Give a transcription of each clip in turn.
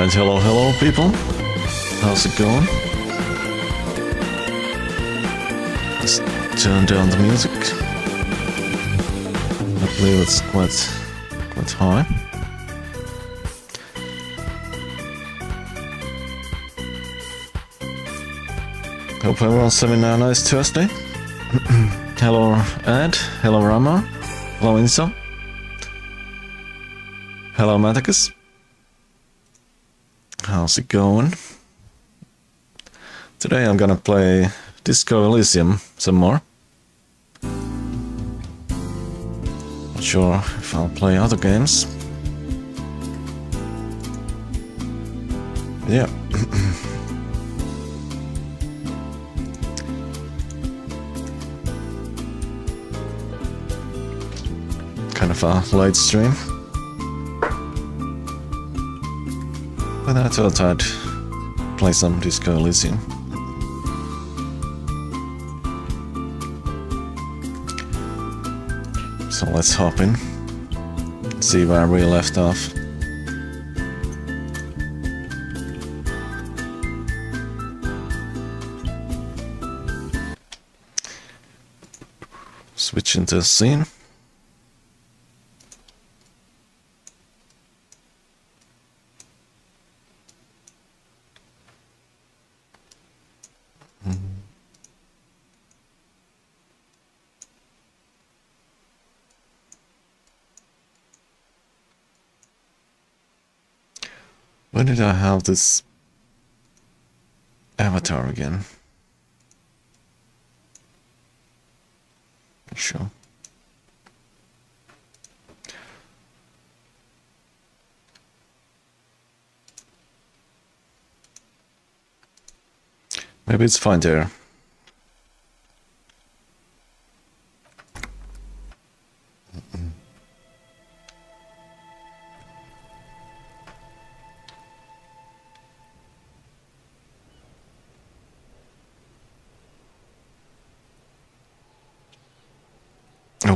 Alright, hello people. How's it going? Let's turn down the music. I believe it's quite high. Hope everyone's having a nice Thursday. Hello Ed, hello Rama, hello Inso, hello Maticus. How's it going? Today I'm gonna play Disco Elysium some more. Not sure if I'll play other games. Yeah. Kind of a late stream. But I thought I'd play some Disco Elysium. So let's hop in, see where we left off. Switch into the scene. When did I have this avatar again? Not sure. Maybe it's fine there.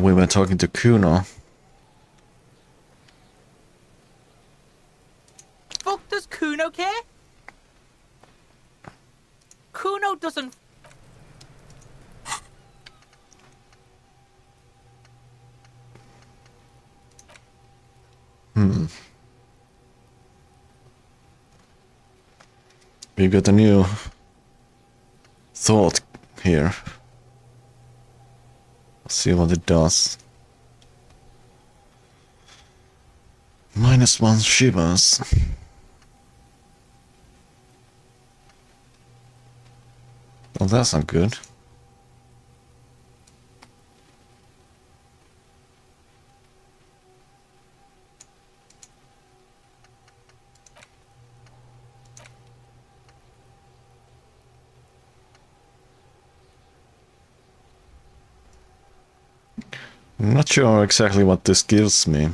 We were talking to Kuno. Fuck does Kuno care? Kuno doesn't. We got a new thought here. See what it does. -1 shivers. Well, that's not good. I'm not sure exactly what this gives me.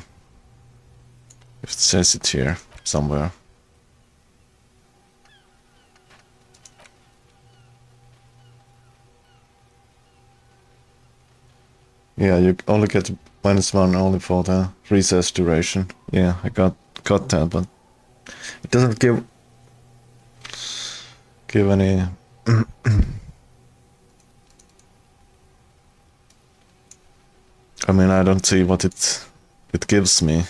If it says it here somewhere. Yeah, you only get -1 only for the recess duration. Yeah, I got that, but it doesn't give any I mean, I don't see what it gives me.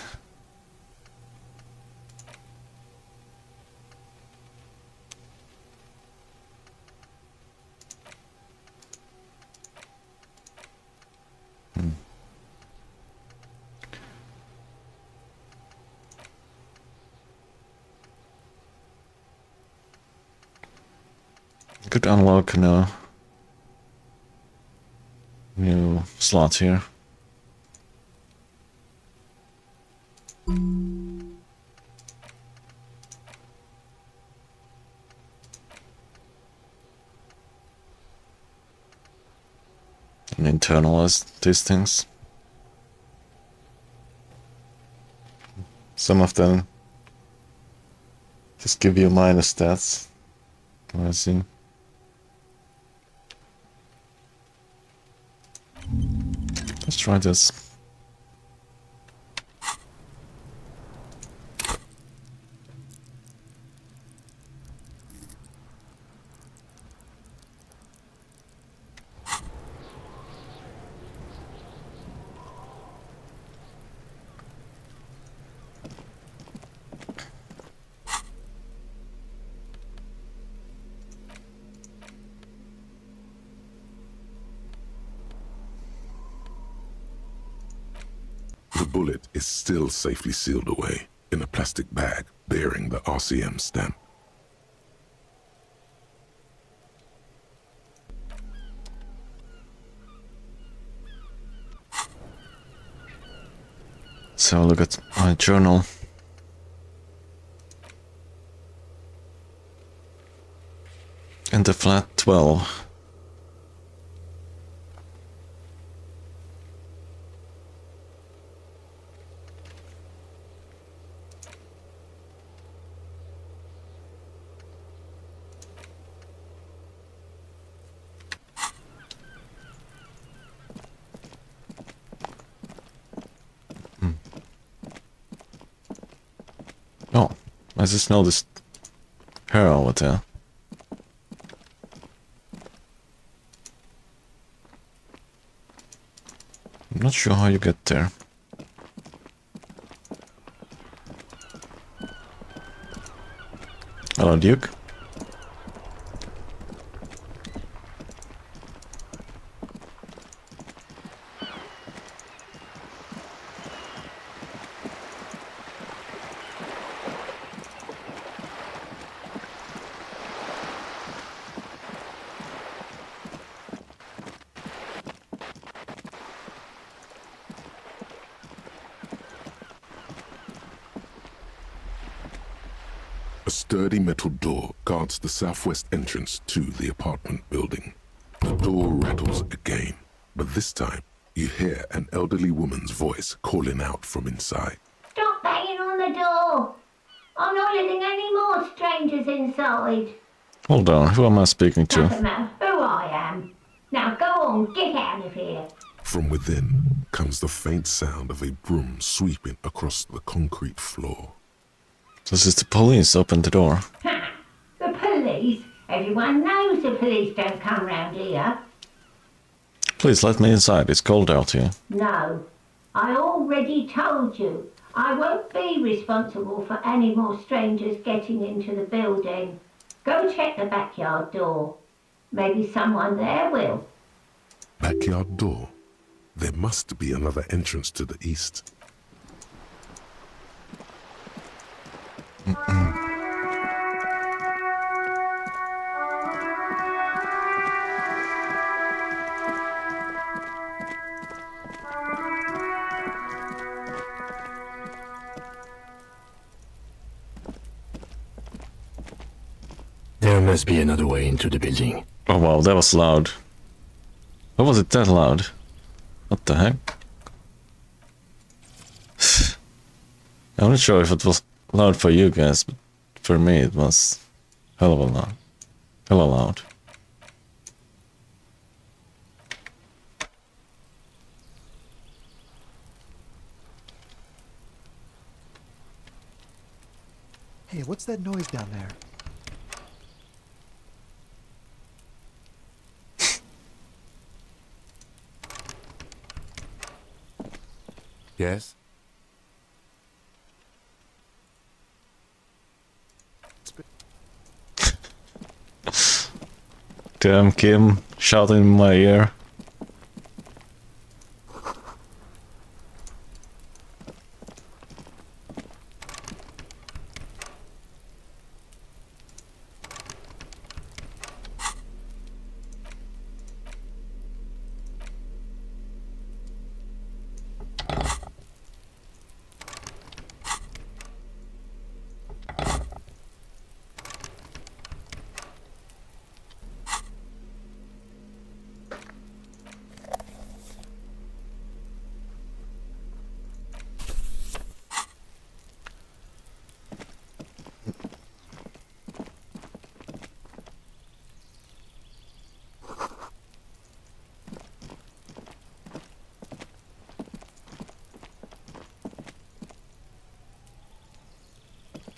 Could unlock now. New slot here. And internalize these things. Some of them just give you minus stats. I see. Let's try this. bullet is still safely sealed away in a plastic bag bearing the RCM stamp. So look at my journal. And the flat 12. Oh, I just noticed her over there. I'm not sure how you get there. Hello, Duke. A sturdy metal door guards the southwest entrance to the apartment building. The door rattles again, but this time you hear an elderly woman's voice calling out from inside. Stop banging on the door! I'm not letting any more strangers inside. Hold on, who am I speaking to? Doesn't matter who I am. Now go on, get out of here. From within comes the faint sound of a broom sweeping across the concrete floor. This is the police. Open the door. Ha! The police? Everyone knows the police don't come round here. Please let me inside. It's cold out here. No, I already told you. I won't be responsible for any more strangers getting into the building. Go check the backyard door. Maybe someone there will. Backyard door? There must be another entrance to the east. There must be another way into the building. Oh wow, that was loud. Why was it that loud? What the heck? I'm not sure if it was loud for you guys, but for me it was hell of a loud. Hella loud. Hey, what's that noise down there? Yes? Damn, Kim shouting in my ear.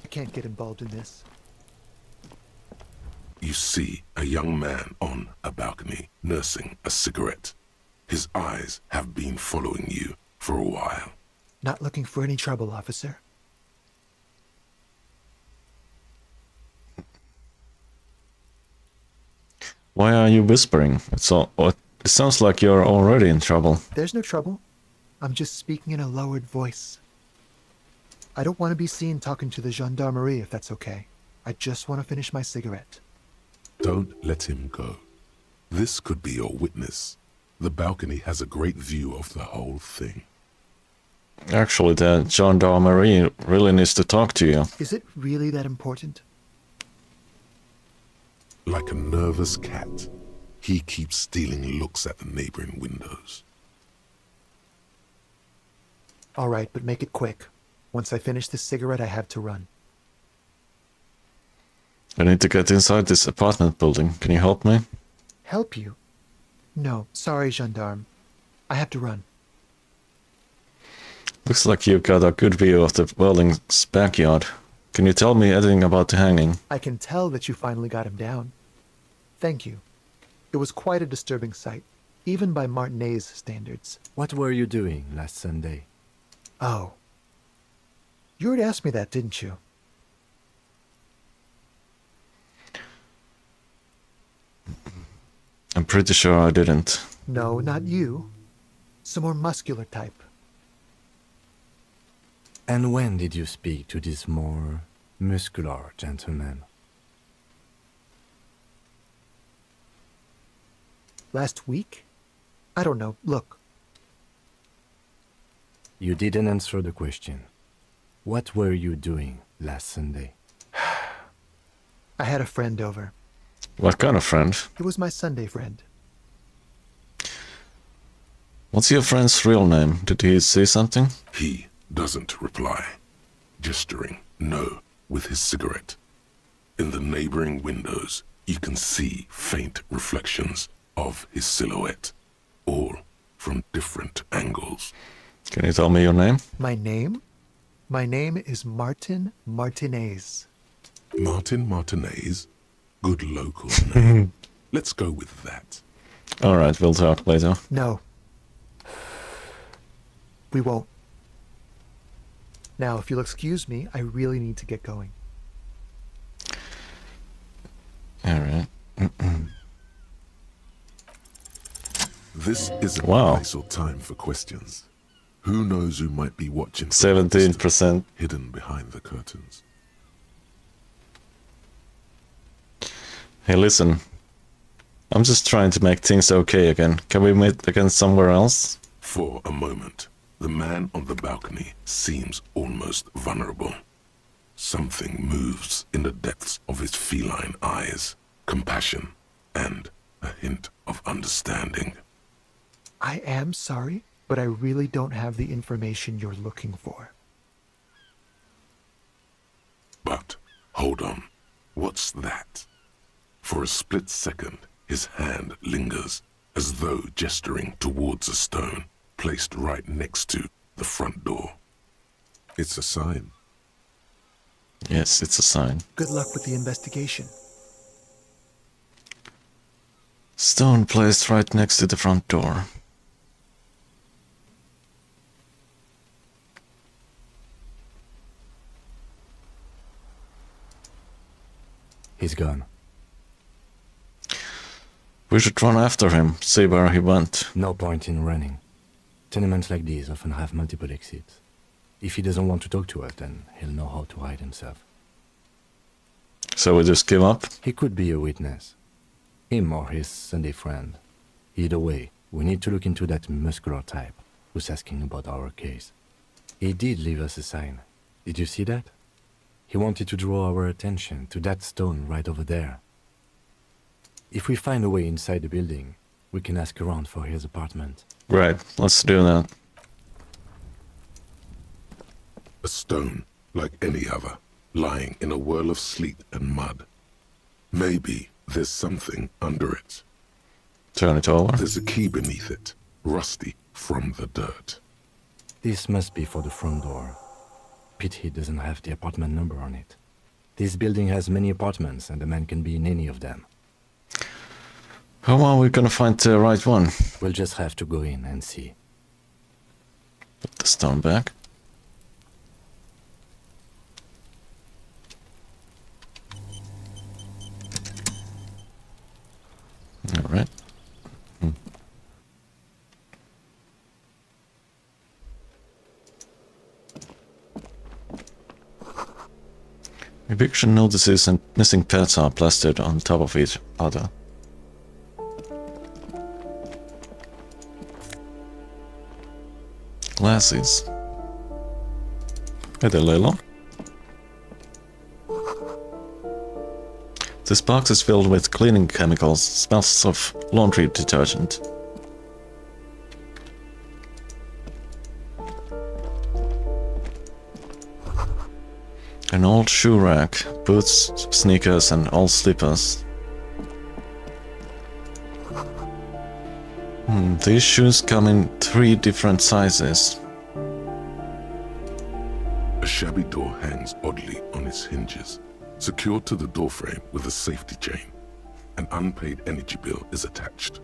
I can't get involved in this. You see a young man on a balcony nursing a cigarette. His eyes have been following you for a while. Not looking for any trouble, officer. Why are you whispering? It sounds like you're already in trouble. There's no trouble. I'm just speaking in a lowered voice. I don't want to be seen talking to the gendarmerie if that's okay. I just want to finish my cigarette. Don't let him go. This could be your witness. The balcony has a great view of the whole thing. Actually, the gendarmerie really needs to talk to you. Is it really that important? Like a nervous cat, he keeps stealing looks at the neighboring windows. All right, but make it quick. Once I finish this cigarette, I have to run. I need to get inside this apartment building. Can you help me? Help you? No, sorry, gendarme. I have to run. Looks like you've got a good view of the building's backyard. Can you tell me anything about the hanging? I can tell that you finally got him down. Thank you. It was quite a disturbing sight, even by Martinet's standards. What were you doing last Sunday? Oh. You already asked me that, didn't you? I'm pretty sure I didn't. No, not you. Some more muscular type. And when did you speak to this more muscular gentleman? Last week? I don't know. Look. You didn't answer the question. What were you doing last Sunday? I had a friend over. What kind of friend? He was my Sunday friend. What's your friend's real name? Did he say something? He doesn't reply, gesturing no with his cigarette. In the neighboring windows, you can see faint reflections of his silhouette, all from different angles. Can you tell me your name? My name? My name is Martin Martinez. Martin Martinez? Good local name. Let's go with that. Alright, we'll talk later. No. We won't. Now, if you'll excuse me, I really need to get going. Alright. This isn't Wow. a place or time for questions. Who knows who might be watching? from a 17%. distance, hidden behind the curtains. Hey, listen. I'm just trying to make things okay again. Can we meet again somewhere else? For a moment, the man on the balcony seems almost vulnerable. Something moves in the depths of his feline eyes, compassion, and a hint of understanding. I am sorry, but I really don't have the information you're looking for. But, hold on, what's that? For a split second, his hand lingers, as though gesturing towards a stone placed right next to the front door. It's a sign. Yes, it's a sign. Good luck with the investigation. Stone placed right next to the front door. He's gone. We should run after him, see where he went. No point in running. Tenements like these often have multiple exits. If he doesn't want to talk to us, then he'll know how to hide himself. So we just give up? He could be a witness. Him or his Sunday friend. Either way, we need to look into that muscular type who's asking about our case. He did leave us a sign. Did you see that? He wanted to draw our attention to that stone right over there. If we find a way inside the building, we can ask around for his apartment. Right, let's do that. A stone, like any other, lying in a whirl of sleet and mud. Maybe there's something under it. Turn it over. There's a key beneath it, rusty from the dirt. This must be for the front door. Pity doesn't have the apartment number on it. This building has many apartments and the man can be in any of them. How are we gonna find the right one? We'll just have to go in and see. Put the stone back. Alright. Eviction notices and missing pets are plastered on top of each other. Glasses. Hey there, Layla. This box is filled with cleaning chemicals, smells of laundry detergent. An old shoe rack, boots, sneakers and old slippers. These shoes come in 3 different sizes. A shabby door hangs oddly on its hinges, secured to the doorframe with a safety chain. An unpaid energy bill is attached,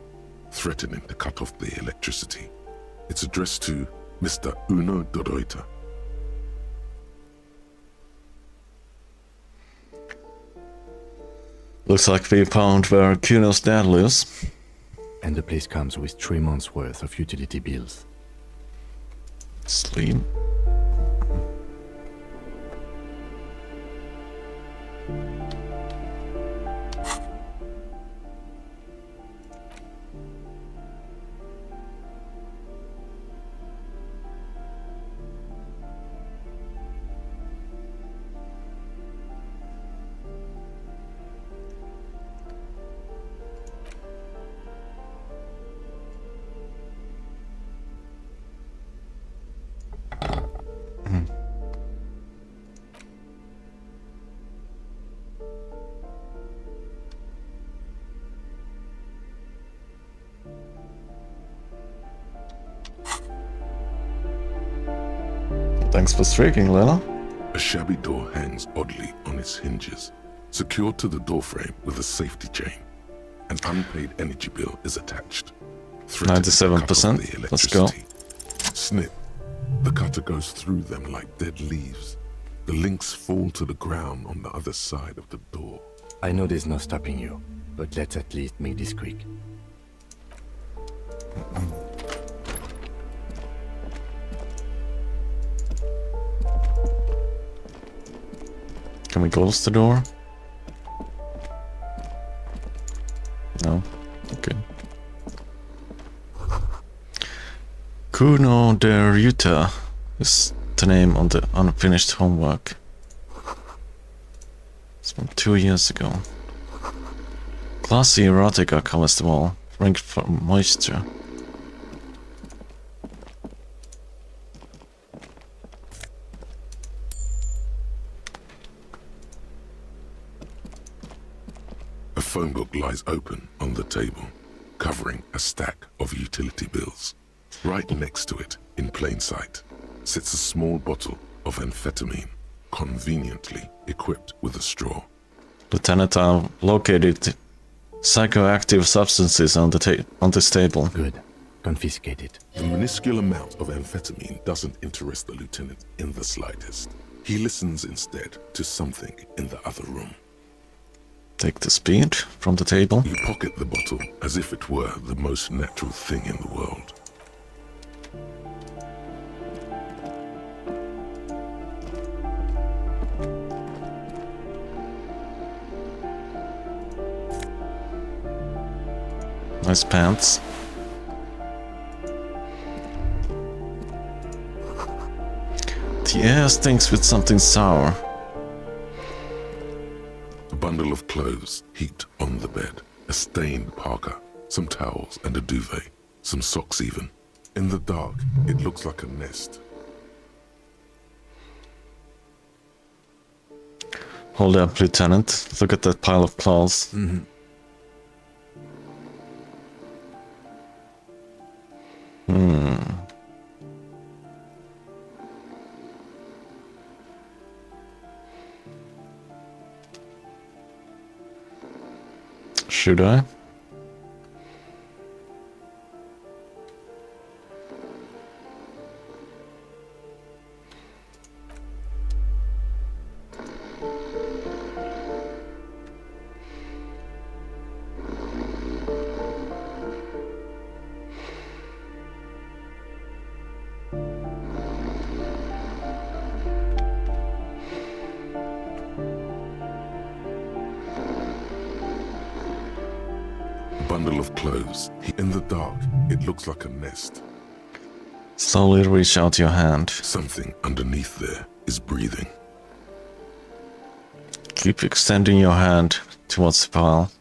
threatening to cut off the electricity. It's addressed to Mr. Uno Doroita. Looks like we found where Kuno's dad lives. And the place comes with 3 months' worth of utility bills. Sleep. Thanks for streaking, Lena. A shabby door hangs oddly on its hinges, secured to the doorframe with a safety chain. An unpaid energy bill is attached. 97%. Let's go. Snip. The cutter goes through them like dead leaves. The links fall to the ground on the other side of the door. I know there's no stopping you, but let's at least make this quick. Can we close the door? No? Okay. Kuno de Ryuta is the name on the unfinished homework. It's from 2 years ago. Classy erotica covers the wall, ranked for moisture. A phone book lies open on the table, covering a stack of utility bills. Right next to it, in plain sight, sits a small bottle of amphetamine, conveniently equipped with a straw. Lieutenant, I located psychoactive substances on this table. Good. Confiscate it. The minuscule amount of amphetamine doesn't interest the lieutenant in the slightest. He listens instead to something in the other room. Take the speed from the table. You pocket the bottle as if it were the most natural thing in the world. Nice pants. The air stinks with something sour. A bundle of clothes heaped on the bed. A stained parka, some towels and a duvet. Some socks even. In the dark, it looks like a nest. Hold up, Lieutenant. Look at that pile of clothes. Should I? bundle of clothes. In the dark, it looks like a nest. Slowly reach out your hand. Something underneath there is breathing. Keep extending your hand towards the pile.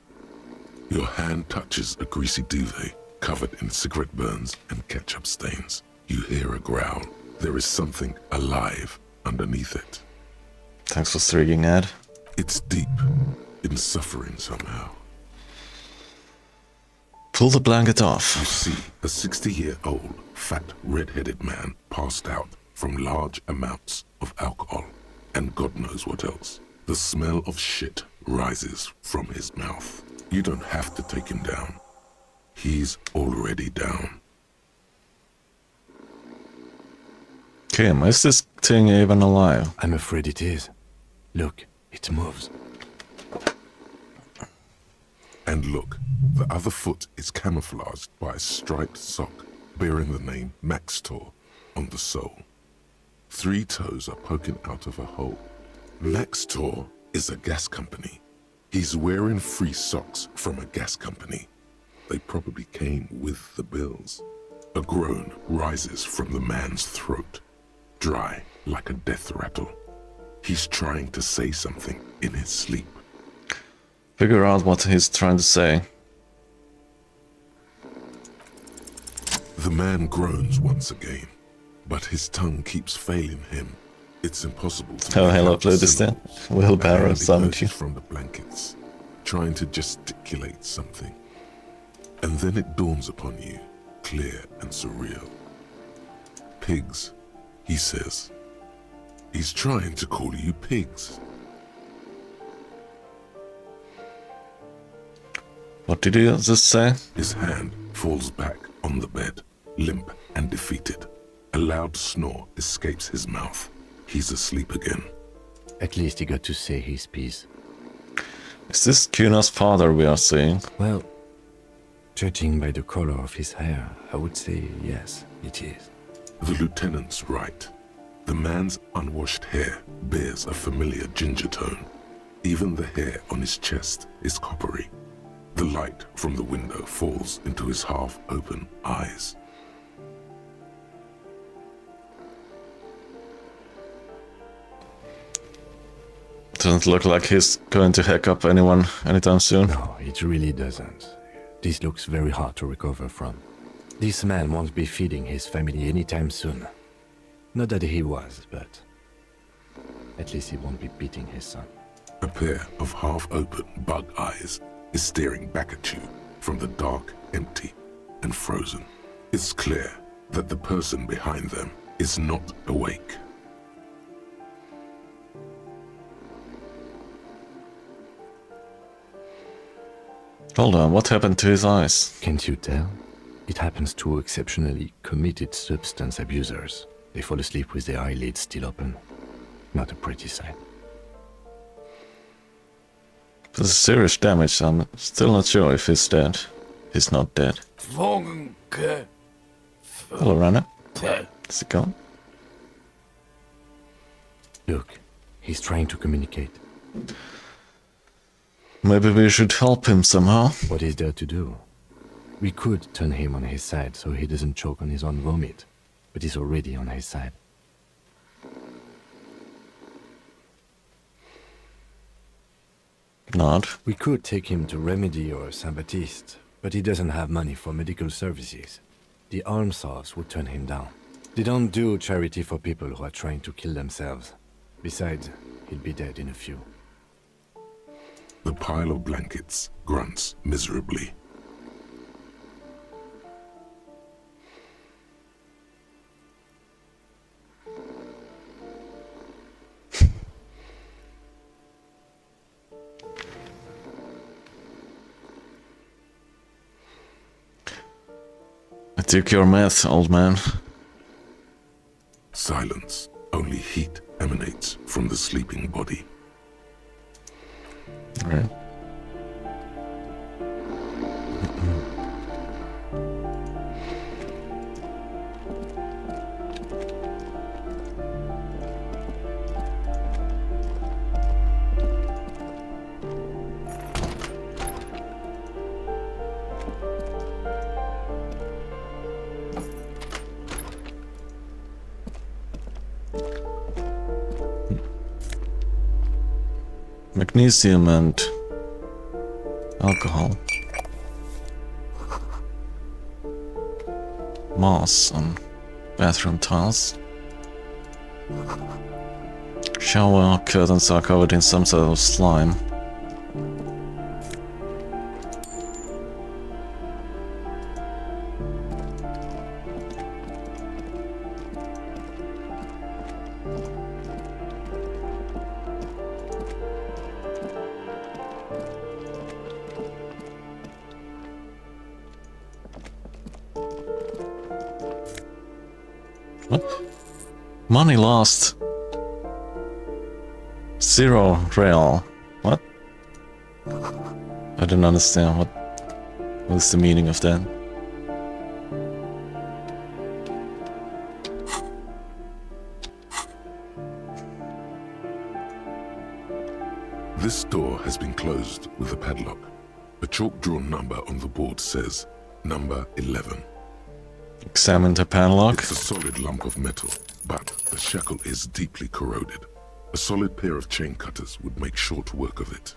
Your hand touches a greasy duvet covered in cigarette burns and ketchup stains. You hear a growl. There is something alive underneath it. Thanks for streaking, Ed. It's deep in suffering somehow. Pull the blanket You off. see a 60-year-old, fat, red-headed man passed out from large amounts of alcohol and God knows what else. The smell of shit rises from his mouth. You don't have to take him down. He's already down. Kim, is this thing even alive? I'm afraid it is. Look, it moves. And look, the other foot is camouflaged by a striped sock bearing the name Maxtor on the sole. 3 toes are poking out of a hole. Maxtor is a gas company. He's wearing free socks from a gas company. They probably came with the bills. A groan rises from the man's throat, dry like a death rattle. He's trying to say something in his sleep. Figure out what he's trying to say. The man groans once again, but his tongue keeps failing him. It's impossible to Oh, make hello, out the Plutistan. syllables. Wheelbarrow A hand summoned you. emerges from the blankets, trying to gesticulate something. And then it dawns upon you, clear and surreal. Pigs, he says. He's trying to call you pigs. What did he just say? His hand falls back on the bed, limp and defeated. A loud snore escapes his mouth. He's asleep again. At least he got to say his piece. Is this Kuna's father we are seeing? Well, judging by the color of his hair, I would say yes, it is. The lieutenant's right. The man's unwashed hair bears a familiar ginger tone. Even the hair on his chest is coppery. The light from the window falls into his half-open eyes. Doesn't look like he's going to hack up anyone anytime soon. No, it really doesn't. This looks very hard to recover from. This man won't be feeding his family anytime soon. Not that he was, but at least he won't be beating his son. A pair of half-open bug eyes is staring back at you from the dark, empty, and frozen. It's clear that the person behind them is not awake. Hold on, what happened to his eyes? Can't you tell? It happens to exceptionally committed substance abusers. They fall asleep with their eyelids still open. Not a pretty sight. This is serious damage. I'm still not sure if he's dead. He's not dead. Hello, Rana. Is it gone? Look, he's trying to communicate. Maybe we should help him somehow. What is there to do? We could turn him on his side so he doesn't choke on his own vomit, but he's already on his side. Not. We could take him to Remedy or Saint-Baptiste, but he doesn't have money for medical services. The almshouse would turn him down. They don't do charity for people who are trying to kill themselves. Besides, he'll be dead in a few. The pile of blankets grunts miserably. I took your meth, old man. Silence. Only heat emanates from the sleeping body. Right. Magnesium and alcohol. Moss on bathroom tiles. Shower curtains are covered in some sort of slime. What? Money lost. 0 real. What? I don't understand what is the meaning of that. This door has been closed with a padlock. A chalk-drawn number on the board says number 11. Examine the padlock. It's a solid lump of metal, but the shackle is deeply corroded. A solid pair of chain cutters would make short work of it.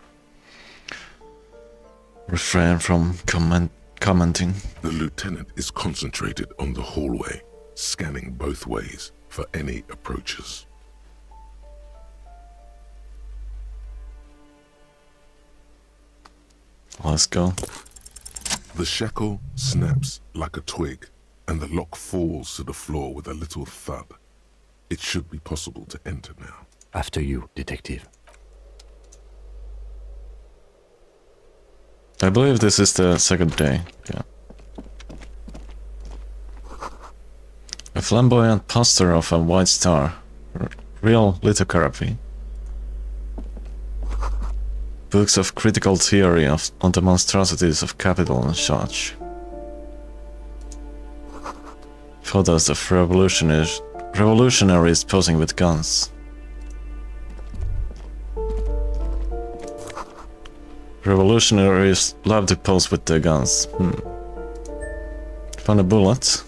Refrain from commenting. The lieutenant is concentrated on the hallway, scanning both ways for any approaches. Let's go. The shackle snaps like a twig, and the lock falls to the floor with a little thud. It should be possible to enter now. After you, detective. I believe this is the second day. Yeah. A flamboyant poster of a white star. Real lithography. Books of critical theory on the monstrosities of capital and such. Photos of revolutionaries posing with guns. Revolutionaries love to pose with their guns. Found a bullet.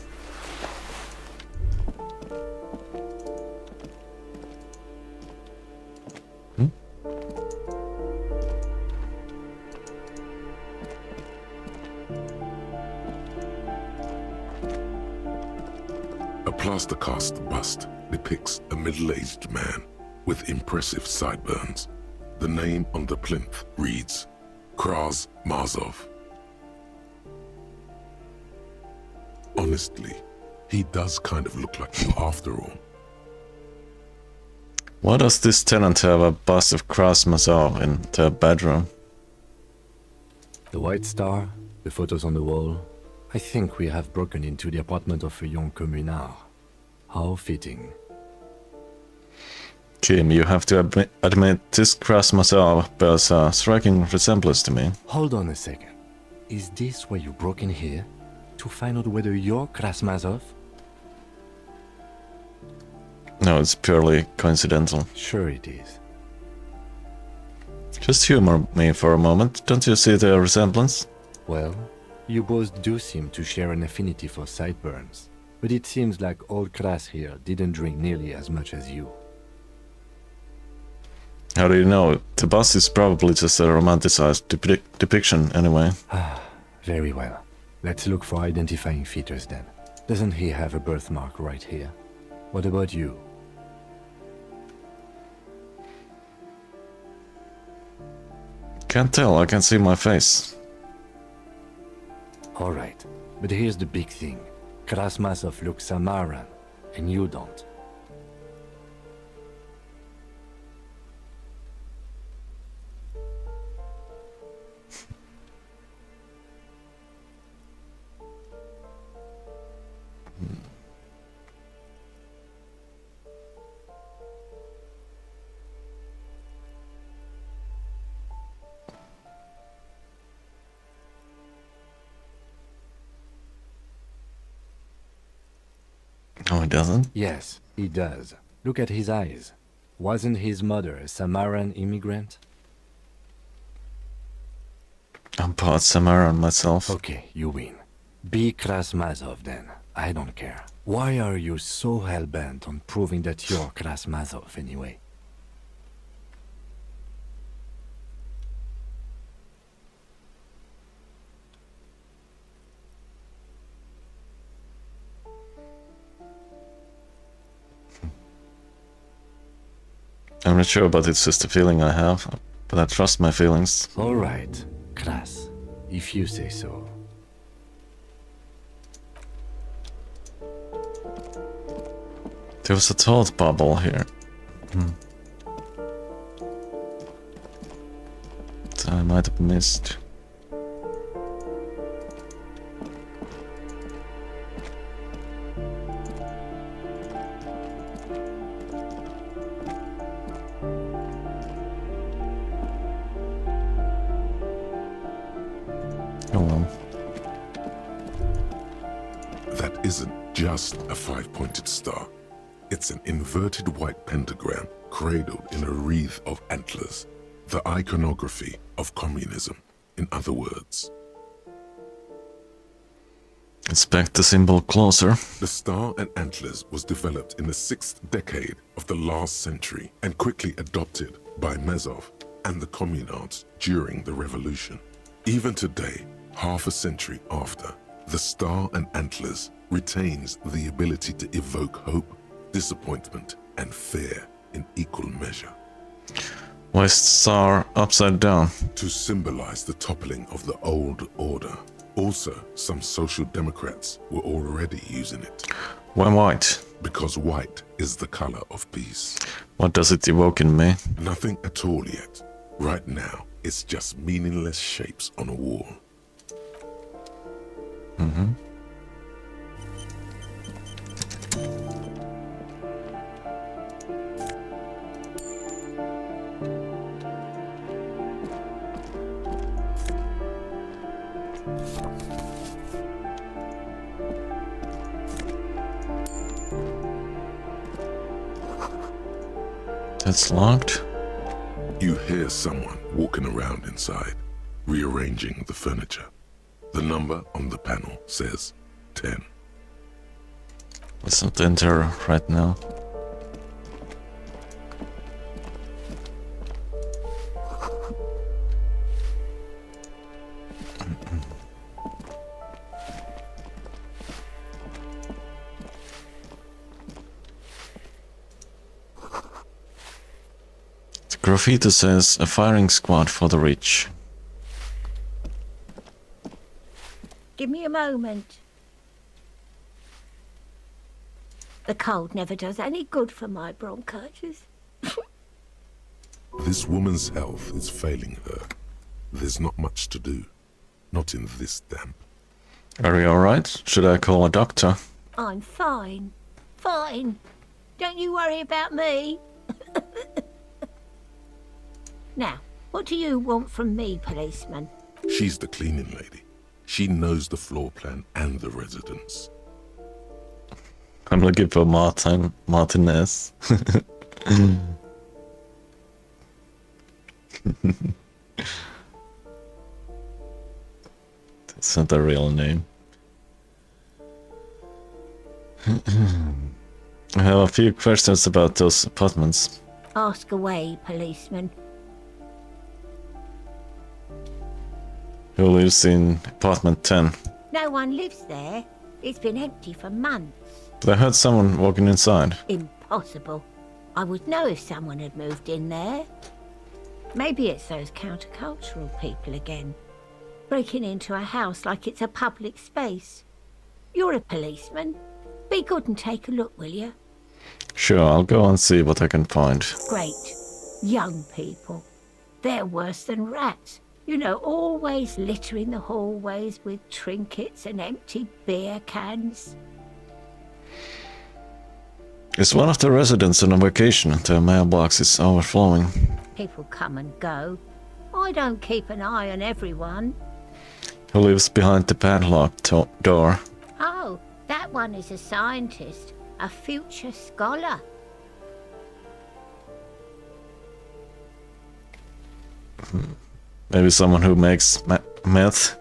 A plaster-cast bust depicts a middle-aged man with impressive sideburns. The name on the plinth reads Kraz Mazov. Honestly, he does kind of look like you after all. Why does this tenant have a bust of Kraz Mazov in their bedroom? The white star, the photos on the wall. I think we have broken into the apartment of a young communard. How fitting. Kim, you have to admit this Kraz Mazov bears a striking resemblance to me. Hold on a second. Is this why you broke in here? To find out whether you're Kraz Mazov? No, it's purely coincidental. Sure it is. Just humor me for a moment. Don't you see the resemblance? Well, you both do seem to share an affinity for sideburns. But it seems like old Kraz here didn't drink nearly as much as you. How do you know? The bust is probably just a romanticized depiction anyway. Very well. Let's look for identifying features then. Doesn't he have a birthmark right here? What about you? Can't tell, I can see my face. Alright, but here's the big thing. Kraz Mazov looks Samaran, and you don't. No, he doesn't. Yes, he does. Look at his eyes. Wasn't his mother a Samaran immigrant? I'm part Samaran myself. Okay, you win. Be Kraz Mazov then. I don't care. Why are you so hell-bent on proving that you're Kraz Mazov anyway? I'm not sure, but it's just a feeling I have. But I trust my feelings. All right, class, if you say so. There was a thought bubble here. That I might have missed. Oh well. That isn't just a five-pointed star. It's an inverted white pentagram cradled in a wreath of antlers. The iconography of communism, in other words. Inspect the symbol closer. The star and antlers was developed in the 6th decade of the last century and quickly adopted by Mezov and the communards during the revolution. Even today, half a century after, the star and antlers retains the ability to evoke hope, disappointment, and fear in equal measure. Why is the star upside down? To symbolize the toppling of the old order. Also, some social democrats were already using it. Why white? Because white is the color of peace. What does it evoke in me? Nothing at all yet. Right now, it's just meaningless shapes on a wall. That's locked. You hear someone walking around inside, rearranging the furniture. The number on the panel says 10. Let's not enter right now. The graffiti says a firing squad for the rich. Give me a moment. The cold never does any good for my bronchitis. This woman's health is failing her. There's not much to do. Not in this damp. Are you alright? Should I call a doctor? I'm fine. Fine. Don't you worry about me. Now, what do you want from me, policeman? She's the cleaning lady. She knows the floor plan and the residence. I'm looking for Martinez. That's not a real name. I have a few questions about those apartments. Ask away, policeman. Who lives in apartment 10? No one lives there. It's been empty for months. But I heard someone walking inside. Impossible. I would know if someone had moved in there. Maybe it's those countercultural people again. Breaking into a house like it's a public space. You're a policeman. Be good and take a look, will you? Sure, I'll go and see what I can find. Great. Young people. They're worse than rats. You know, always littering the hallways with trinkets and empty beer cans. Is one of the residents on a vacation? The mailbox is overflowing. People come and go. I don't keep an eye on everyone. Who lives behind the padlocked door? Oh, that one is a scientist, a future scholar. Maybe someone who makes meth?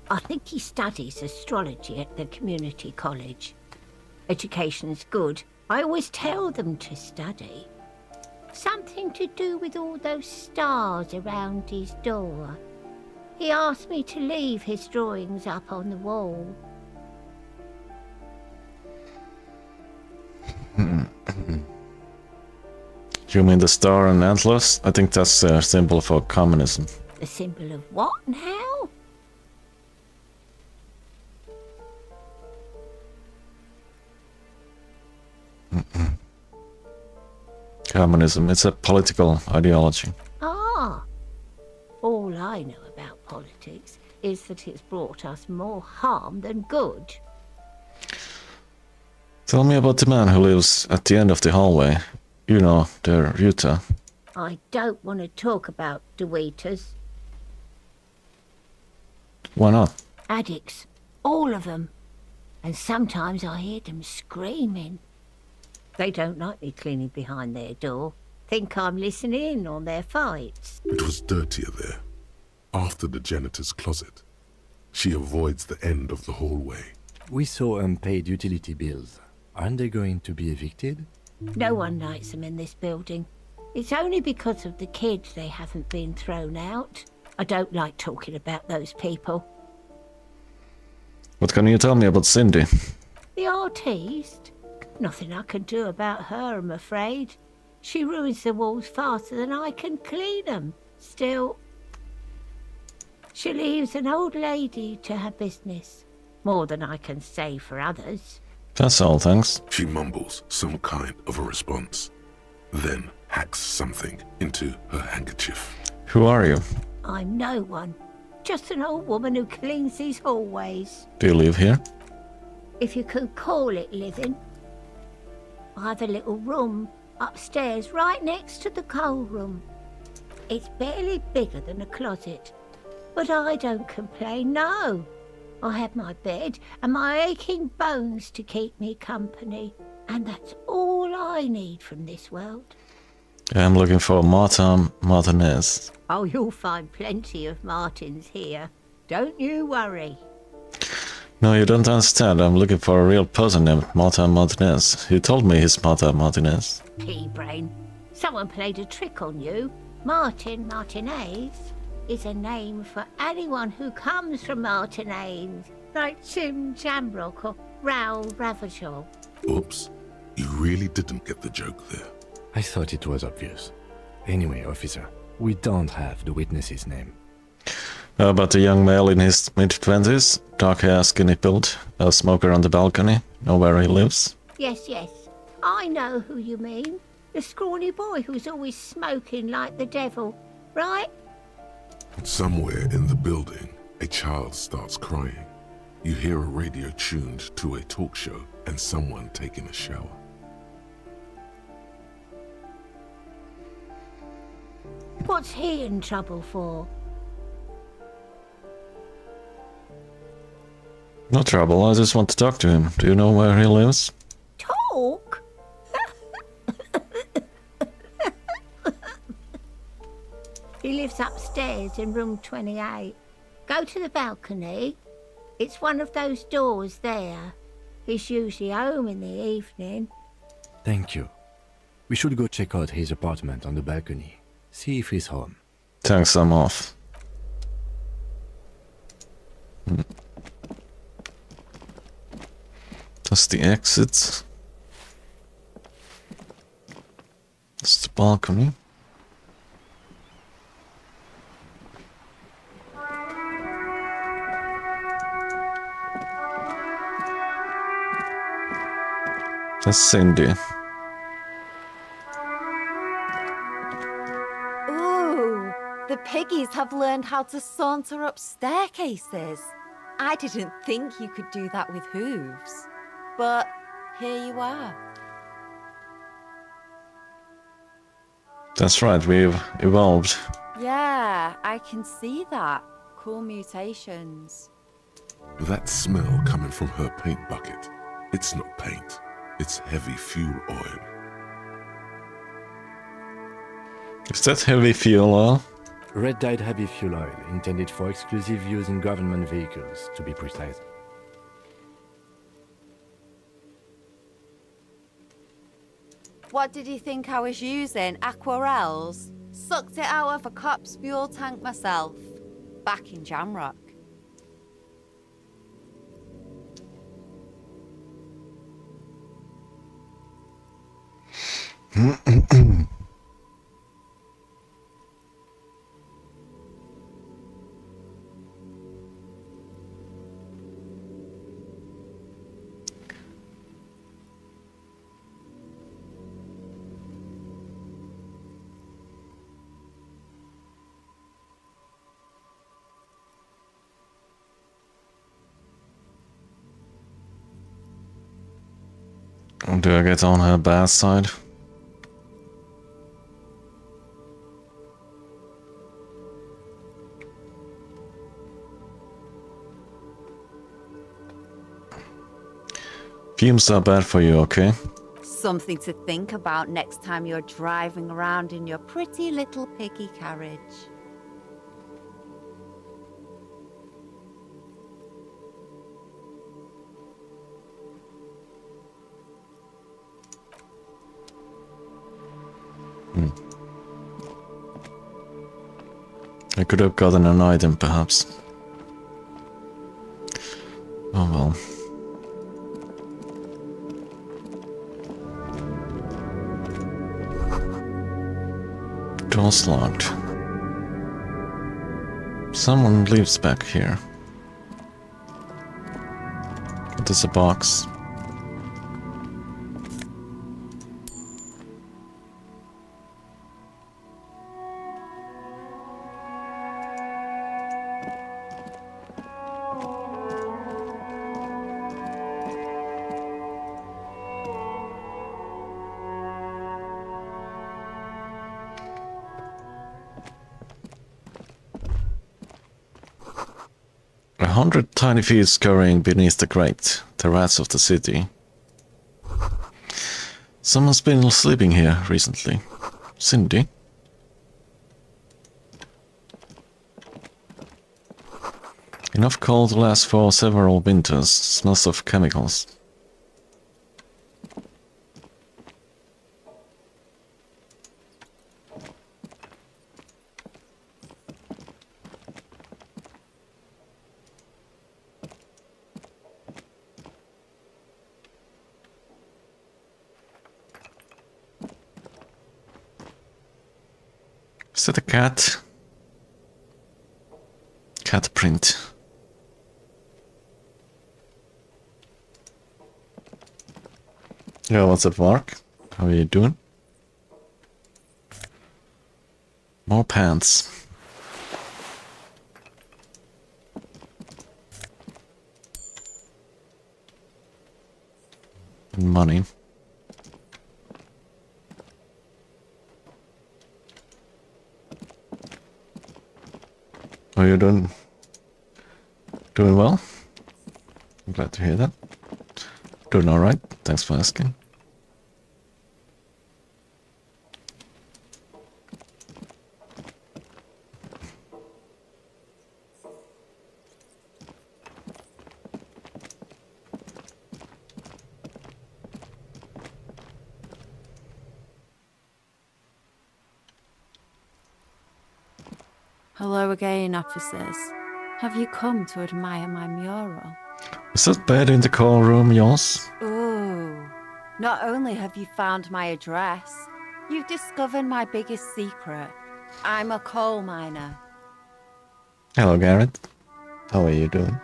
I think he studies astrology at the community college. Education's good. I always tell them to study. Something to do with all those stars around his door. He asked me to leave his drawings up on the wall. You mean the star and antlers? I think that's a symbol for communism. The symbol of what and how? Communism, it's a political ideology. Ah. All I know about politics is that it's brought us more harm than good. Tell me about the man who lives at the end of the hallway. You know, the Utah. I don't want to talk about Deweeters. Why not? Addicts. All of them. And sometimes I hear them screaming. They don't like me cleaning behind their door. Think I'm listening in on their fights. It was dirtier there, after the janitor's closet. She avoids the end of the hallway. We saw unpaid utility bills. Aren't they going to be evicted? No one likes them in this building. It's only because of the kids they haven't been thrown out. I don't like talking about those people. What can you tell me about Cindy? The artiste? Nothing I can do about her, I'm afraid. She ruins the walls faster than I can clean them. Still, she leaves an old lady to her business. More than I can say for others. That's all, thanks. She mumbles some kind of a response, then hacks something into her handkerchief. Who are you? I'm no one. Just an old woman who cleans these hallways. Do you live here? If you could call it living. I have a little room upstairs right next to the coal room. It's barely bigger than a closet. But I don't complain, no. I have my bed and my aching bones to keep me company. And that's all I need from this world. I'm looking for Marta Martinez. Oh, you'll find plenty of Martins here. Don't you worry. No, you don't understand. I'm looking for a real person named Marta Martinez. He told me he's Marta Martinez. Pea-brain. Someone played a trick on you. Martin Martinez is a name for anyone who comes from Martinez, like Jim Jamrock or Raoul Ravachol. Oops, you really didn't get the joke there. I thought it was obvious. Anyway, officer, we don't have the witness's name. How about the young male in his mid-20s? Dark hair, skinny build, a smoker on the balcony. Know where he lives? Yes, yes. I know who you mean. The scrawny boy who's always smoking like the devil, right? Somewhere in the building, a child starts crying. You hear a radio tuned to a talk show and someone taking a shower. What's he in trouble for? No trouble, I just want to talk to him. Do you know where he lives? Talk? He lives upstairs in room 28. Go to the balcony. It's one of those doors there. He's usually home in the evening. Thank you. We should go check out his apartment on the balcony. See if he's home. Thanks, I'm off. That's the exit. That's the balcony. That's Cindy. Ooh, the piggies have learned how to saunter up staircases. I didn't think you could do that with hooves. But here you are. That's right, we've evolved. Yeah, I can see that. Cool mutations. That smell coming from her paint bucket. It's not paint. It's heavy fuel oil. Is that heavy fuel oil? Red dyed heavy fuel oil, intended for exclusive use in government vehicles, to be precise. What did you think I was using? Aquarels? Sucked it out of a cop's fuel tank myself. Back in Jamrock. Do I get on her bad side? Fumes are bad for you, okay? Something to think about next time you're driving around in your pretty little piggy carriage. I could have gotten an item, perhaps. Oh well. Door's locked. Someone lives back here. There's a box. A 100 tiny feet scurrying beneath the great, the rats of the city. Someone's been sleeping here recently. Cindy? Enough coal to last for several winters. Smells of chemicals. Is that a cat? Cat print. Yeah, what's up, Mark? How are you doing? More pants. And money. Are you doing well? I'm glad to hear that. Doing alright. Thanks for asking. Hello again, officers. Have you come to admire my mural? Is that bed in the call room yours? Ooh. Not only have you found my address, you've discovered my biggest secret. I'm a coal miner. Hello, Garrett. How are you doing?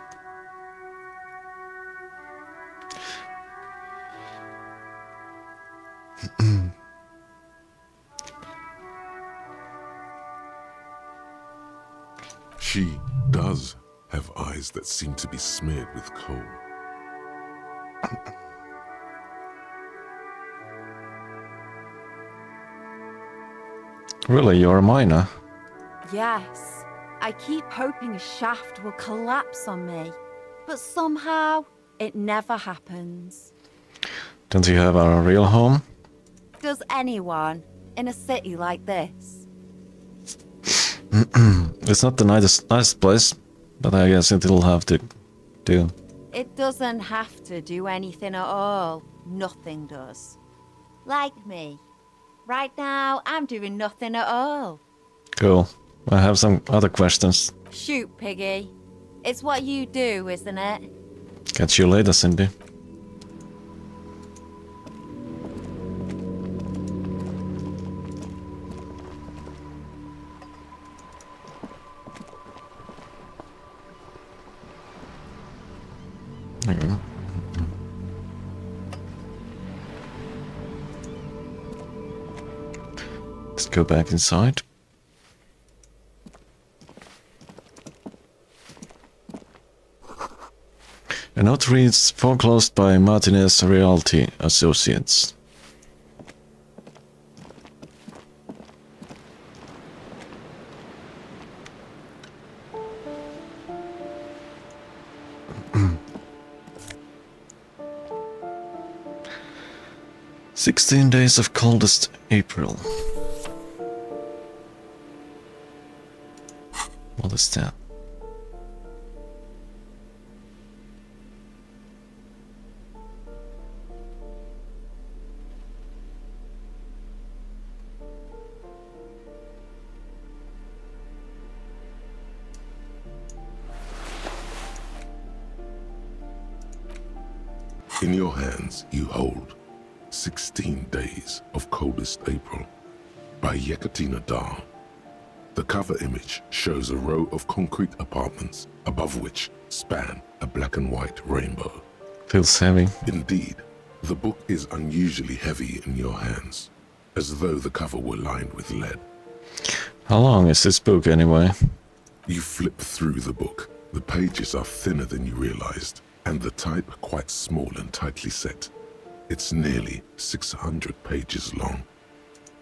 She does have eyes that seem to be smeared with coal. Really, you're a miner? Yes. I keep hoping a shaft will collapse on me, but somehow it never happens. Don't you have a real home? Does anyone in a city like this? It's not the nicest place, but I guess it'll have to do. It doesn't have to do anything at all. Nothing does. Like me. Right now, I'm doing nothing at all. Cool. I have some other questions. Shoot, Piggy. It's what you do, isn't it? Catch you later, Cindy. Okay. Let's go back inside. A note reads, foreclosed by Martinez Realty Associates. "16 days of coldest April." What is that? In your hands, you hold 16 Days of Coldest April by Yekaterina Dahl. The cover image shows a row of concrete apartments above which span a black and white rainbow. Feels heavy. Indeed, the book is unusually heavy in your hands, as though the cover were lined with lead. How long is this book anyway? You flip through the book. The pages are thinner than you realized, and the type quite small and tightly set. It's nearly 600 pages long.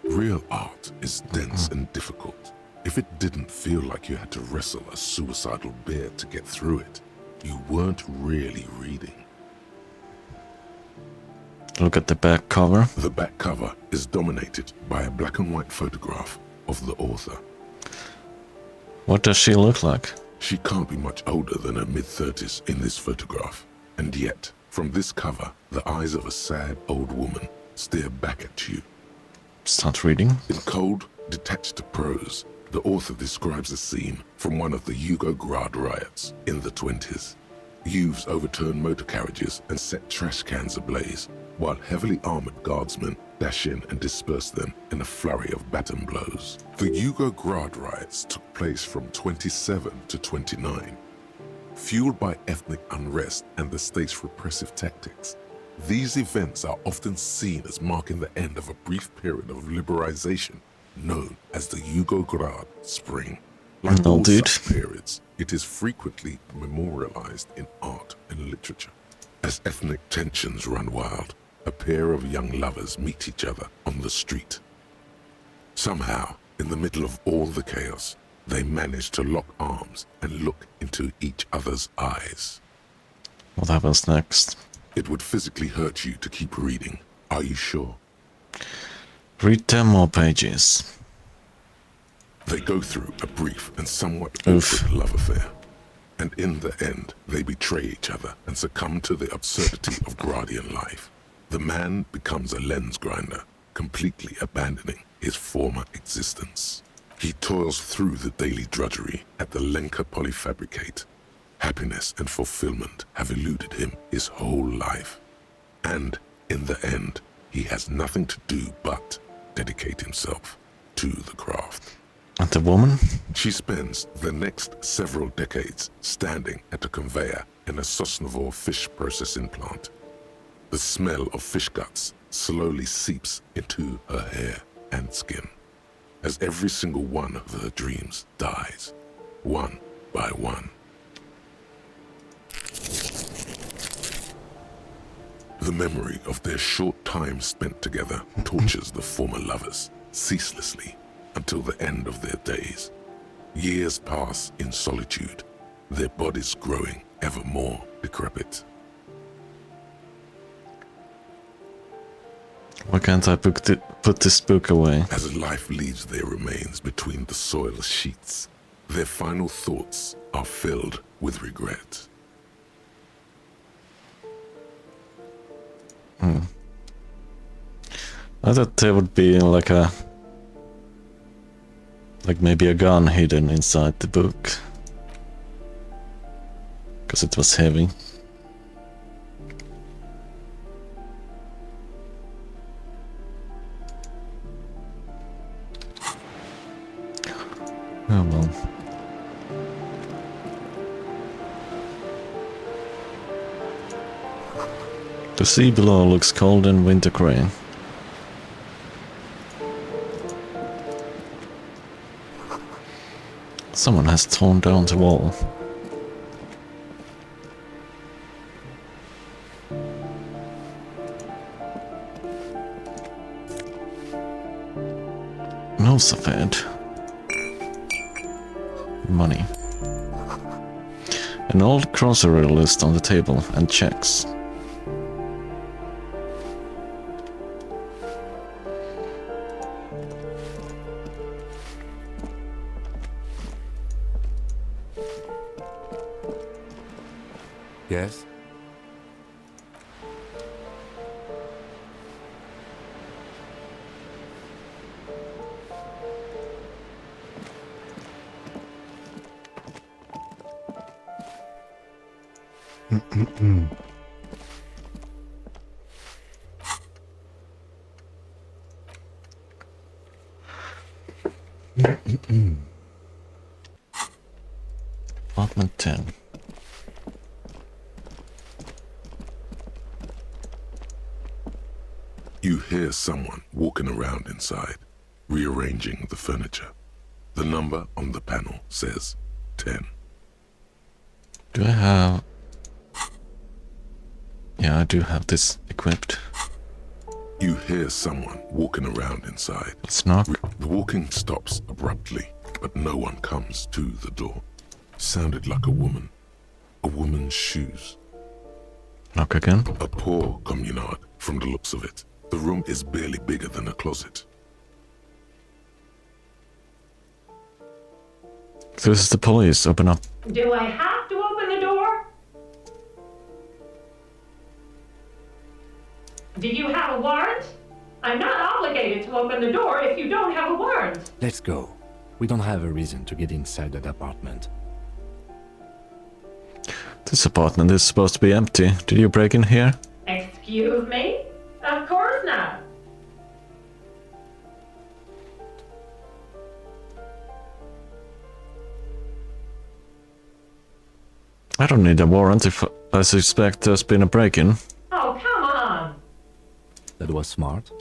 Real art is dense and difficult. If it didn't feel like you had to wrestle a suicidal bear to get through it, you weren't really reading. Look at the back cover. The back cover is dominated by a black and white photograph of the author. What does she look like? She can't be much older than her mid-30s in this photograph, and yet, from this cover, the eyes of a sad old woman stare back at you. Start reading. In cold, detached prose, the author describes a scene from one of the Yugoslavia riots in the 20s. Youths overturned motor carriages and set trash cans ablaze, while heavily armored guardsmen dash in and disperse them in a flurry of baton blows. The Yugoslavia riots took place from 27 to 29. Fueled by ethnic unrest and the state's repressive tactics, these events are often seen as marking the end of a brief period of liberalization known as the Yugoslavia Spring. Like No, all dude. such periods, it is frequently memorialized in art and literature. As ethnic tensions run wild, a pair of young lovers meet each other on the street. Somehow, in the middle of all the chaos, they manage to lock arms and look into each other's eyes. What happens next? It would physically hurt you to keep reading. Are you sure? Read 10 more pages. They go through a brief and somewhat Oof. awkward love affair. And in the end, they betray each other and succumb to the absurdity of Gradian life. The man becomes a lens grinder, completely abandoning his former existence. He toils through the daily drudgery at the Lenka Polyfabricate. Happiness and fulfillment have eluded him his whole life. And in the end, he has nothing to do but dedicate himself to the craft. And the woman? She spends the next several decades standing at a conveyor in a Sosnovo fish processing plant. The smell of fish guts slowly seeps into her hair and skin, as every single one of her dreams dies, one by one. The memory of their short time spent together tortures the former lovers ceaselessly until the end of their days. Years pass in solitude, their bodies growing ever more decrepit. Why can't I put this book away? As life leaves their remains between the soil sheets, their final thoughts are filled with regret. I thought there would be like maybe a gun hidden inside the book. Because it was heavy. Oh well. The sea below looks cold and winter grey. Someone has torn down the wall. Most of it. Money. An old grocery list on the table and checks. Yes? Apartment 10. You hear someone walking around inside, rearranging the furniture. The number on the panel says 10. Do I have... Yeah, I do have this equipped. You hear someone walking around inside. Let's knock. The walking stops abruptly, but no one comes to the door. Sounded like a woman. A woman's shoes. Knock again. A poor communard, from the looks of it. The room is barely bigger than a closet. This is the police. Open up. Do I have to open the door? Do you have a warrant? I'm not obligated to open the door if you don't have a warrant. Let's go. We don't have a reason to get inside that apartment. This apartment is supposed to be empty. Did you break in here? Excuse me? Of course not. I don't need a warrant if I suspect there's been a break-in. Oh, come on. That was smart.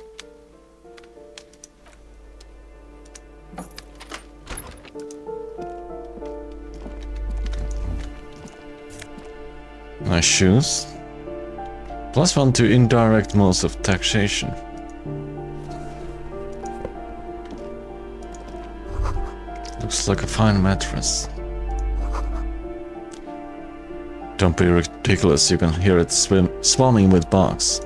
Nice shoes. +1 to indirect modes of taxation. Looks like a fine mattress. Don't be ridiculous, you can hear it swarming with bugs.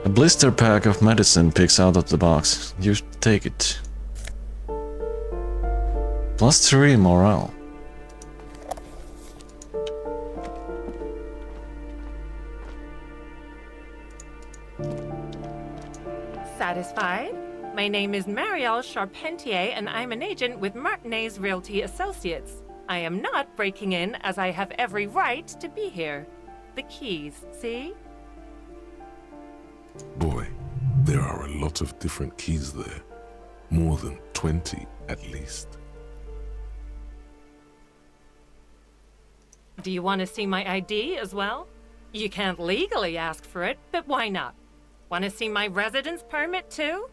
A blister pack of medicine picks out of the box. You take it. +3 morale. Satisfied? My name is Marielle Charpentier, and I'm an agent with Martinez Realty Associates. I am not breaking in, as I have every right to be here. The keys, see? Boy, there are a lot of different keys there. More than 20 at least. Do you want to see my ID as well? You can't legally ask for it, but why not? Want to see my residence permit too?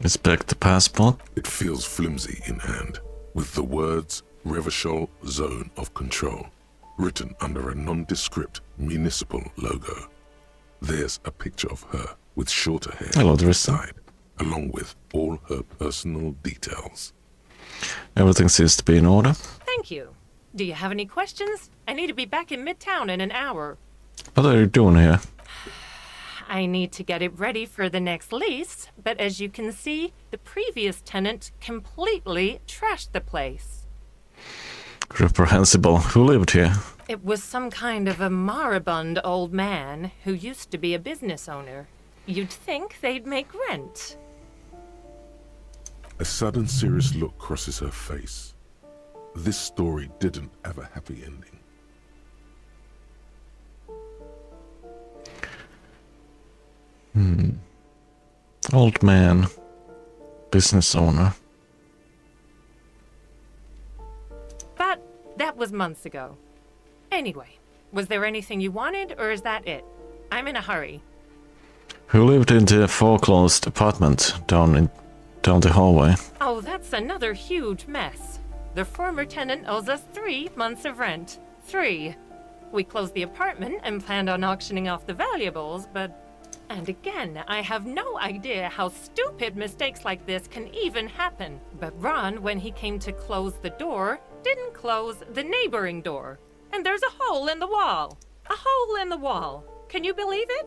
Inspect the passport. It feels flimsy in hand, with the words Revachol Zone of Control written under a nondescript municipal logo. There's a picture of her with shorter hair Hello, on the Drissa. side, along with all her personal details. Everything seems to be in order. Thank you. Do you have any questions? I need to be back in Midtown in an hour. What are you doing here? I need to get it ready for the next lease, but as you can see, the previous tenant completely trashed the place. Reprehensible. Who lived here? It was some kind of a moribund old man who used to be a business owner. You'd think they'd make rent. A sudden serious look crosses her face. This story didn't have a happy ending. Old man. Business owner. But that was months ago. Anyway, was there anything you wanted, or is that it? I'm in a hurry. Who lived in the foreclosed apartment down the hallway? Oh, that's another huge mess. The former tenant owes us 3 months of rent. 3. We closed the apartment and planned on auctioning off the valuables, but And again, I have no idea how stupid mistakes like this can even happen. But Ron, when he came to close the door, didn't close the neighboring door. And there's a hole in the wall. A hole in the wall. Can you believe it?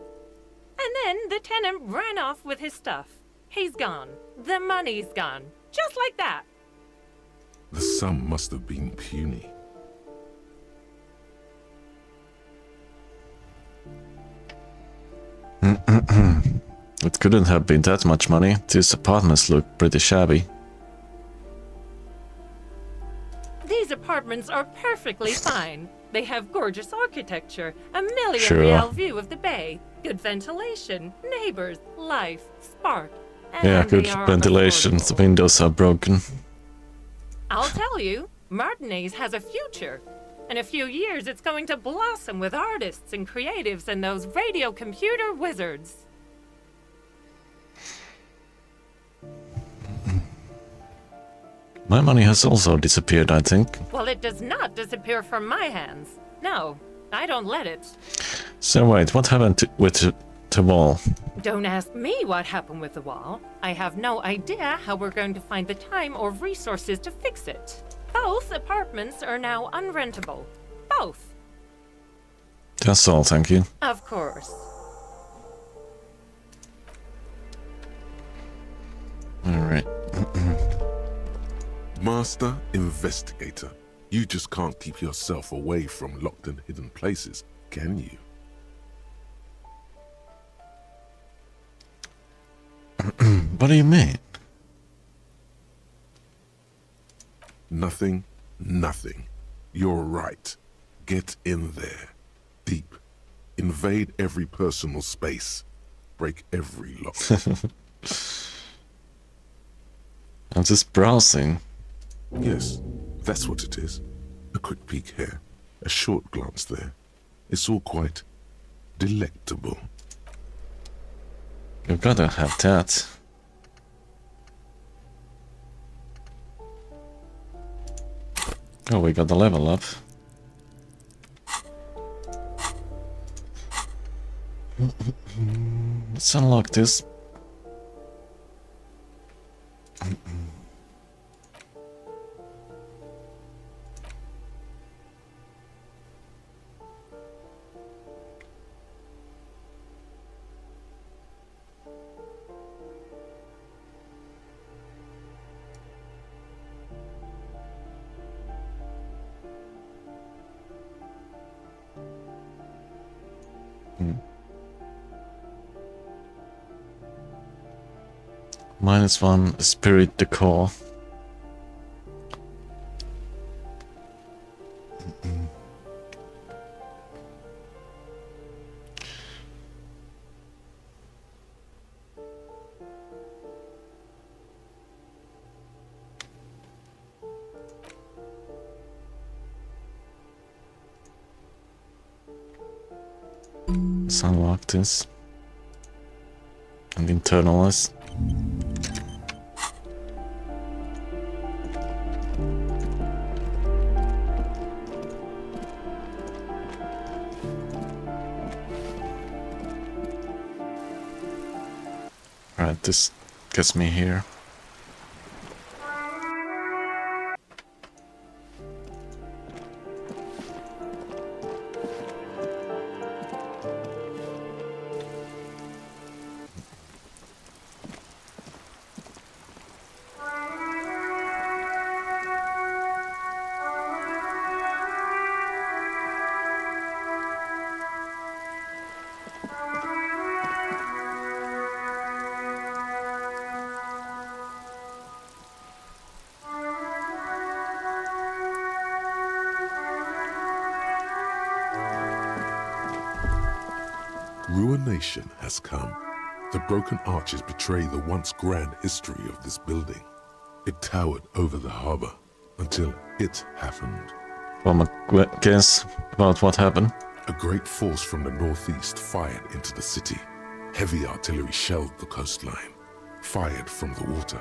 And then the tenant ran off with his stuff. He's gone. The money's gone. Just like that. The sum must have been puny. It couldn't have been that much money. These apartments look pretty shabby. These apartments are perfectly fine. They have gorgeous architecture, a million Sure. real view of the bay, good ventilation, neighbors, life, spark. And Yeah, good they are ventilation. The affordable. windows are broken. I'll tell you, Martinez has a future. In a few years, it's going to blossom with artists and creatives and those radio computer wizards. My money has also disappeared, I think. Well, it does not disappear from my hands. No, I don't let it. So wait, what happened with the wall? Don't ask me what happened with the wall. I have no idea how we're going to find the time or resources to fix it. Both apartments are now unrentable. Both. That's all, thank you. Of course. Alright. Master Investigator, you just can't keep yourself away from locked and hidden places, can you? What do you mean? Nothing, nothing. You're right. Get in there. Deep. Invade every personal space. Break every lock. I'm just browsing. Yes, that's what it is. A quick peek here. A short glance there. It's all quite delectable. You gotta have that. Oh, we got the level up. Let's unlock this. -1 spirit decor. Let's unlock this and internalize. Alright, this gets me here. Ruination has come. The broken arches betray the once grand history of this building. It towered over the harbor until it happened. From a guess about what happened. A great force from the northeast fired into the city. Heavy artillery shelled the coastline. Fired from the water.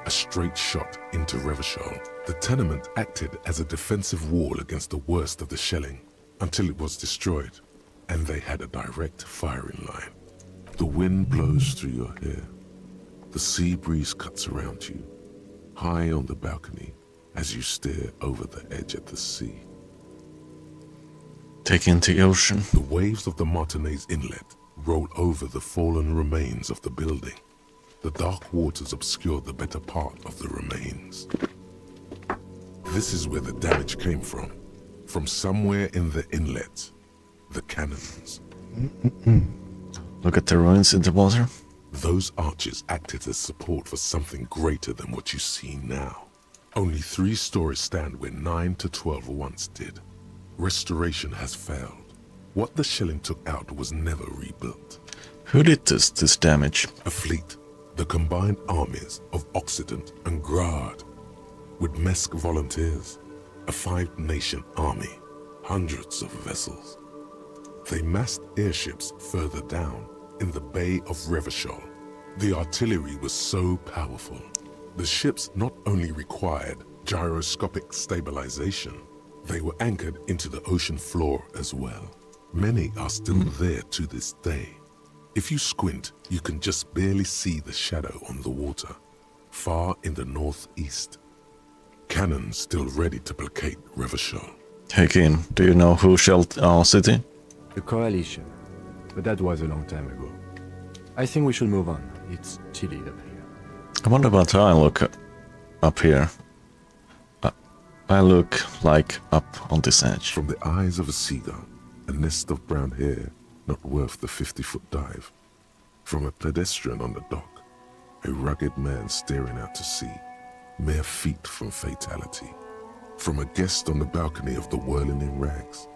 A straight shot into Revachol. The tenement acted as a defensive wall against the worst of the shelling until it was destroyed, and they had a direct firing line. The wind blows through your hair. The sea breeze cuts around you, high on the balcony, as you stare over the edge at the sea. Take in the ocean. The waves of the Martinez Inlet roll over the fallen remains of the building. The dark waters obscure the better part of the remains. This is where the damage came from somewhere in the inlet, the cannons. Look at the ruins in the water. Those arches acted as support for something greater than what you see now. Only 3 stories stand where 9 to 12 once did. Restoration has failed. What the shelling took out was never rebuilt. Who did this damage? A fleet, the combined armies of Occident and Grad, with Mesk volunteers, a 5-nation army, hundreds of vessels. They massed airships further down in the Bay of Revachol. The artillery was so powerful. The ships not only required gyroscopic stabilization, they were anchored into the ocean floor as well. Many are still there to this day. If you squint, you can just barely see the shadow on the water, far in the northeast. Cannons still ready to placate Revachol. Hakim, do you know who shelled our city? The Coalition. But that was a long time ago. I think we should move on. It's chilly up here. I wonder what I look up here. I look like up on this edge. From the eyes of a seagull, a nest of brown hair, not worth the 50-foot dive. From a pedestrian on the dock, a rugged man staring out to sea, mere feet from fatality. From a guest on the balcony of the Whirling in Rags,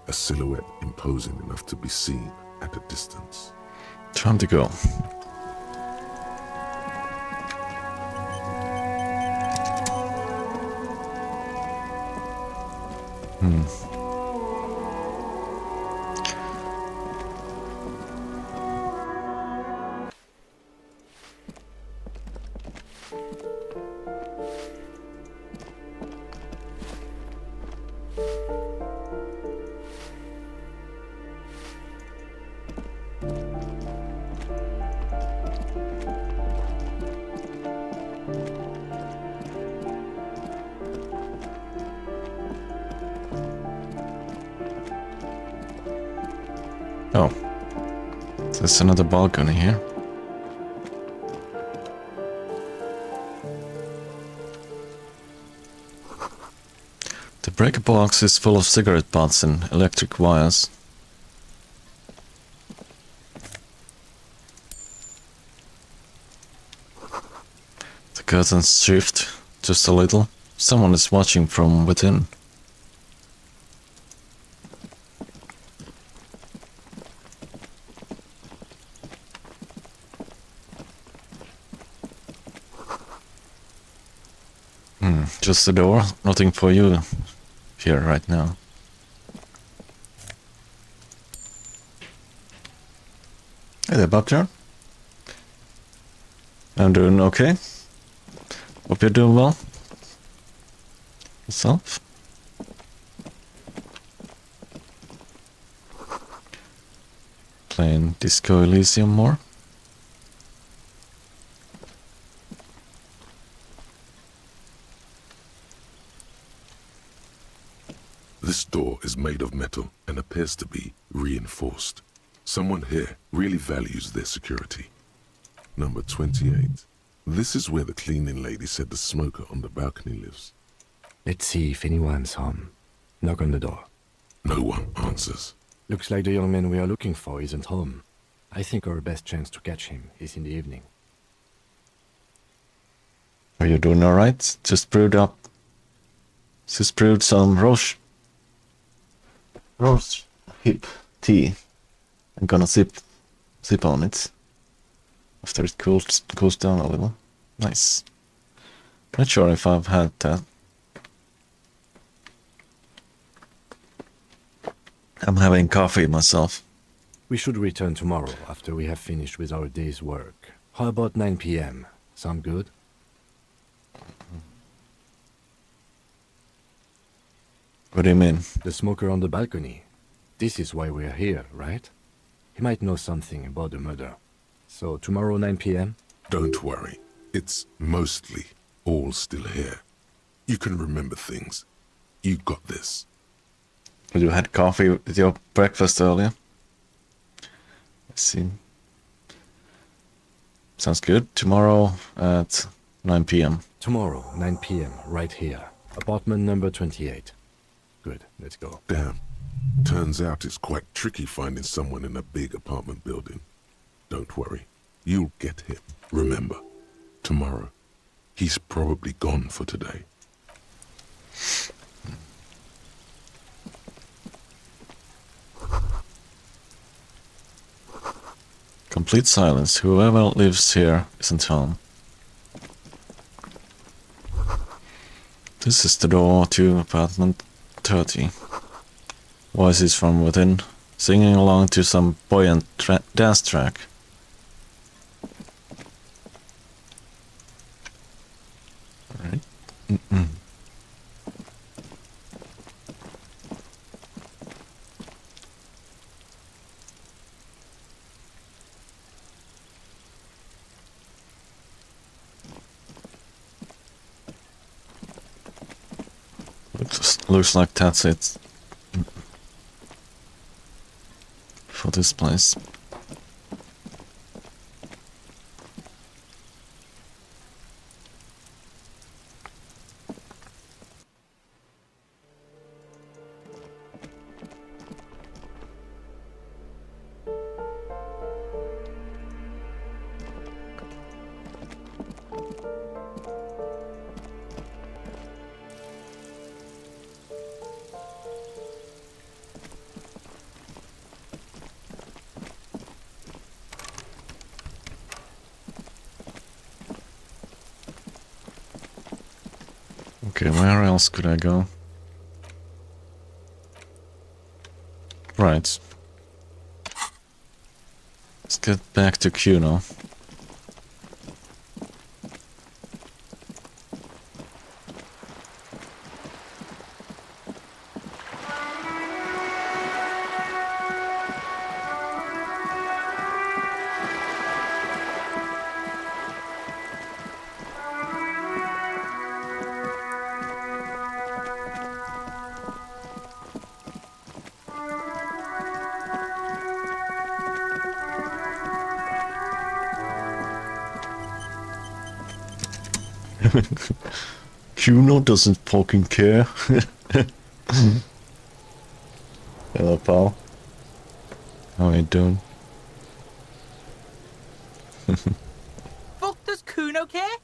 a silhouette imposing enough to be seen at a distance. Time to go. Oh, there's another balcony here. The breaker box is full of cigarette butts and electric wires. The curtains shift just a little. Someone is watching from within. Just the door, nothing for you here right now. Hey there, Butcher. I'm doing okay. Hope you're doing well. Yourself? Playing Disco Elysium more? This door is made of metal and appears to be reinforced. Someone here really values their security. Number 28. This is where the cleaning lady said the smoker on the balcony lives. Let's see if anyone's home. Knock on the door. No one answers. Looks like the young man we are looking for isn't home. I think our best chance to catch him is in the evening. Are you doing alright? Just brewed some roast hip tea. I'm gonna sip on it after it cools down a little. Nice. Not sure if I've had that. I'm having coffee myself. We should return tomorrow after we have finished with our day's work. How about 9 p.m.? Sound good? What do you mean? The smoker on the balcony. This is why we're here, right? He might know something about the murder. So tomorrow 9 p.m.? Don't worry. It's mostly all still here. You can remember things. You got this. You had coffee with your breakfast earlier. Let's see. Sounds good. Tomorrow at 9 p.m. Tomorrow, 9 p.m., right here. Apartment number 28. Good, let's go. Damn. Turns out it's quite tricky finding someone in a big apartment building. Don't worry. You'll get him. Remember, tomorrow. He's probably gone for today. Complete silence. Whoever lives here isn't home. This is the door to apartment 30. Voices from within, singing along to some buoyant dance track. Alright. Looks like that's it for this place. Okay, where else could I go? Right. Let's get back to Kuno. Kuno doesn't fucking care. Hello, pal. How are you doing? Fuck does Kuno care?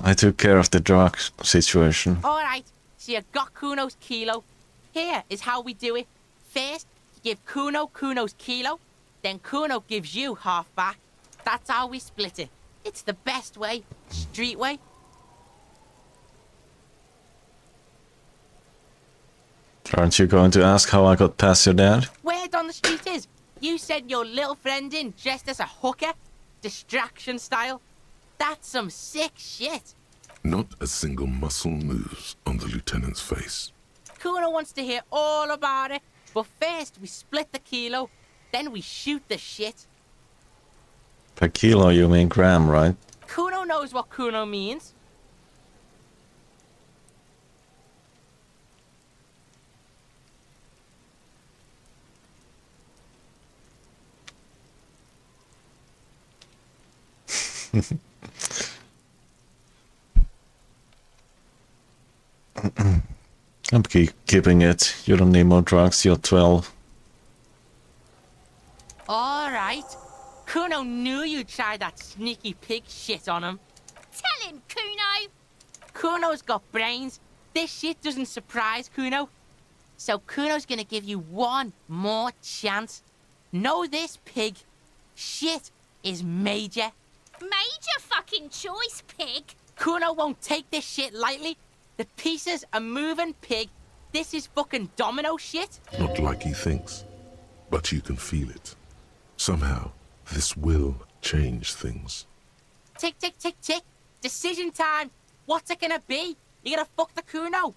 I took care of the drug situation. Alright, so you got Kuno's kilo. Here is how we do it. First, you give Kuno Kuno's kilo, then Kuno gives you half back. That's how we split it. It's the best way. Street way. Aren't you going to ask how I got past your dad? Word on the street is, you sent your little friend in dressed as a hooker. Distraction style. That's some sick shit. Not a single muscle moves on the lieutenant's face. Kuno wants to hear all about it, but first we split the kilo, then we shoot the shit. Per kilo, you mean gram, right? Kuno knows what Kuno means. I'm keeping it. You don't need more drugs, you're 12. Alright. Kuno knew you'd try that sneaky pig shit on him. Tell him, Kuno! Kuno's got brains. This shit doesn't surprise Kuno. So Kuno's gonna give you one more chance. Know this, pig. Shit is major. Major fucking choice, pig! Kuno won't take this shit lightly. The pieces are moving, pig. This is fucking domino shit. Not like he thinks, but you can feel it. Somehow, this will change things. Tick, tick, tick, tick. Decision time. What's it gonna be? You gonna fuck the Kuno?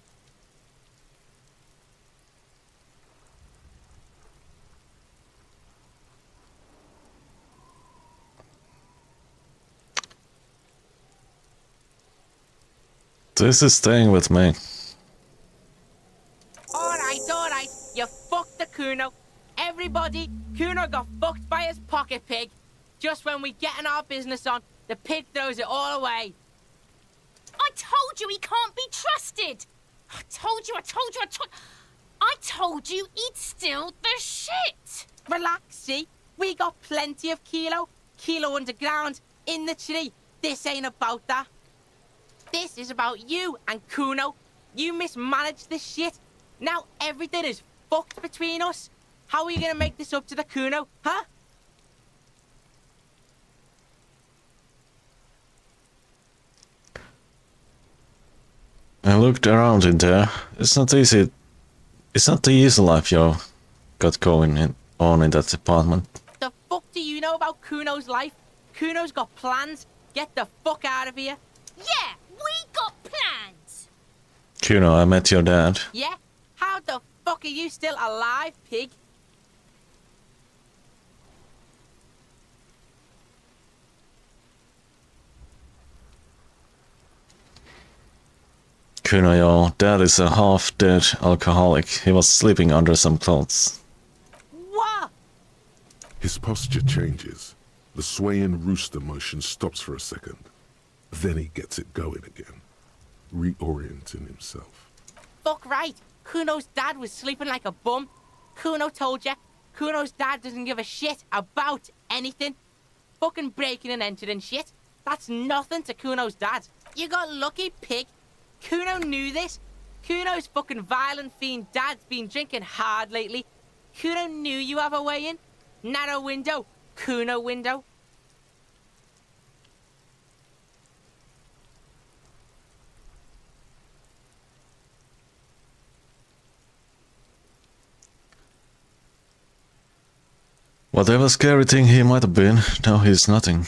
This is staying with me. Alright. You fucked the Kuno. Everybody, Kuno got fucked by his pocket pig. Just when we getting our business on, the pig throws it all away. I told you he can't be trusted. I told you. I told you he'd steal the shit. Relax, see? We got plenty of Kilo. Kilo underground, in the tree. This ain't about that. This is about you and Kuno. You mismanaged this shit. Now everything is fucked between us. How are you gonna make this up to the Kuno, huh? I looked around in there. It's not easy. It's not the easy life you got going on in that apartment. The fuck do you know about Kuno's life? Kuno's got plans. Get the fuck out of here. Yeah, we got plans. Kuno, I met your dad. Yeah? How the fuck are you still alive, pig? Kuno, your dad is a half-dead alcoholic. He was sleeping under some clothes. What? His posture changes. The swaying rooster motion stops for a second. Then he gets it going again, reorienting himself. Fuck right. Kuno's dad was sleeping like a bum. Kuno told ya. Kuno's dad doesn't give a shit about anything. Fucking breaking and entering shit. That's nothing to Kuno's dad. You got lucky, pig. Kuno knew this. Kuno's fucking violent fiend dad's been drinking hard lately. Kuno knew you have a way in. Narrow window. Kuno window. Whatever scary thing he might have been, now he's nothing.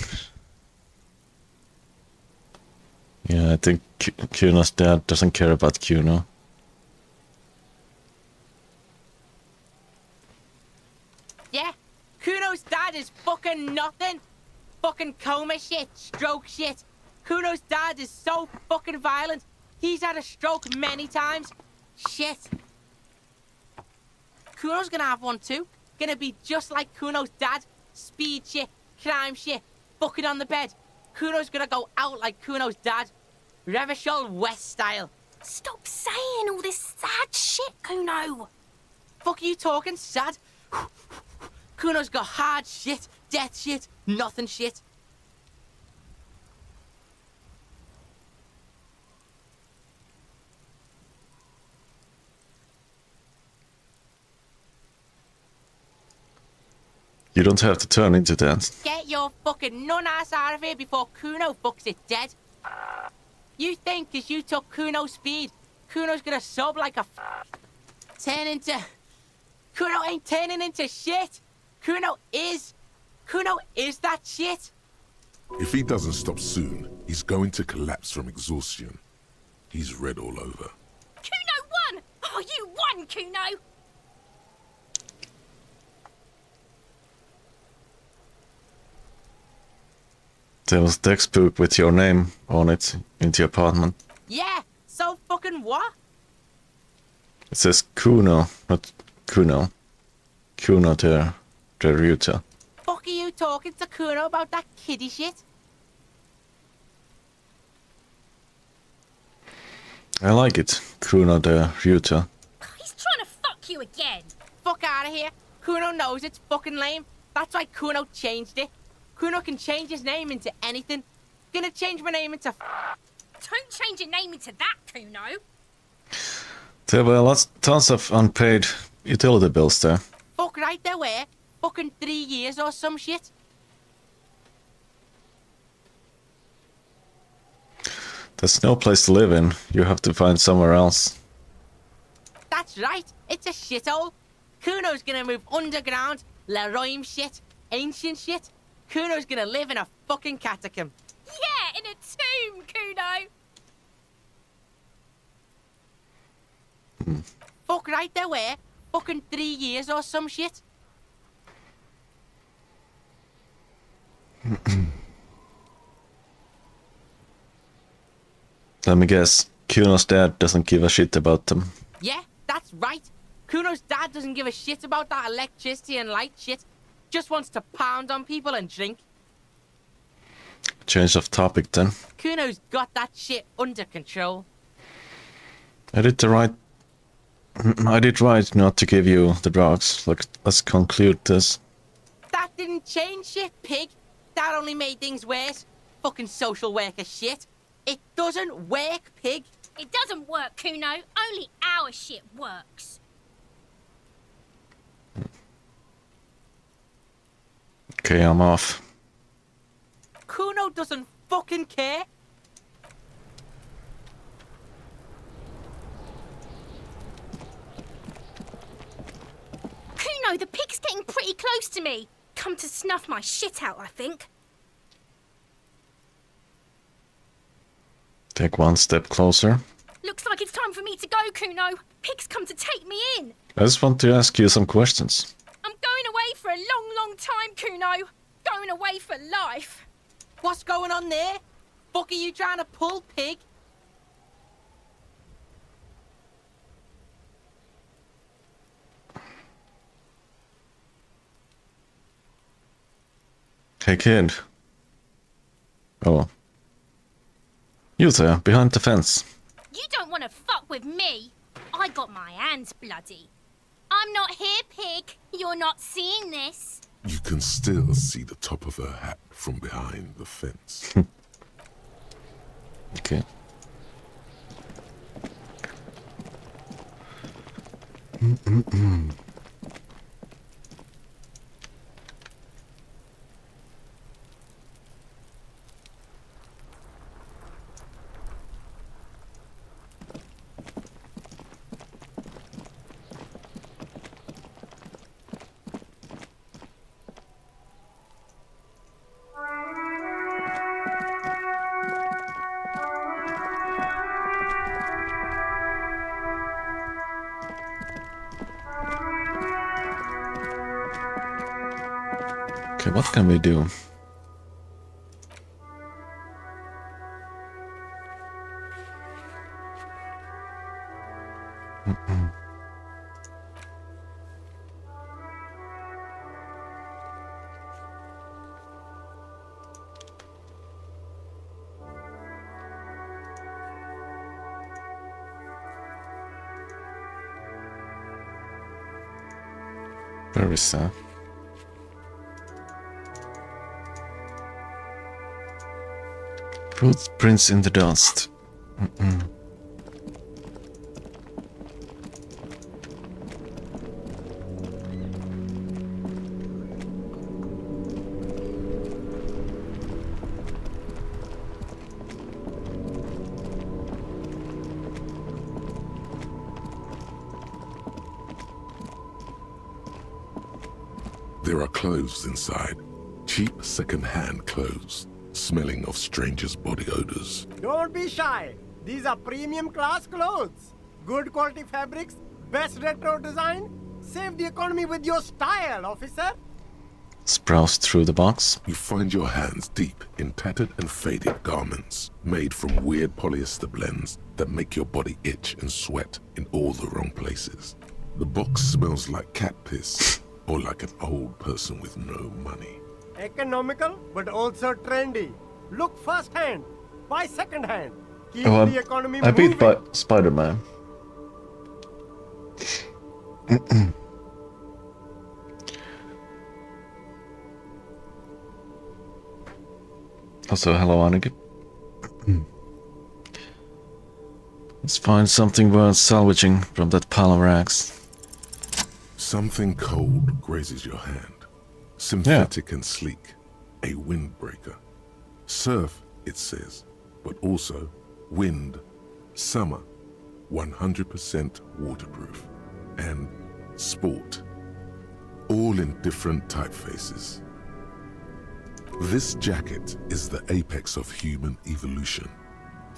Yeah, I think Kuno's dad doesn't care about Kuno. Yeah, Kuno's dad is fucking nothing. Fucking coma shit, stroke shit. Kuno's dad is so fucking violent. He's had a stroke many times. Shit. Kuno's gonna have one too. Gonna be just like Kuno's dad. Speed shit, crime shit, fucking on the bed. Kuno's gonna go out like Kuno's dad. Revachol West style. Stop saying all this sad shit, Kuno. Fuck you talking sad? Kuno's got hard shit, death shit, nothing shit. You don't have to turn into that. Get your fucking nun-ass out of here before Kuno fucks it dead. You think 'cause you took Kuno's speed, Kuno's gonna sub like a turn into... Kuno ain't turning into shit. Kuno is that shit. If he doesn't stop soon, he's going to collapse from exhaustion. He's red all over. Kuno won! Oh, you won, Kuno! There was textbook with your name on it in the apartment. Yeah, so fucking what? It says Kuno, not Kuno. Kuno der Ryuta. Fuck are you talking to Kuno about that kiddie shit? I like it, Kuno der Ryuta. He's trying to fuck you again. Fuck out of here. Kuno knows it's fucking lame. That's why Kuno changed it. Kuno can change his name into anything. Gonna change my name into... Don't change your name into that, Kuno. There were tons of unpaid utility bills there. Fuck right there were. Fucking 3 years or some shit. There's no place to live in. You have to find somewhere else. That's right. It's a shithole. Kuno's gonna move underground. Leroyme shit. Ancient shit. Kuno's gonna live in a fucking catacomb. Yeah, in a tomb, Kuno. Fuck right there were. Fucking 3 years or some shit. Let me guess. Kuno's dad doesn't give a shit about them. Yeah, that's right. Kuno's dad doesn't give a shit about that electricity and light shit. Just wants to pound on people and drink. Change of topic then. Kuno's got that shit under control. I did right not to give you the drugs. Look, let's conclude this. That didn't change shit, pig. That only made things worse. Fucking social worker shit. It doesn't work, pig. It doesn't work, Kuno. Only our shit works. Okay, I'm off. Kuno doesn't fucking care. Kuno, the pig's getting pretty close to me. Come to snuff my shit out, I think. Take one step closer. Looks like it's time for me to go, Kuno. Pig's come to take me in. I just want to ask you some questions. I'm going away for a long, long time, Kuno. Going away for life. What's going on there? Fuck are you trying to pull, pig? Hey kid. Oh. You there, behind the fence. You don't want to fuck with me. I got my hands bloody. I'm not here, pig. You're not seeing this. You can still see the top of her hat from behind the fence. Okay. Okay, what can we do? Very sad. Footprints in the dust. There are clothes inside. Cheap second-hand clothes, smelling of strangers' body odors. Don't be shy. These are premium class clothes. Good quality fabrics, best retro design. Save the economy with your style, officer. Browse through the box. You find your hands deep in tattered and faded garments made from weird polyester blends that make your body itch and sweat in all the wrong places. The box smells like cat piss or like an old person with no money. Economical, but also trendy. Look firsthand, buy secondhand. Keep Oh, the economy I beat moving. by Spider-Man. Also, hello, Annika. Let's find something worth salvaging from that pile of rags. Something cold grazes your hand. Synthetic and sleek. A windbreaker. Surf, it says, but also wind, summer, 100% waterproof, and sport. All in different typefaces. This jacket is the apex of human evolution.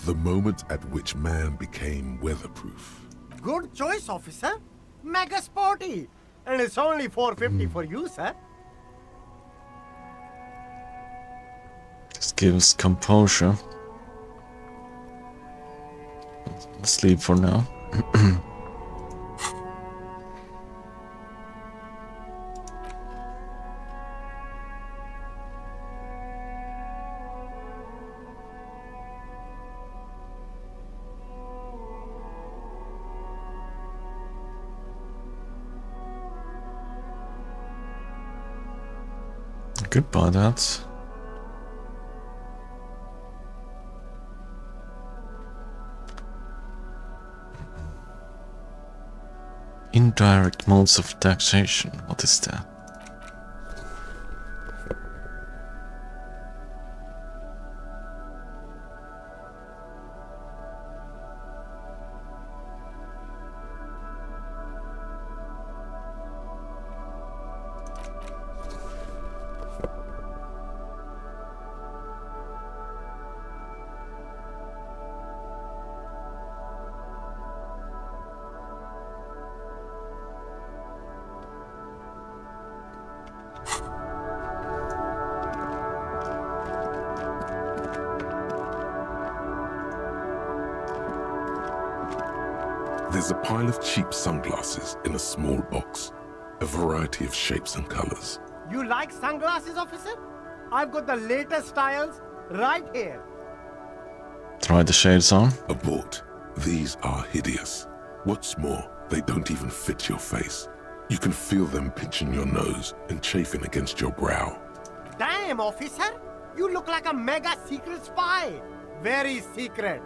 The moment at which man became weatherproof. Good choice, officer. Mega sporty. And it's only $4.50 for you, sir. This gives composure. Sleep for now. Goodbye, Dad. Indirect modes of taxation. What is that? There's a pile of cheap sunglasses in a small box, a variety of shapes and colors. You like sunglasses, officer? I've got the latest styles right here. Try the shades on. Abort. These are hideous. What's more, they don't even fit your face. You can feel them pinching your nose and chafing against your brow. Damn, officer! You look like a mega secret spy. Very secret.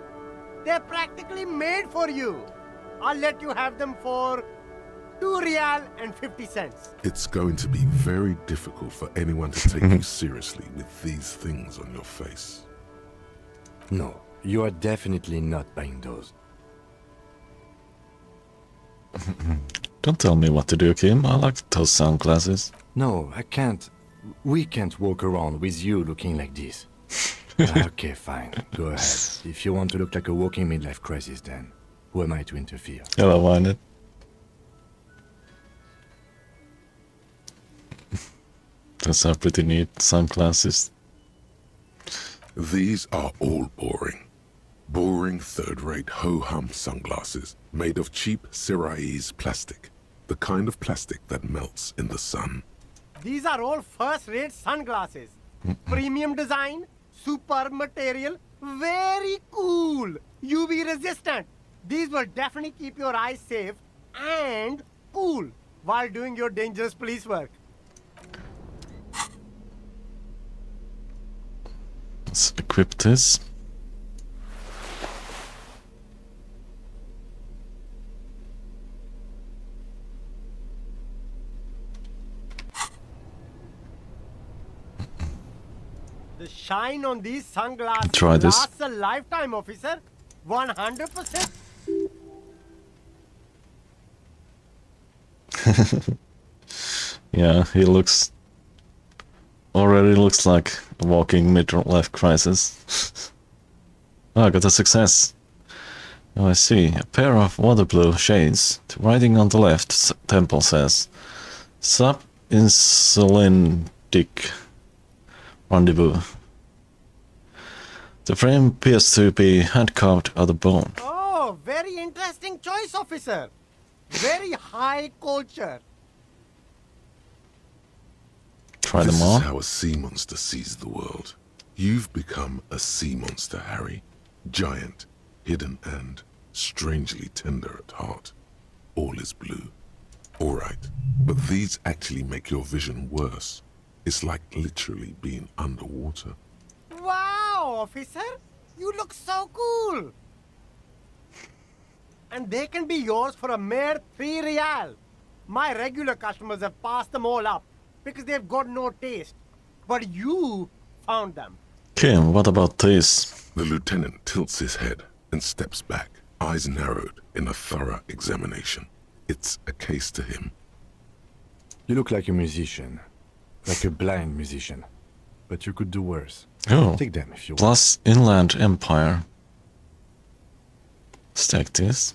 They're practically made for you. I'll let you have them for 2 real and 50 cents. It's going to be very difficult for anyone to take you seriously with these things on your face. No, you are definitely not buying those. Don't tell me what to do, Kim. I like those sunglasses. No, I can't. We can't walk around with you looking like this. Okay, fine. Go ahead. If you want to look like a walking midlife crisis, then who am I to interfere? Hello, why not? Those are pretty neat sunglasses. These are all boring. Boring third-rate ho-hum sunglasses made of cheap Syrahese plastic. The kind of plastic that melts in the sun. These are all first-rate sunglasses. Premium design, superb material, very cool. UV resistant. These will definitely keep your eyes safe and cool while doing your dangerous police work. Let's equip this. The shine on these sunglasses Try this. lasts a lifetime, officer. 100%. Yeah, he already looks like a walking midlife crisis. Oh, I got a success. Oh, I see. A pair of water blue shades. The writing on the left temple says Sub-insulintic rendezvous. The frame appears to be hand-carved out of bone. Oh, very interesting choice, officer. Very high culture. Try This them is on. how a sea monster sees the world. You've become a sea monster, Harry. Giant, hidden, and strangely tender at heart. All is blue. All right, but these actually make your vision worse. It's like literally being underwater. Wow, officer. You look so cool. And they can be yours for a mere 3 real. My regular customers have passed them all up because they've got no taste. But you found them. Kim, what about this? The lieutenant tilts his head and steps back, eyes narrowed in a thorough examination. It's a case to him. You look like a musician. Like a blind musician. But you could do worse. Oh, Take them if you want. plus Inland Empire. Stack this.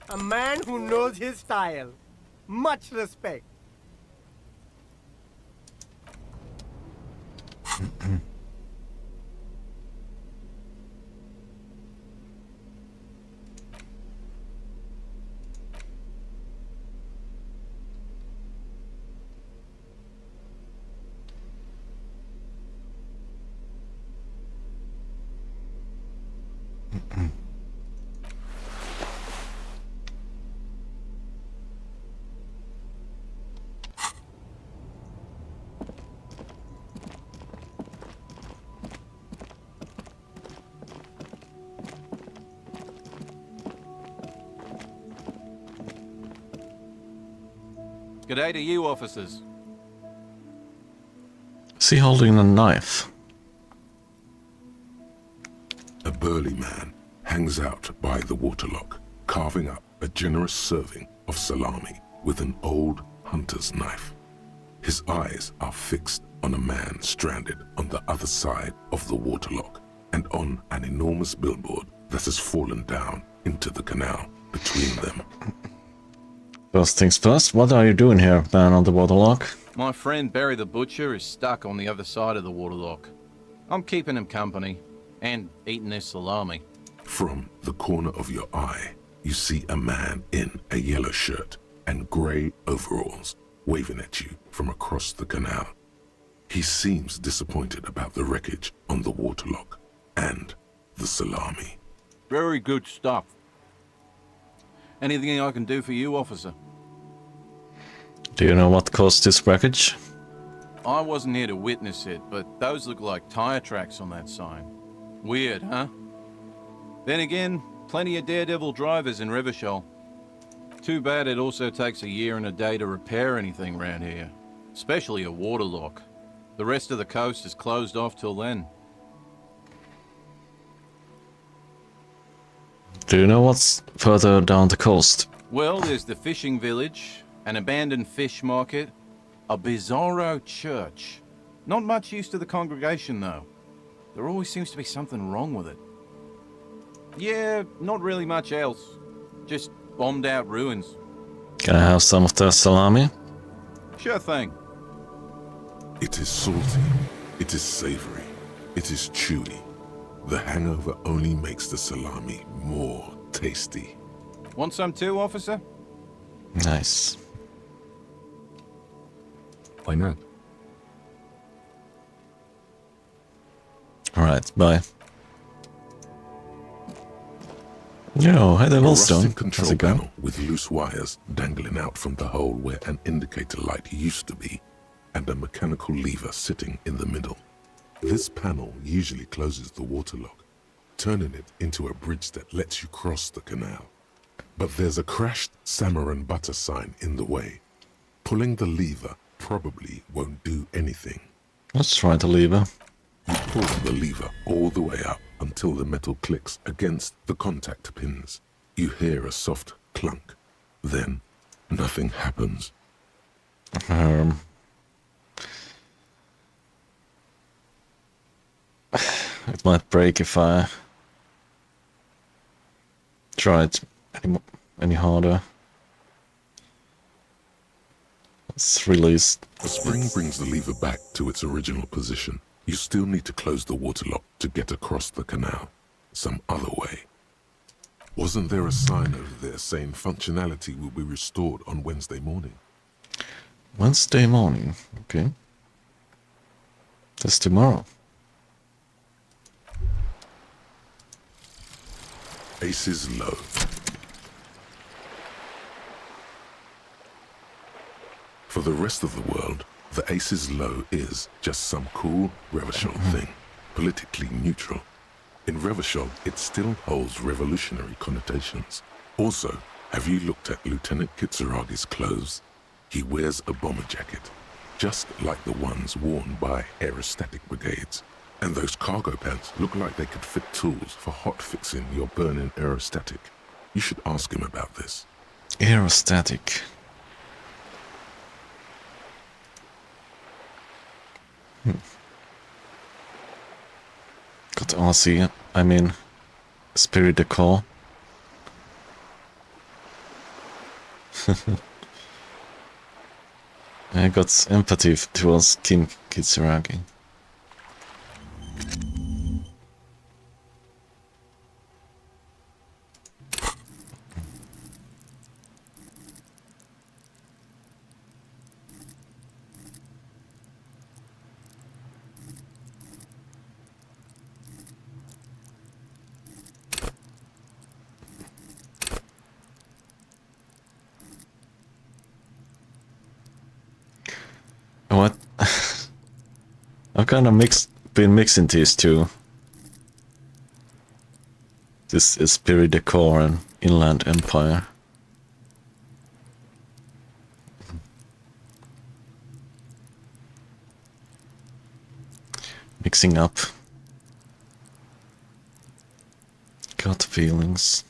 A man who knows his style. Much respect. G'day to you, officers. Is he holding a knife? A burly man hangs out by the waterlock, carving up a generous serving of salami with an old hunter's knife. His eyes are fixed on a man stranded on the other side of the waterlock and on an enormous billboard that has fallen down into the canal between them. First things first, what are you doing here, man on the waterlock? My friend Barry the Butcher is stuck on the other side of the waterlock. I'm keeping him company and eating this salami. From the corner of your eye, you see a man in a yellow shirt and grey overalls waving at you from across the canal. He seems disappointed about the wreckage on the waterlock and the salami. Very good stuff. Anything I can do for you, officer? Do you know what caused this wreckage? I wasn't here to witness it, but those look like tire tracks on that sign. Weird, huh? Then again, plenty of daredevil drivers in Revachol. Too bad it also takes a year and a day to repair anything around here. Especially a waterlock. The rest of the coast is closed off till then. Do you know what's further down the coast? Well, there's the fishing village, an abandoned fish market, a bizarro church. Not much use to the congregation, though. There always seems to be something wrong with it. Yeah, not really much else. Just bombed out ruins. Can I have some of the salami? Sure thing. It is salty, it is savory, it is chewy. The hangover only makes the salami more tasty. Want some too, officer? Nice. Why not? Alright, bye. Yo, hi there, A Wellstone. rustic control How's it going? panel with loose wires dangling out from the hole where an indicator light used to be, and a mechanical lever sitting in the middle. This panel usually closes the waterlock, turning it into a bridge that lets you cross the canal. But there's a crashed salmon and butter sign in the way. Pulling the lever probably won't do anything. Let's try the lever. You pull the lever all the way up until the metal clicks against the contact pins. You hear a soft clunk. Then nothing happens. It might break if I try it any harder. Let's release. The spring brings the lever back to its original position. You still need to close the waterlock to get across the canal. Some other way. Wasn't there a sign over there saying functionality will be restored on Wednesday morning? Wednesday morning, okay. That's tomorrow. Aces low. For the rest of the world, the Aces low is just some cool Revachol thing, politically neutral. In Revachol, it still holds revolutionary connotations. Also, have you looked at Lieutenant Kitsuragi's clothes? He wears a bomber jacket, just like the ones worn by aerostatic brigades. And those cargo pants look like they could fit tools for hot fixing your burning aerostatic. You should ask him about this. Aerostatic. Got RC, I mean, Spirit Decor. I got empathy towards King Kitsuragi. I've kind of been mixing these two. This is Spirit Decor and Inland Empire. Mixing up. Gut feelings.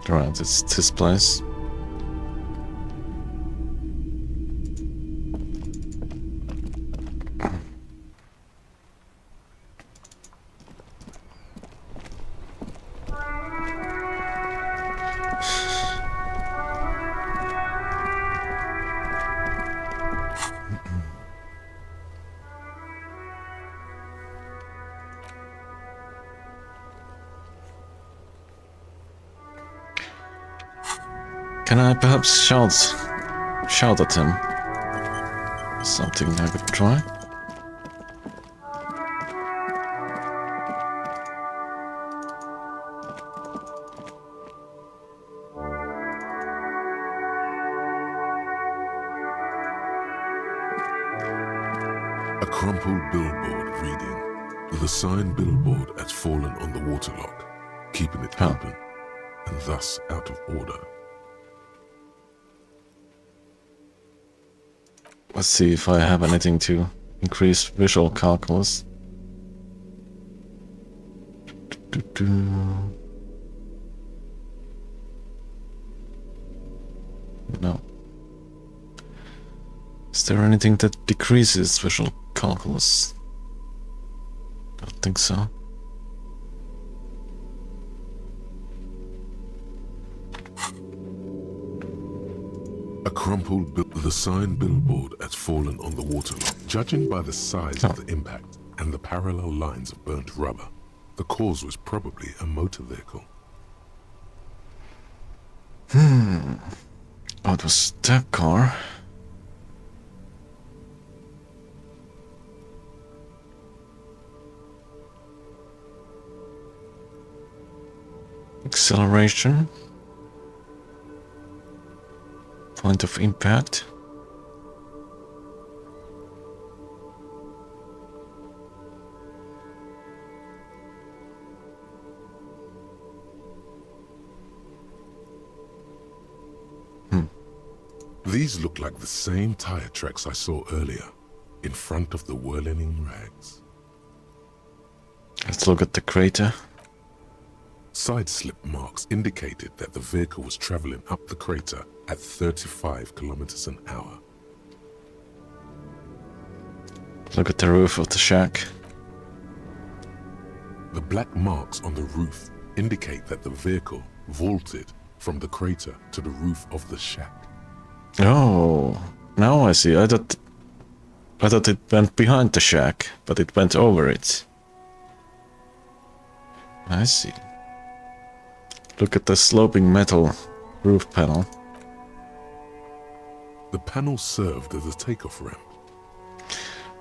Right, it's this place. Can I perhaps shout at him? Something I could try. A crumpled billboard reading, "The sign billboard has fallen on the waterlock, keeping it open, and thus out of order." Let's see if I have anything to increase visual calculus. No. Is there anything that decreases visual calculus? I don't think so. A crumpled the sign billboard has fallen on the waterlock. Judging by the size of the impact and the parallel lines of burnt rubber, the cause was probably a motor vehicle. Oh, it was that car. Acceleration. Point of impact. These look like the same tire tracks I saw earlier, in front of the whirling rags. Let's look at the crater. Side slip marks indicated that the vehicle was traveling up the crater at 35 kilometers an hour. Look at the roof of the shack. The black marks on the roof indicate that the vehicle vaulted from the crater to the roof of the shack. Oh, now I see. I thought it went behind the shack, but it went over it. I see. Look at the sloping metal roof panel. The panel served as a takeoff ramp.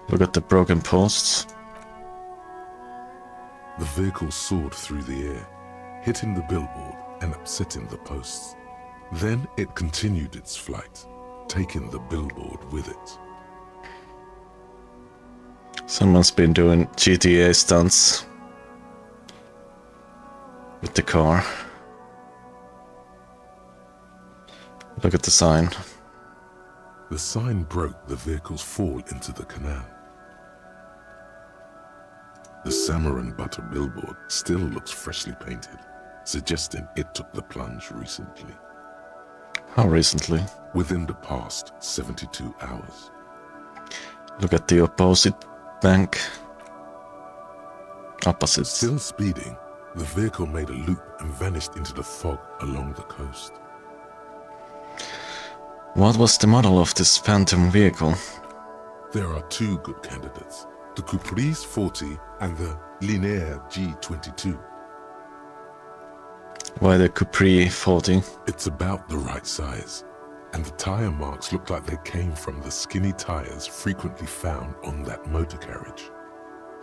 Look at the broken posts. The vehicle soared through the air, hitting the billboard and upsetting the posts. Then it continued its flight, taking the billboard with it. Someone's been doing GTA stunts with the car. Look at the sign. The sign broke the vehicle's fall into the canal. The salmon and butter billboard still looks freshly painted, suggesting it took the plunge recently. How recently? Within the past 72 hours. Look at the opposite bank. Opposite. Still speeding, the vehicle made a loop and vanished into the fog along the coast. What was the model of this phantom vehicle? There are two good candidates, the Caprice 40 and the Linéaire G22. Why the Capri 40? It's about the right size, and the tire marks look like they came from the skinny tires frequently found on that motor carriage.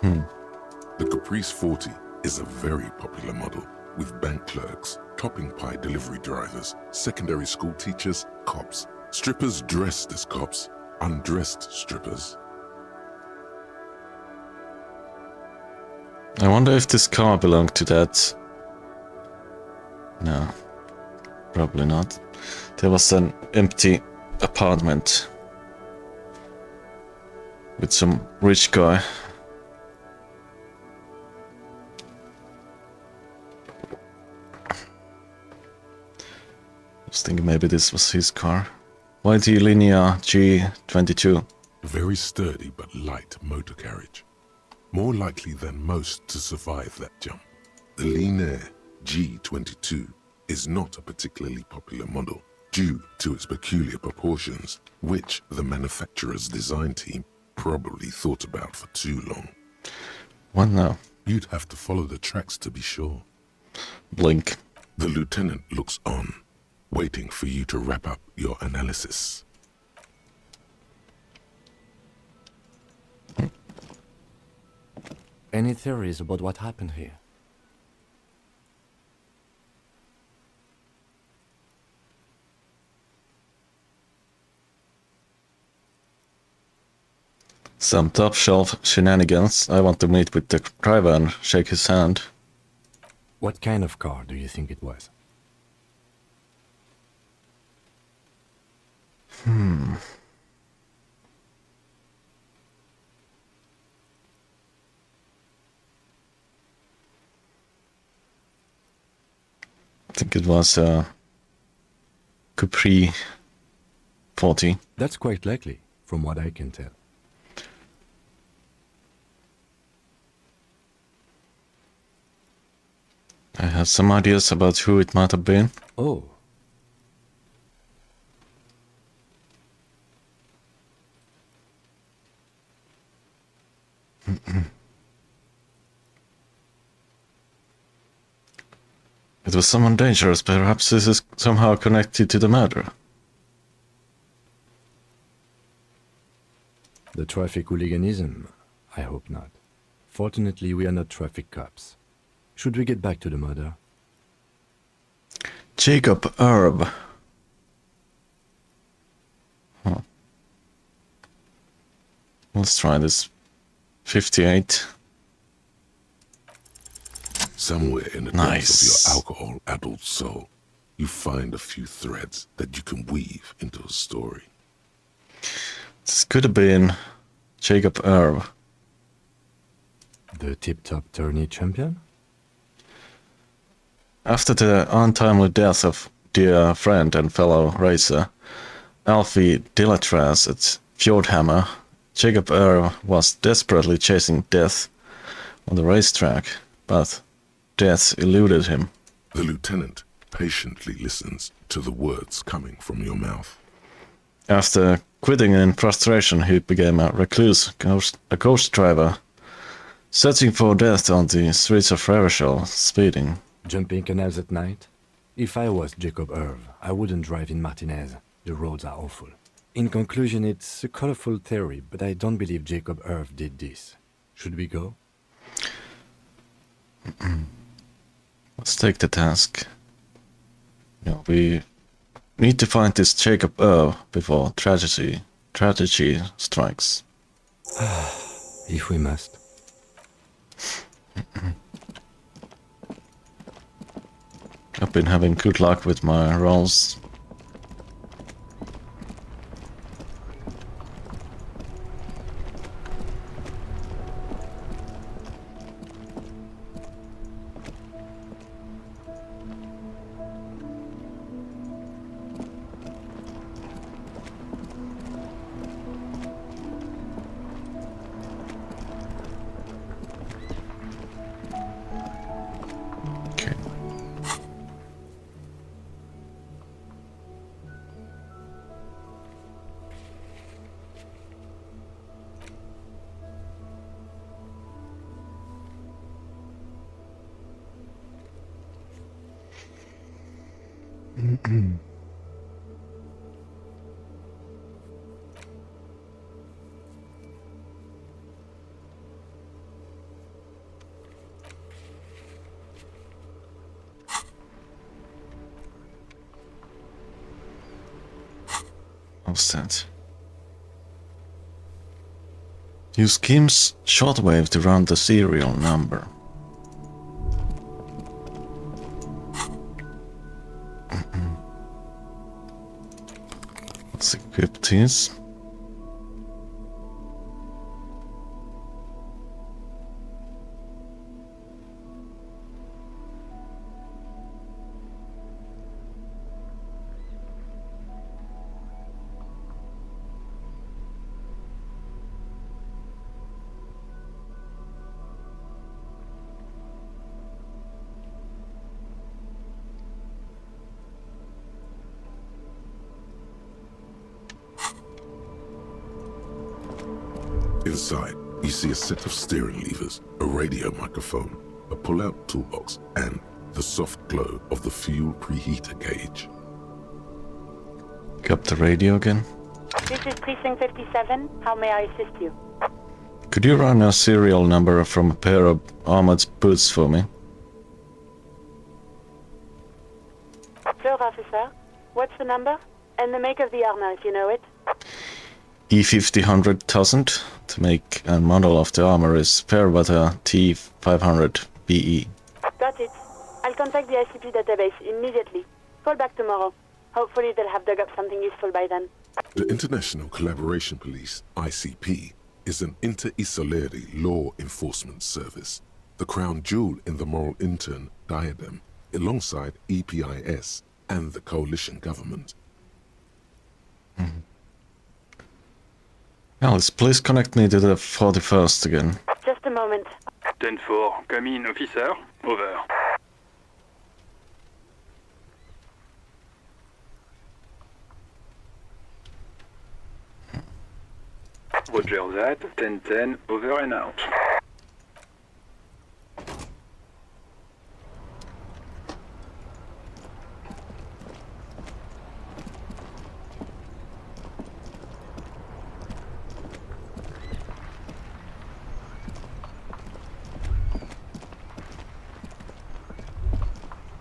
The Caprice 40 is a very popular model, with bank clerks, topping pie delivery drivers, secondary school teachers, cops, strippers dressed as cops, undressed strippers. I wonder if this car belonged to that. No, probably not. There was an empty apartment with some rich guy. I was thinking maybe this was his car. Why the Linear G22? Very sturdy but light motor carriage. More likely than most to survive that jump. The Linéaire G22 is not a particularly popular model due to its peculiar proportions, which the manufacturer's design team probably thought about for too long. What now? You'd have to follow the tracks to be sure. Blink. The lieutenant looks on, waiting for you to wrap up your analysis. Any theories about what happened here? Some top shelf shenanigans. I want to meet with the driver and shake his hand. What kind of car do you think it was? I think it was a Capri 40. That's quite likely, from what I can tell. I have some ideas about who it might have been. Oh. It was someone dangerous. Perhaps this is somehow connected to the murder. The traffic hooliganism? I hope not. Fortunately, we are not traffic cops. Should we get back to the murder? Jacob Erb. Huh. Let's try this. 58. Somewhere in the Nice. depths of your alcohol-addled soul, you find a few threads that you can weave into a story. This could have been Jacob Erb. The tip-top tourney champion? After the untimely death of dear friend and fellow racer, Alfie Dilatras at Fjordhammer, Jacob Erb was desperately chasing death on the racetrack, but death eluded him. The lieutenant patiently listens to the words coming from your mouth. After quitting in frustration, he became a recluse, a ghost driver, searching for death on the streets of Revachol, speeding. Jumping canals at night? If I was Jacob Erb, I wouldn't drive in Martinez. The roads are awful. In conclusion, it's a colorful theory, but I don't believe Jacob Erb did this. Should we go? Let's take the task. Yeah, we need to find this Jacob Erb before tragedy strikes. If we must. I've been having good luck with my rolls. What's that? Use Kim's shortwave to run the serial number. Let's equip these. Inside, you see a set of steering levers, a radio microphone, a pull-out toolbox, and the soft glow of the fuel preheater gauge. Got the radio again. This is Precinct 57. How may I assist you? Could you run a serial number from a pair of armored boots for me? Sure, officer. What's the number? And the make of the armor, if you know it. E50-100,000. To make a model of the armor is Fairwater T500 BE. Got it. I'll contact the ICP database immediately. Call back tomorrow. Hopefully they'll have dug up something useful by then. The International Collaboration Police, ICP, is an inter-Isolari law enforcement service, the crown jewel in the moral intern diadem, alongside EPIS and the coalition government. Alice, please connect me to the 41st again. Just a moment. 10-4, come in, officer. Over. Roger that, 10-10, over and out.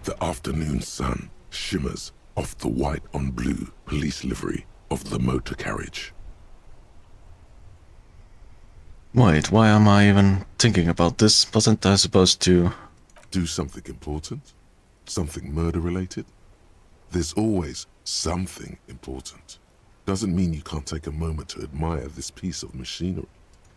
The afternoon sun shimmers off the white on blue police livery of the motor carriage. Wait, why am I even thinking about this? Wasn't I supposed to... Do something important? Something murder-related? There's always something important. Doesn't mean you can't take a moment to admire this piece of machinery.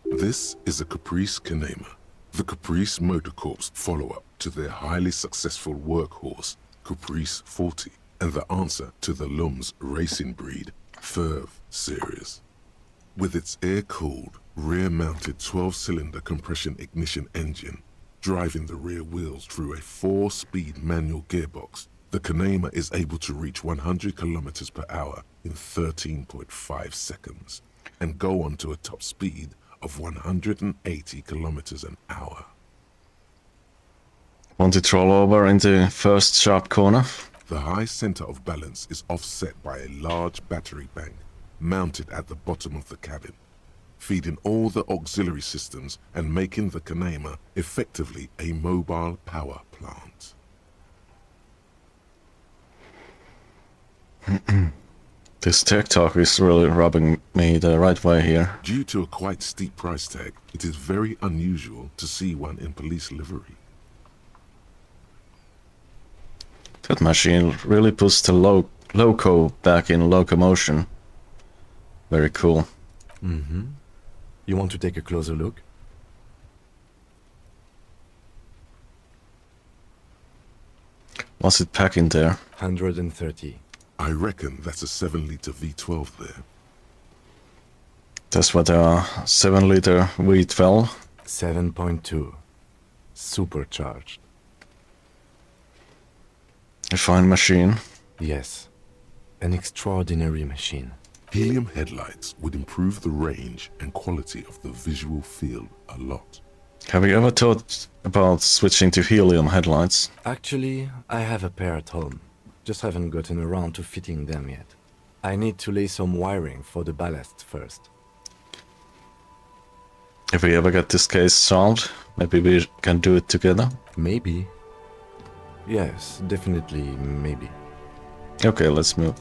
This is a Caprice Kanema, the Caprice Motor Corps follow-up to their highly successful workhorse, Caprice 40, and the answer to the Lum's racing breed, Ferv series. With its air-cooled, rear-mounted 12-cylinder compression ignition engine, driving the rear wheels through a 4-speed manual gearbox, the Kanema is able to reach 100 kilometers per hour in 13.5 seconds, and go on to a top speed of 180 kilometers an hour. Want to troll over into first sharp corner? The high center of balance is offset by a large battery bank mounted at the bottom of the cabin, feeding all the auxiliary systems and making the Kanema effectively a mobile power plant. This tech talk is really rubbing me the right way here. Due to a quite steep price tag, it is very unusual to see one in police livery. That machine really puts the loco back in locomotion. Very cool. Mm-hmm. You want to take a closer look? What's it packing there? 130. I reckon that's a 7-liter V12 there. That's what a 7-liter V12. 7.2. Supercharged. A fine machine. Yes. An extraordinary machine. Helium headlights would improve the range and quality of the visual field a lot. Have you ever thought about switching to helium headlights? Actually, I have a pair at home. just haven't gotten around to fitting them yet. I need to lay some wiring for the ballast first. If we ever get this case solved, maybe we can do it together? Maybe. Yes, definitely maybe. Okay, let's move.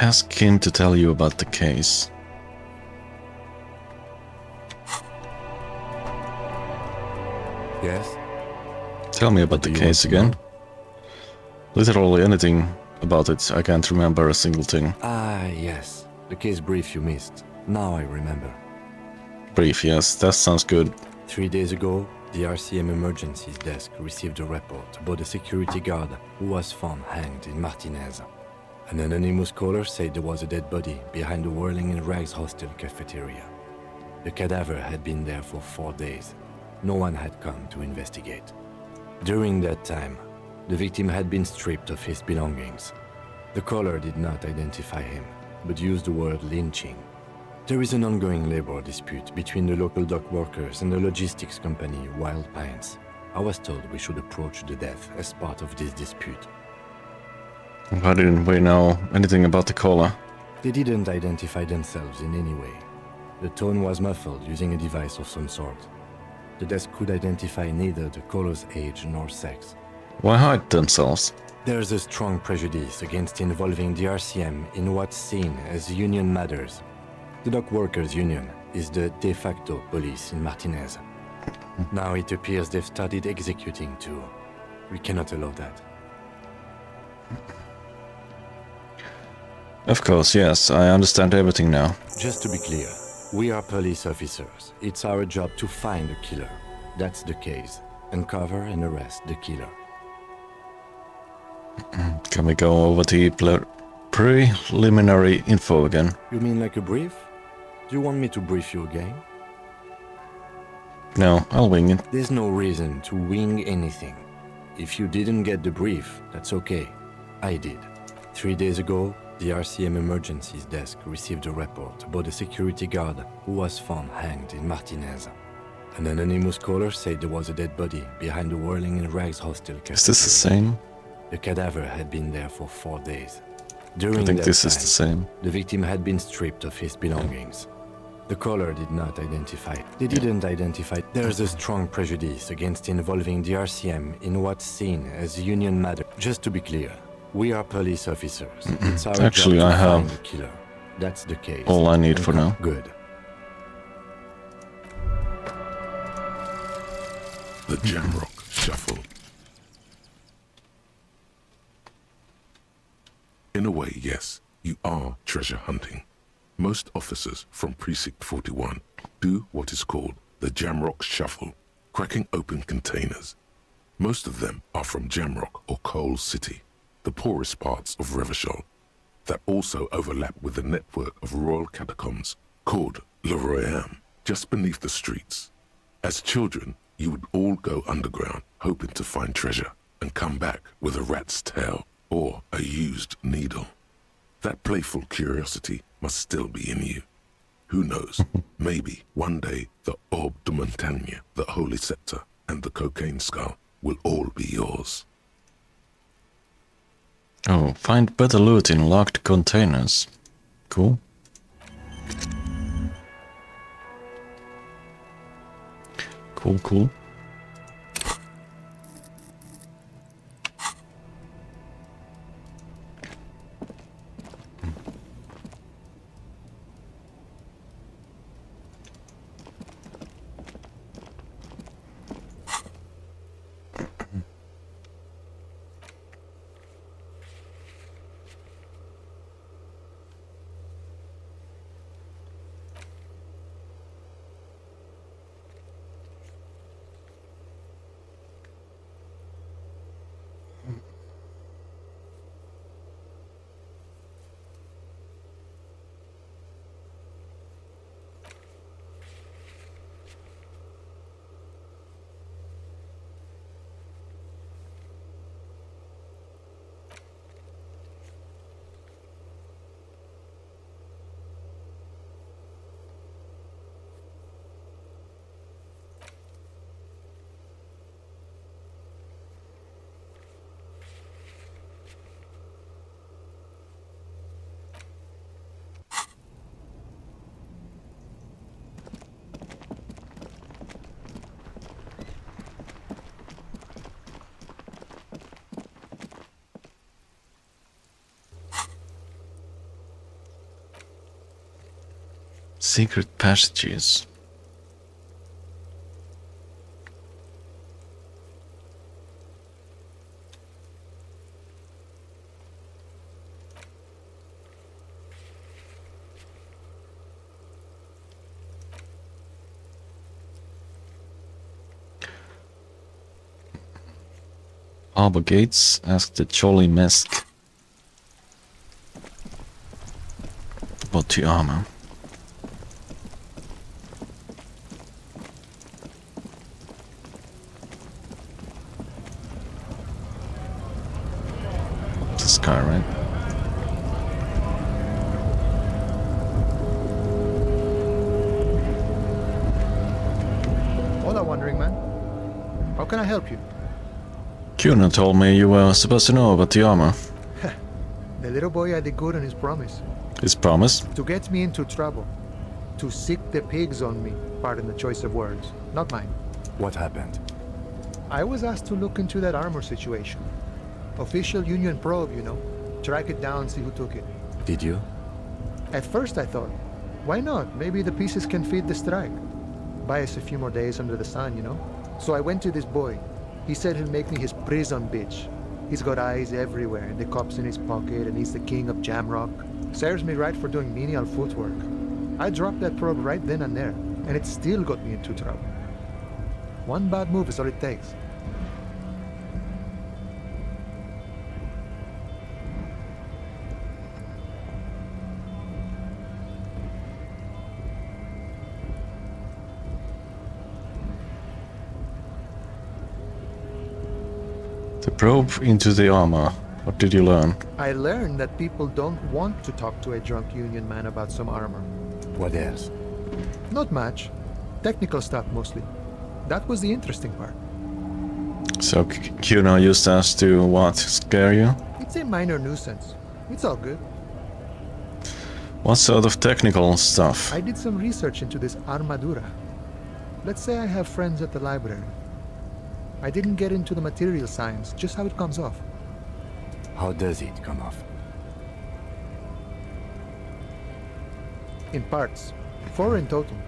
Ask him to tell you about the case. Yes? Tell me about the case again. Literally anything about it. I can't remember a single thing. Ah, yes. The case brief you missed. Now I remember. Brief, yes. That sounds good. 3 days ago, the RCM emergencies desk received a report about a security guard who was found hanged in Martinez. An anonymous caller said there was a dead body behind the Whirling in Rags hostel cafeteria. The cadaver had been there for 4 days. No one had come to investigate. During that time, the victim had been stripped of his belongings. The caller did not identify him, but used the word lynching. There is an ongoing labor dispute between the local dock workers and the logistics company Wild Pines. I was told we should approach the death as part of this dispute. Why didn't we know anything about the caller? They didn't identify themselves in any way. The tone was muffled using a device of some sort. The desk could identify neither the caller's age nor sex. Why hide themselves? There's a strong prejudice against involving the RCM in what's seen as union matters. The dock workers' union is the de facto police in Martinez. Now it appears they've started executing too. We cannot allow that. Of course, yes. I understand everything now. Just to be clear, we are police officers. It's our job to find the killer. That's the case. Uncover and arrest the killer. Can we go over the preliminary info again? You mean like a brief? Do you want me to brief you again? No, I'll wing it. There's no reason to wing anything. If you didn't get the brief, that's okay. I did. 3 days ago, the RCM emergencies desk received a report about a security guard who was found hanged in Martinez. An anonymous caller said there was a dead body behind the Whirling in Rags hostel cafeteria. Is this the same? The cadaver had been there for 4 days. I During think that this time, is the same. the victim had been stripped of his belongings. The caller did not identify. They didn't identify. There's a strong prejudice against involving the RCM in what's seen as union matter. Just to be clear, we are police officers. It's our Actually, job to I have find the killer. That's the case. all I need for now. Good. The Jamrock Shuffle. In a way, yes, you are treasure hunting. Most officers from Precinct 41 do what is called the Jamrock Shuffle, cracking open containers. Most of them are from Jamrock or Coal City, the poorest parts of Revachol, that also overlap with the network of royal catacombs called Le Royaume, just beneath the streets. As children, you would all go underground, hoping to find treasure, and come back with a rat's tail or a used needle. That playful curiosity must still be in you. Who knows, maybe one day the Orbe de Montagne, the Holy Scepter, and the Cocaine Skull will all be yours. Oh, find better loot in locked containers. Cool. Cool. Secret passages. Harbor gates, ask the Jolly Mesk about the armor. This guy, right? Hola, wandering man. How can I help you? Kuna told me you were supposed to know about the armor. The little boy had the good on his promise. His promise? To get me into trouble. To sick the pigs on me. Pardon the choice of words. Not mine. What happened? I was asked to look into that armor situation. Official Union probe, you know. Track it down, see who took it. Did you? At first I thought, why not? Maybe the pieces can feed the strike. Buy us a few more days under the sun, you know? So I went to this boy. He said he'll make me his prison bitch. He's got eyes everywhere, the cups in his pocket, and he's the king of Jamrock. Serves me right for doing menial footwork. I dropped that probe right then and there, and it still got me into trouble. One bad move is all it takes. The probe into the armor. What did you learn? I learned that people don't want to talk to a drunk Union man about some armor. What else? Not much. Technical stuff mostly. That was the interesting part. So Kuna used us to what? Scare you? It's a minor nuisance. It's all good. What sort of technical stuff? I did some research into this armadura. Let's say I have friends at the library. I didn't get into the material science, just how it comes off. How does it come off? In parts. 4 in total.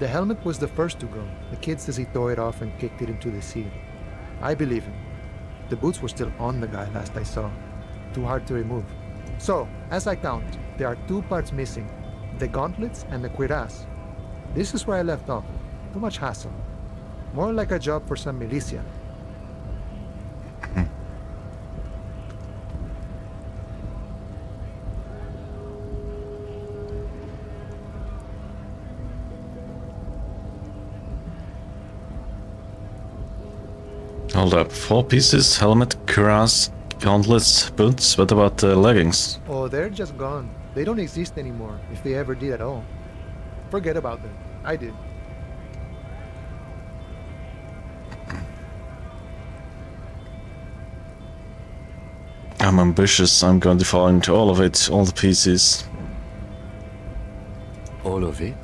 The helmet was the first to go. The kid says he tore it off and kicked it into the sea. I believe him. The boots were still on the guy last I saw. Too hard to remove. So, as I count, there are 2 parts missing. The gauntlets and the cuirass. This is where I left off. Too much hassle. More like a job for some militia. Hold up. 4 pieces, helmet, cuirass, gauntlets, boots. What about the leggings? Oh, they're just gone. They don't exist anymore, if they ever did at all. Forget about them. I did. I'm ambitious. I'm going to find all of it, all the pieces. All of it?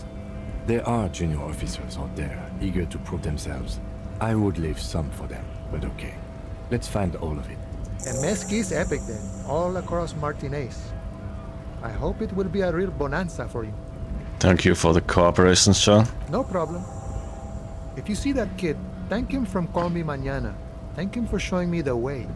There are junior officers out there, eager to prove themselves. I would leave some for them, but okay. Let's find all of it. A Mesk is epic then, all across Martinez. I hope it will be a real bonanza for you. Thank you for the cooperation, sir. No problem. If you see that kid, thank him from Call Me Mañana. Thank him for showing me the way.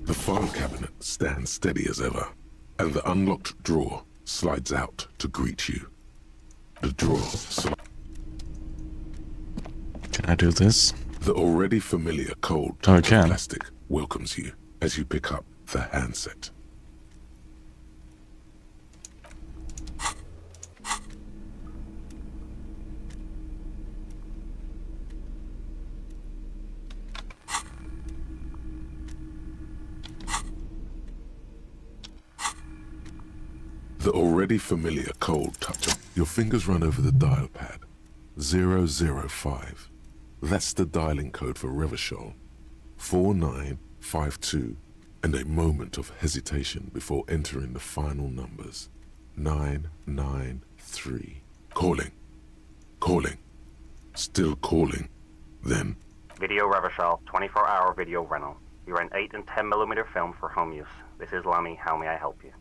The file cabinet stands steady as ever, and the unlocked drawer slides out to greet you. The drawer Can I do this? The already familiar cold Oh, I touch of can. plastic welcomes you as you pick up the handset. The already familiar cold touch of your fingers run over the dial pad. 005. That's the dialing code for Revachol. 4952, and a moment of hesitation before entering the final numbers. 993. Calling. Calling. Still calling. Then... Video Revachol, 24-hour video rental. We rent 8 and 10mm film for home use. This is Lamy. How may I help you?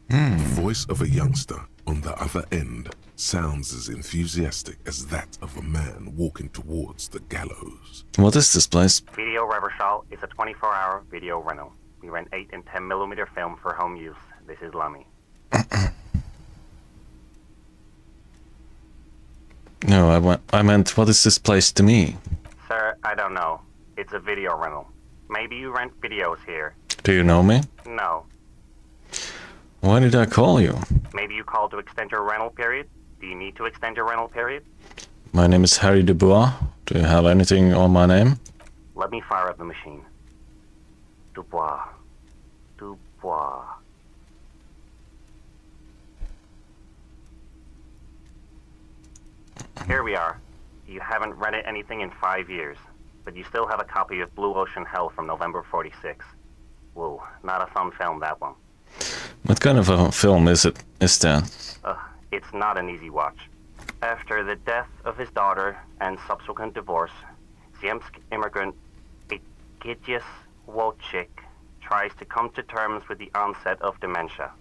The voice of a youngster on the other end sounds as enthusiastic as that of a man walking towards the gallows. What is this place? Video Revachol is a 24-hour video rental. We rent 8 and 10mm film for home use. This is Lamy. No, I meant, what is this place to me? Sir, I don't know. It's a video rental. Maybe you rent videos here. Do you know me? No. Why did I call you? Maybe you called to extend your rental period? Do you need to extend your rental period? My name is Harry Dubois. Do you have anything on my name? Let me fire up the machine. Dubois. Dubois. Here we are. You haven't rented anything in 5 years, but you still have a copy of Blue Ocean Hell from November '46. Whoa, not a fun film, that one. What kind of a film is that? It's not an easy watch. After the death of his daughter and subsequent divorce, Ziemsk immigrant Egidius Wojcik tries to come to terms with the onset of dementia.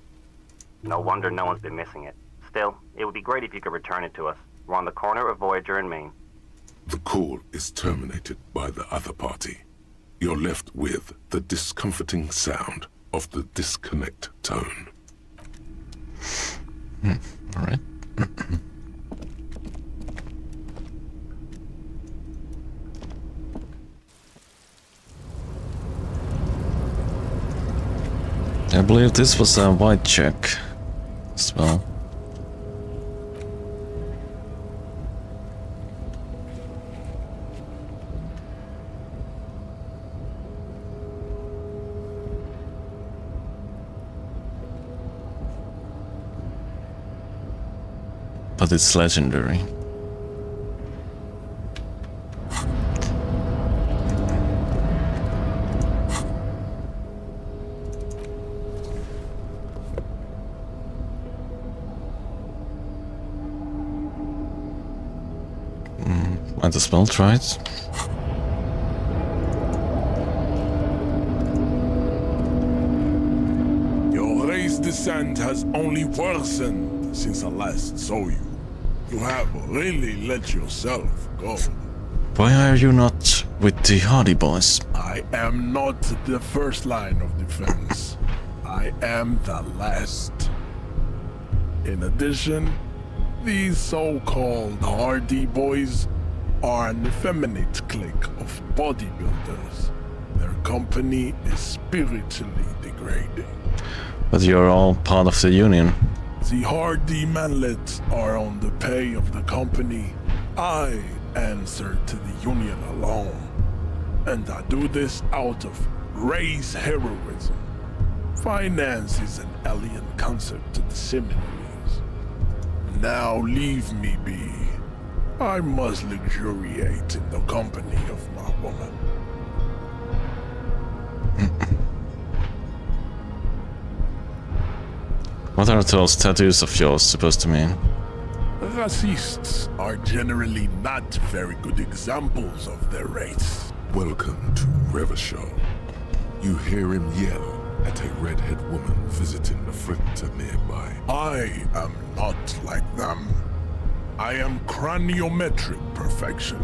No wonder no one's been missing it. Still, it would be great if you could return it to us. We're on the corner of Voyager and Main. The call is terminated by the other party. You're left with the discomforting sound of the disconnect tone. All right. I believe this was a white check as well. But it's legendary. Might as well try it. Your race descent has only worsened since I last saw you. You have really let yourself go. Why are you not with the Hardy Boys? I am not the first line of defense. I am the last. In addition, these so-called Hardy Boys are an effeminate clique of bodybuilders. Their company is spiritually degrading. But you're all part of the Union. The Hardy manlets are on the pay of the company. I answer to the Union alone. And I do this out of race heroism. Finance is an alien concept to the seminaries. Now leave me be. I must luxuriate in the company of my woman. What are those tattoos of yours supposed to mean? Racists are generally not very good examples of their race. Welcome to Revachol. You hear him yell at a redhead woman visiting the fritter nearby. I am not like them. I am craniometric perfection.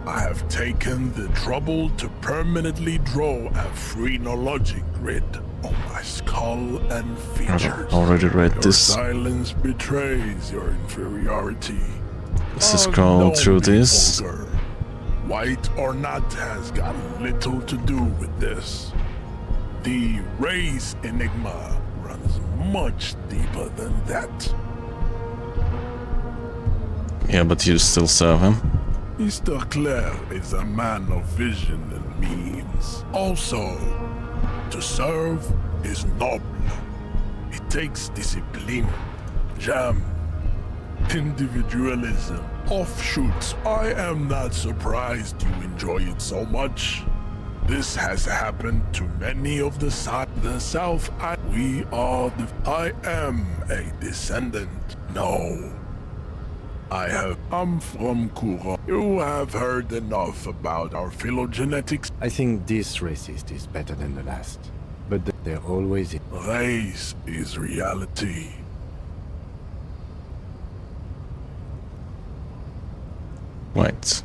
I have taken the trouble to permanently draw a phrenologic grid on my skull and features. I've already read Your this. silence betrays your inferiority. Let's just scroll through this. Vulgar. White or not has got little to do with this. The race enigma runs much deeper than that. Yeah, but you still serve him. Mr. Claire is a man of vision and means. Also, to serve is noble. It takes discipline. Jam. Individualism. Offshoots. I am not surprised you enjoy it so much. This has happened to many of the South. We are the... I am a descendant. No. I'm from Kura. You have heard enough about our phylogenetics. I think this racist is better than the last. But they're always in. Race is reality. Right.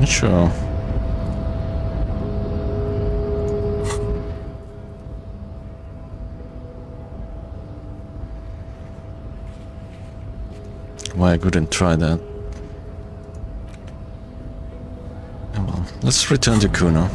Sure. Why I couldn't try that? Oh, well, let's return to Kuno.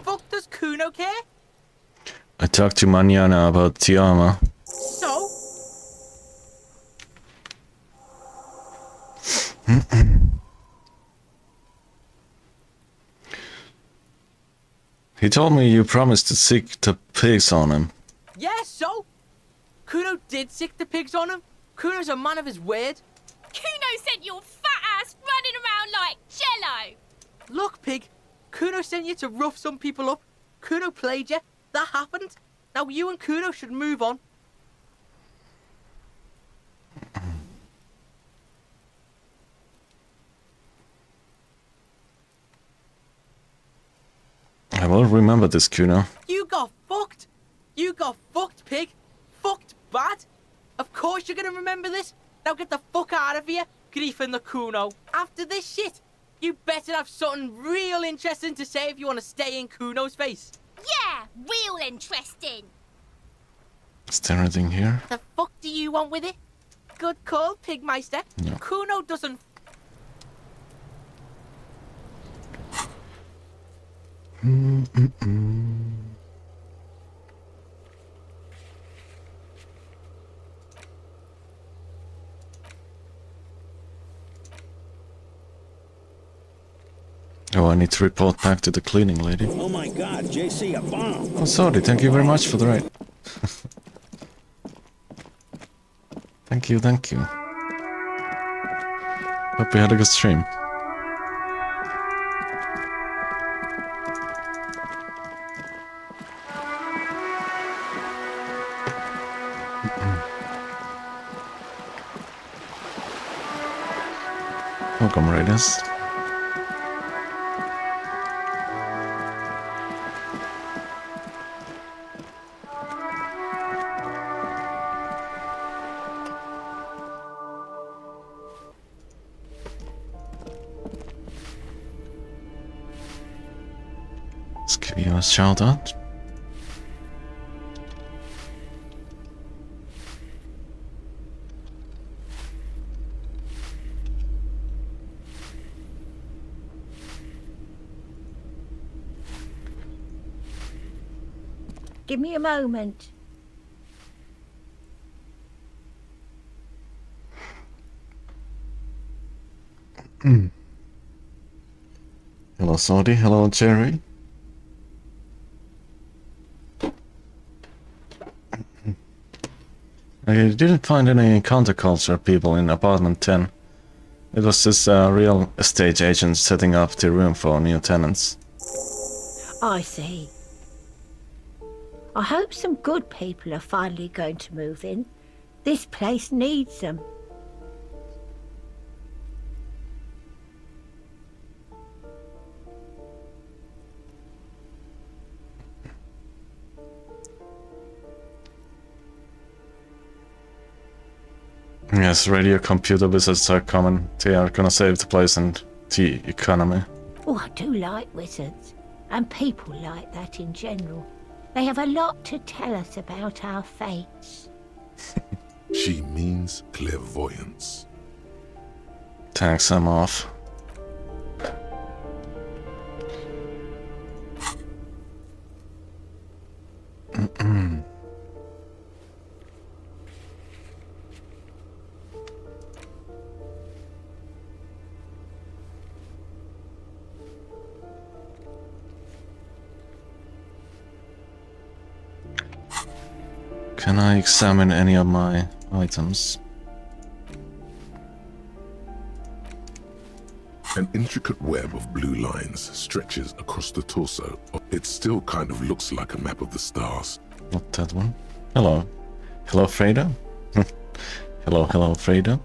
Fuck does Kuno care? I talked to Manana about Tiama. So? He told me you promised to sick the pigs on him. Yeah, so? Kuno did sick the pigs on him. Kuno's a man of his word. Kuno sent your fat ass running around like jello. Look, pig. Kuno sent you to rough some people up. Kuno played you. That happened. Now you and Kuno should move on. I will remember this, Kuno. You got fucked. You got fucked, pig. Fucked bad. Of course you're gonna remember this. Now get the fuck out of here, griefing the Kuno. After this shit, you better have something real interesting to say if you want to stay in Kuno's face. Yeah, real interesting. Is there anything here? The fuck do you want with it? Good call, Pigmeister. No. Kuno doesn't... Oh, I need to report back to the cleaning lady. Oh my god, JC, a bomb! Oh, sorry, thank you very much for the ride. Thank you, thank you. Hope you had a good stream. Welcome, Raiders. Let's give you a shout out. Give me a moment. Hello, Saudi. Hello, Jerry. I didn't find any counterculture people in apartment 10. It was just a real estate agent setting up the room for new tenants. I see. I hope some good people are finally going to move in. This place needs them. Yes, radio computer wizards are common. They are gonna save the place and the economy. Oh, I do like wizards, and people like that in general. They have a lot to tell us about our fates. She means clairvoyance. Thanks, I'm off. Can I examine any of my items? An intricate web of blue lines stretches across the torso. It still kind of looks like a map of the stars. Not that one. Hello. Hello, Freda. Hello, Freda.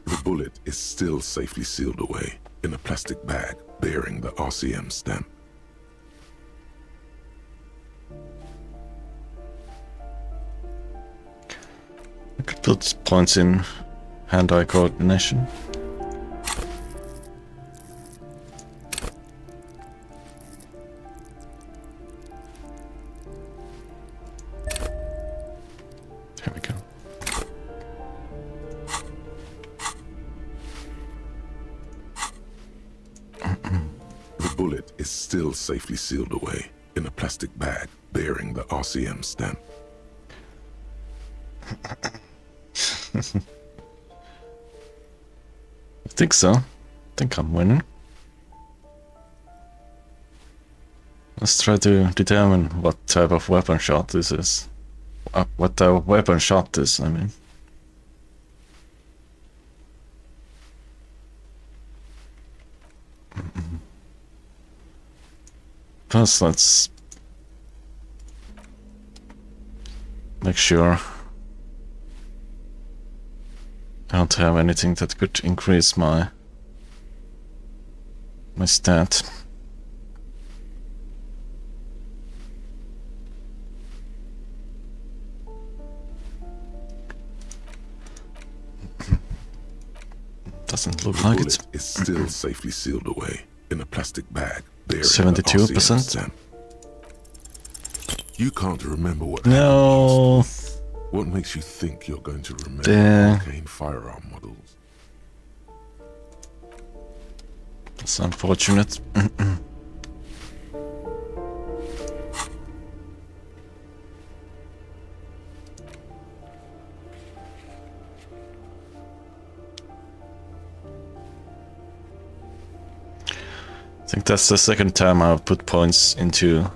The bullet is still safely sealed away in a plastic bag bearing the RCM stamp. I could put points in hand-eye coordination. There we go. The bullet is still safely sealed away in a plastic bag bearing the RCM stamp. I think so. I think I'm winning. Let's try to determine what type of weapon shot this is. What the weapon shot is, I mean. First, let's make sure I don't have anything that could increase my stat. Doesn't look like it. Is still safely sealed away in a plastic bag bearing 72%. stamp. You can't remember what No. What makes you think you're going to remember arcane firearm models? That's unfortunate. I think that's the second time I've put points into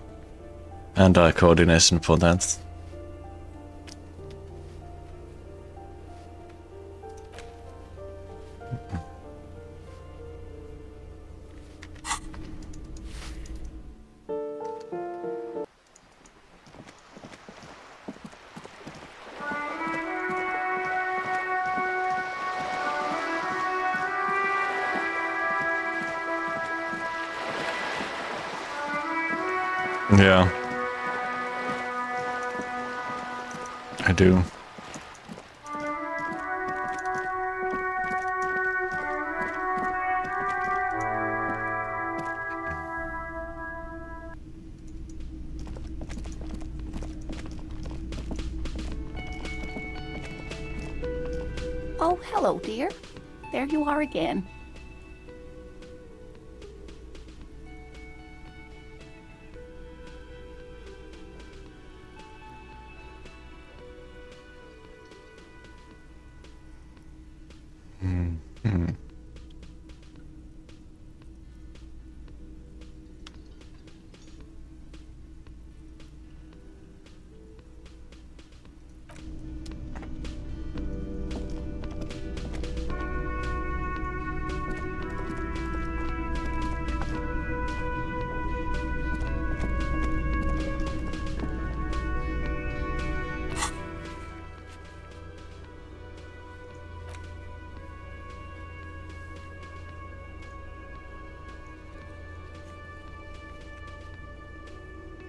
hand-eye coordination for that. Yeah. I do. Oh, hello, dear. There you are again.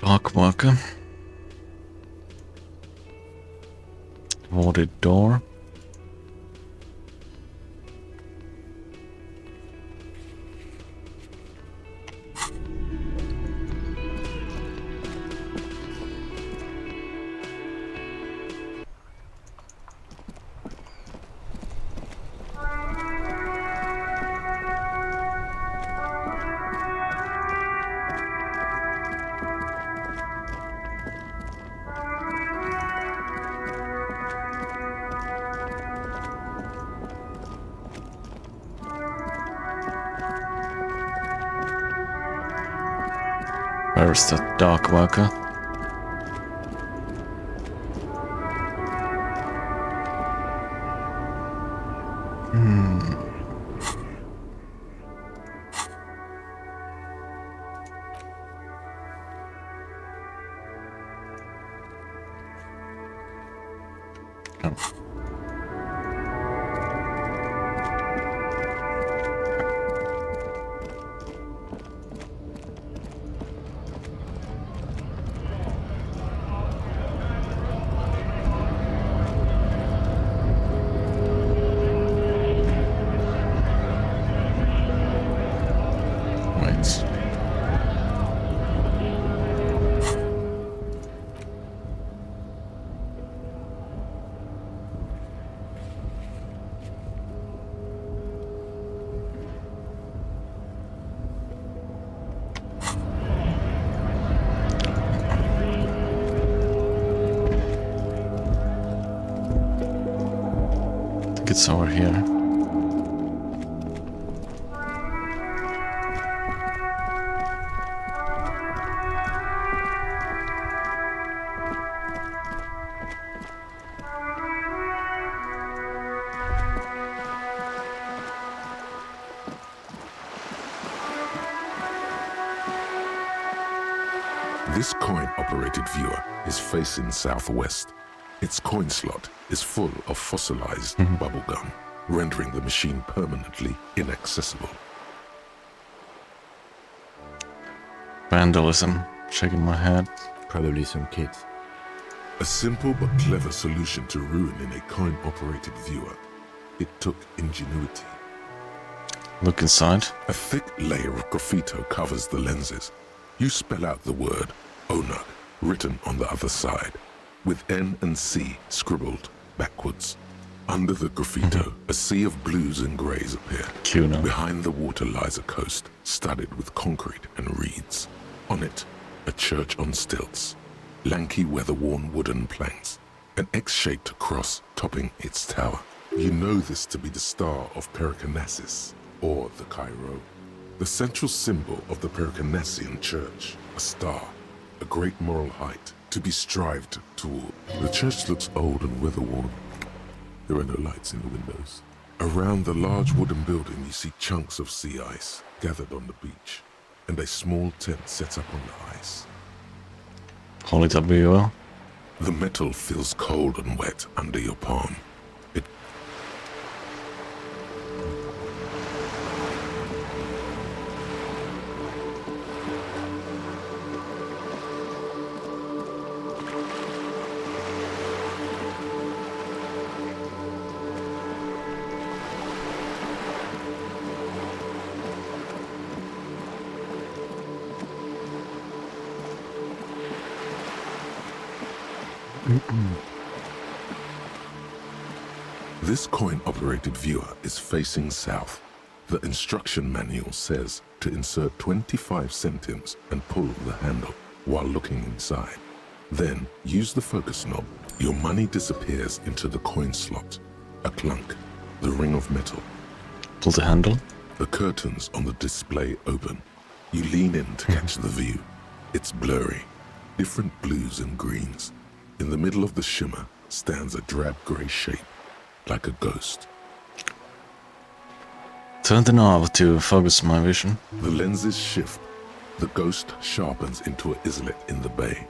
Dark worker. Warded door. Where's the dark worker? It's over here. This coin-operated viewer is facing southwest. Its coin slot is full of fossilized bubblegum, rendering the machine permanently inaccessible. Vandalism. Shaking my head. Probably some kids. A simple but clever solution to ruin in a coin-operated viewer. It took ingenuity. Look inside. A thick layer of graffito covers the lenses. You spell out the word Onug written on the other side, with N and C scribbled backwards. Under the graffito, a sea of blues and greys appear. Cuno. Behind the water lies a coast studded with concrete and reeds. On it, a church on stilts, lanky weather-worn wooden planks, an X-shaped cross topping its tower. You know this to be the Star of Pericarnassus, or the Cairo, the central symbol of the Pericarnassian Church, a star, a great moral height to be strived toward. The church looks old and weather-worn. There are no lights in the windows. Around the large wooden building, you see chunks of sea ice gathered on the beach, and a small tent set up on the ice. Holy W. The metal feels cold and wet under your palm. This coin-operated viewer is facing south. The instruction manual says to insert 25 centimes and pull the handle while looking inside. Then use the focus knob. Your money disappears into the coin slot. A clunk, the ring of metal. Pull the handle. The curtains on the display open. You lean in to catch the view. It's blurry, different blues and greens. In the middle of the shimmer stands a drab grey shape, like a ghost. Turn the knob to focus my vision. The lenses shift. The ghost sharpens into an islet in the bay.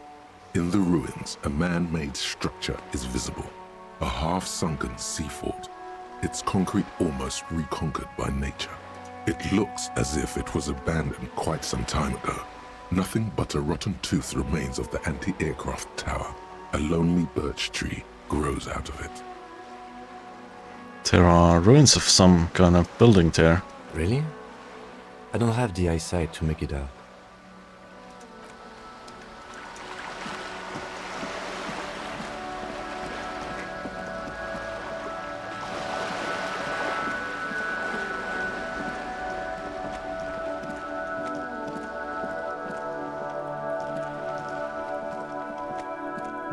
In the ruins, a man-made structure is visible. A half-sunken sea fort. Its concrete almost reconquered by nature. It looks as if it was abandoned quite some time ago. Nothing but a rotten tooth remains of the anti-aircraft tower. A lonely birch tree grows out of it. There are ruins of some kind of building there. Really? I don't have the eyesight to make it out.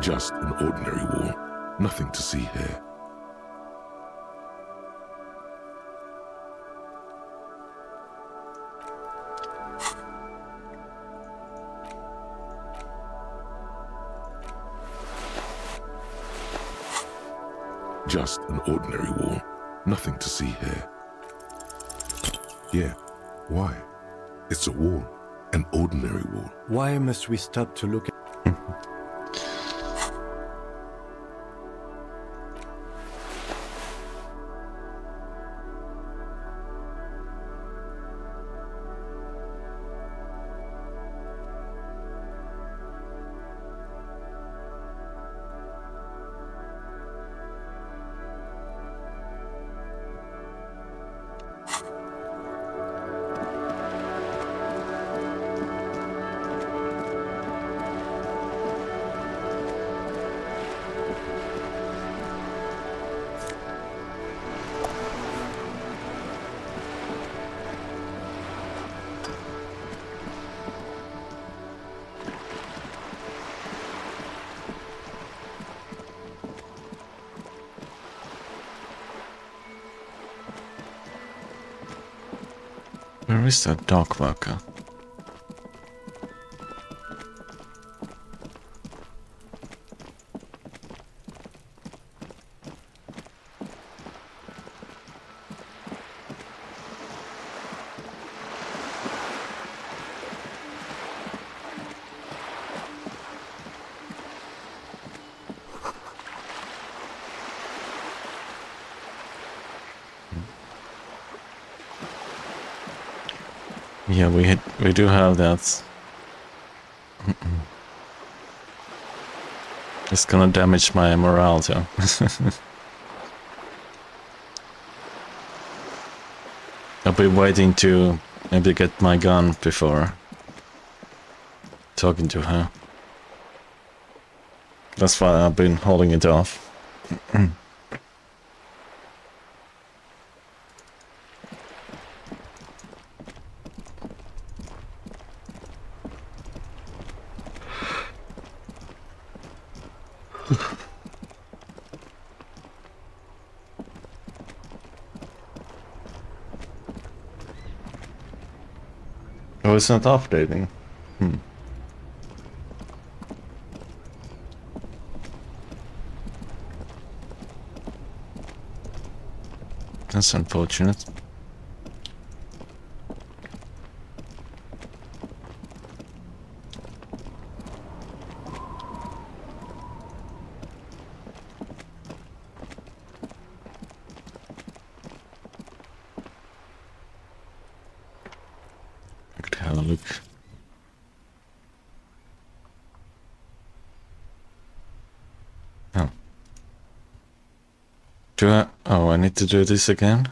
Just an ordinary wall. Nothing to see here. Just an ordinary wall. Nothing to see here. Yeah. Why? It's a wall. An ordinary wall. Why must we stop to look at... Where is that dog worker? Yeah, we do have that. It's gonna damage my morale too. I'll be waiting to maybe get my gun before talking to her. That's why I've been holding it off. Oh, it's not updating. That's unfortunate. I could have a look. Oh. Oh, I need to do this again?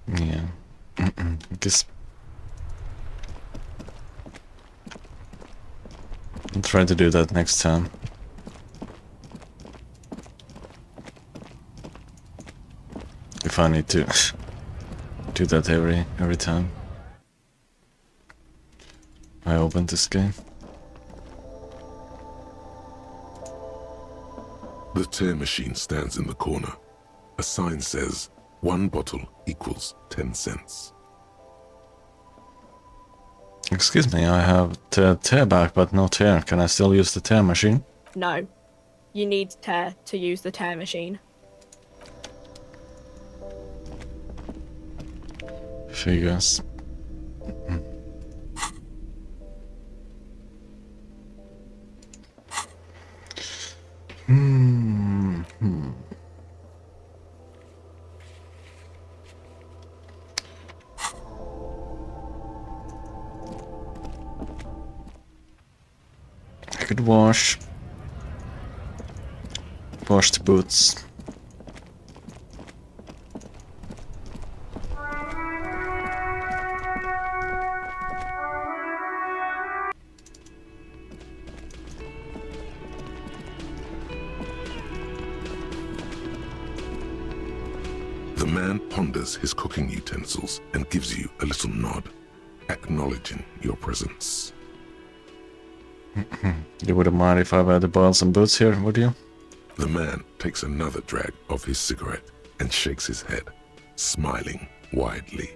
Yeah. I guess I'll try to do that next time. If I need to do that every time I open this game. The tear machine stands in the corner. A sign says, 1 bottle equals 10 cents. Excuse me, I have the tear back but no tear. Can I still use the tear machine? No. you need tear to use the tear machine. Figures. I could wash the boots. The man ponders his cooking utensils and gives you a little nod, acknowledging your presence. You wouldn't mind if I were to boil some boots here, would you? The man takes another drag of his cigarette and shakes his head, smiling widely.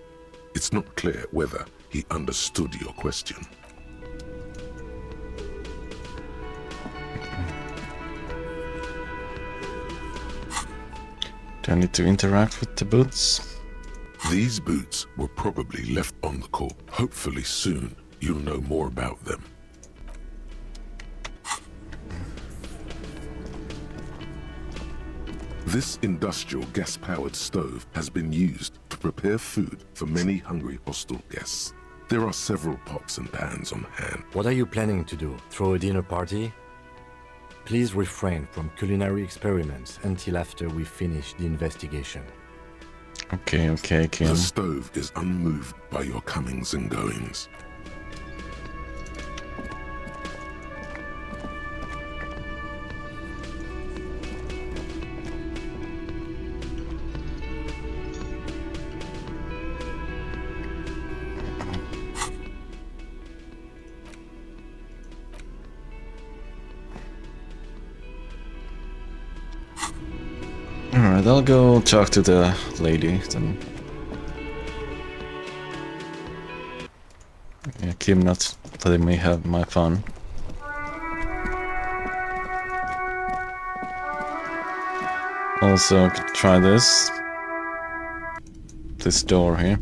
It's not clear whether he understood your question. Do I need to interact with the boots? These boots were probably left on the corpse. Hopefully soon you'll know more about them. This industrial gas-powered stove has been used to prepare food for many hungry hostel guests. There are several pots and pans on hand. What are you planning to do? Throw a dinner party? Please refrain from culinary experiments until after we finish the investigation. Okay, Kim. The stove is unmoved by your comings and goings. Alright, I'll go talk to the lady then. Yeah, Kim not letting me have my fun. Also, could try this door here.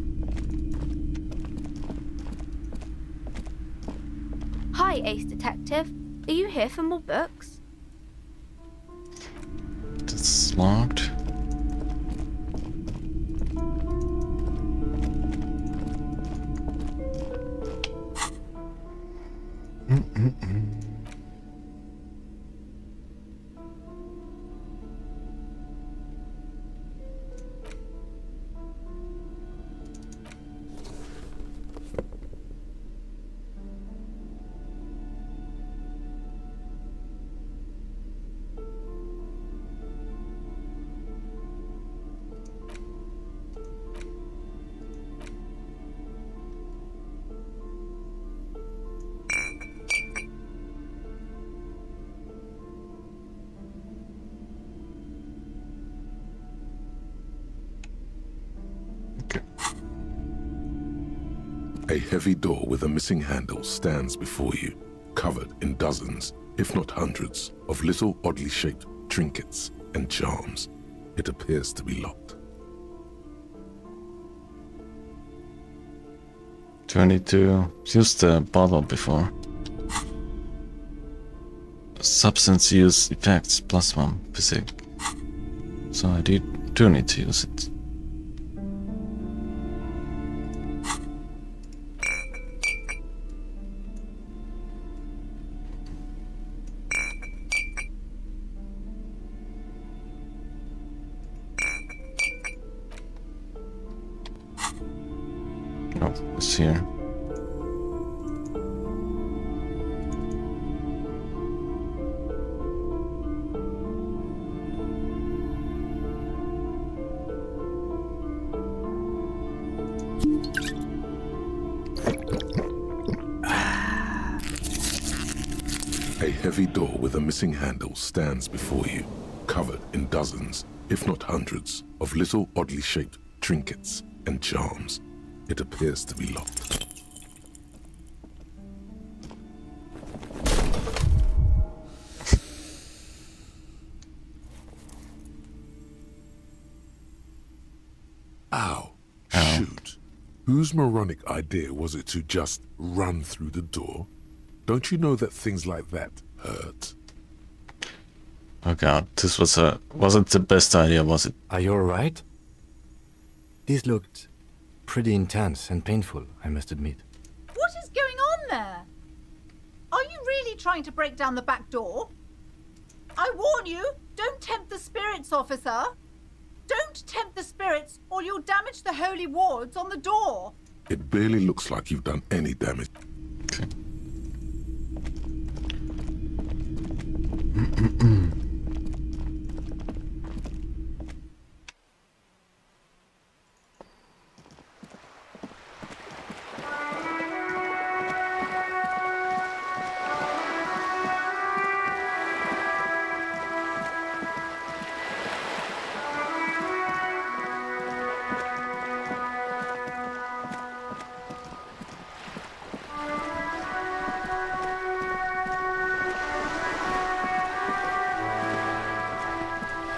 Hi, Ace Detective. Are you here for more books? It's locked. A heavy door with a missing handle stands before you, covered in dozens, if not hundreds, of little oddly shaped trinkets and charms. It appears to be locked. Do I need to use the bottle before? Substance use effects +1 physics. So I do need to use it. Oh, it's here. A heavy door with a missing handle stands before you, covered in dozens, if not hundreds, of little oddly shaped trinkets and charms. It appears to be locked. Whose moronic idea was it to just run through the door? Don't you know that things like that hurt? Oh god, this wasn't the best idea, was it? Are you alright? This looked pretty intense and painful, I must admit. What is going on there? Are you really trying to break down the back door? I warn you, don't tempt the spirits, officer. Don't tempt the spirits, or you'll damage the holy wards on the door. It barely looks like you've done any damage. Okay.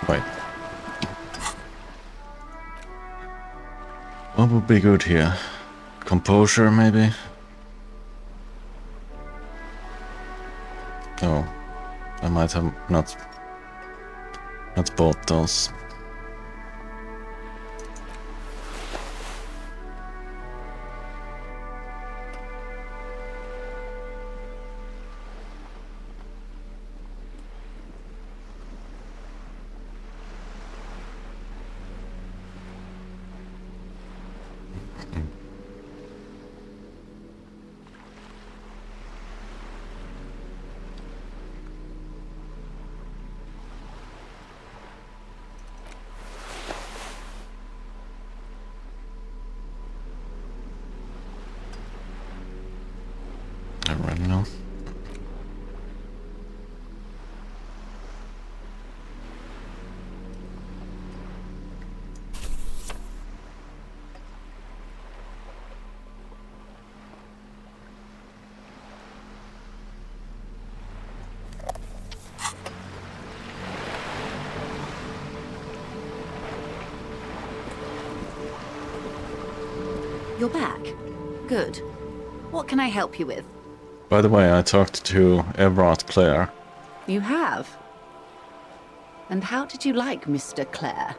Wait. What would be good here? Composure, maybe? Oh, I might have not bought those. I don't know. You're back. Good. What can I help you with? By the way, I talked to Everard Clare. You have? And how did you like Mr. Clare?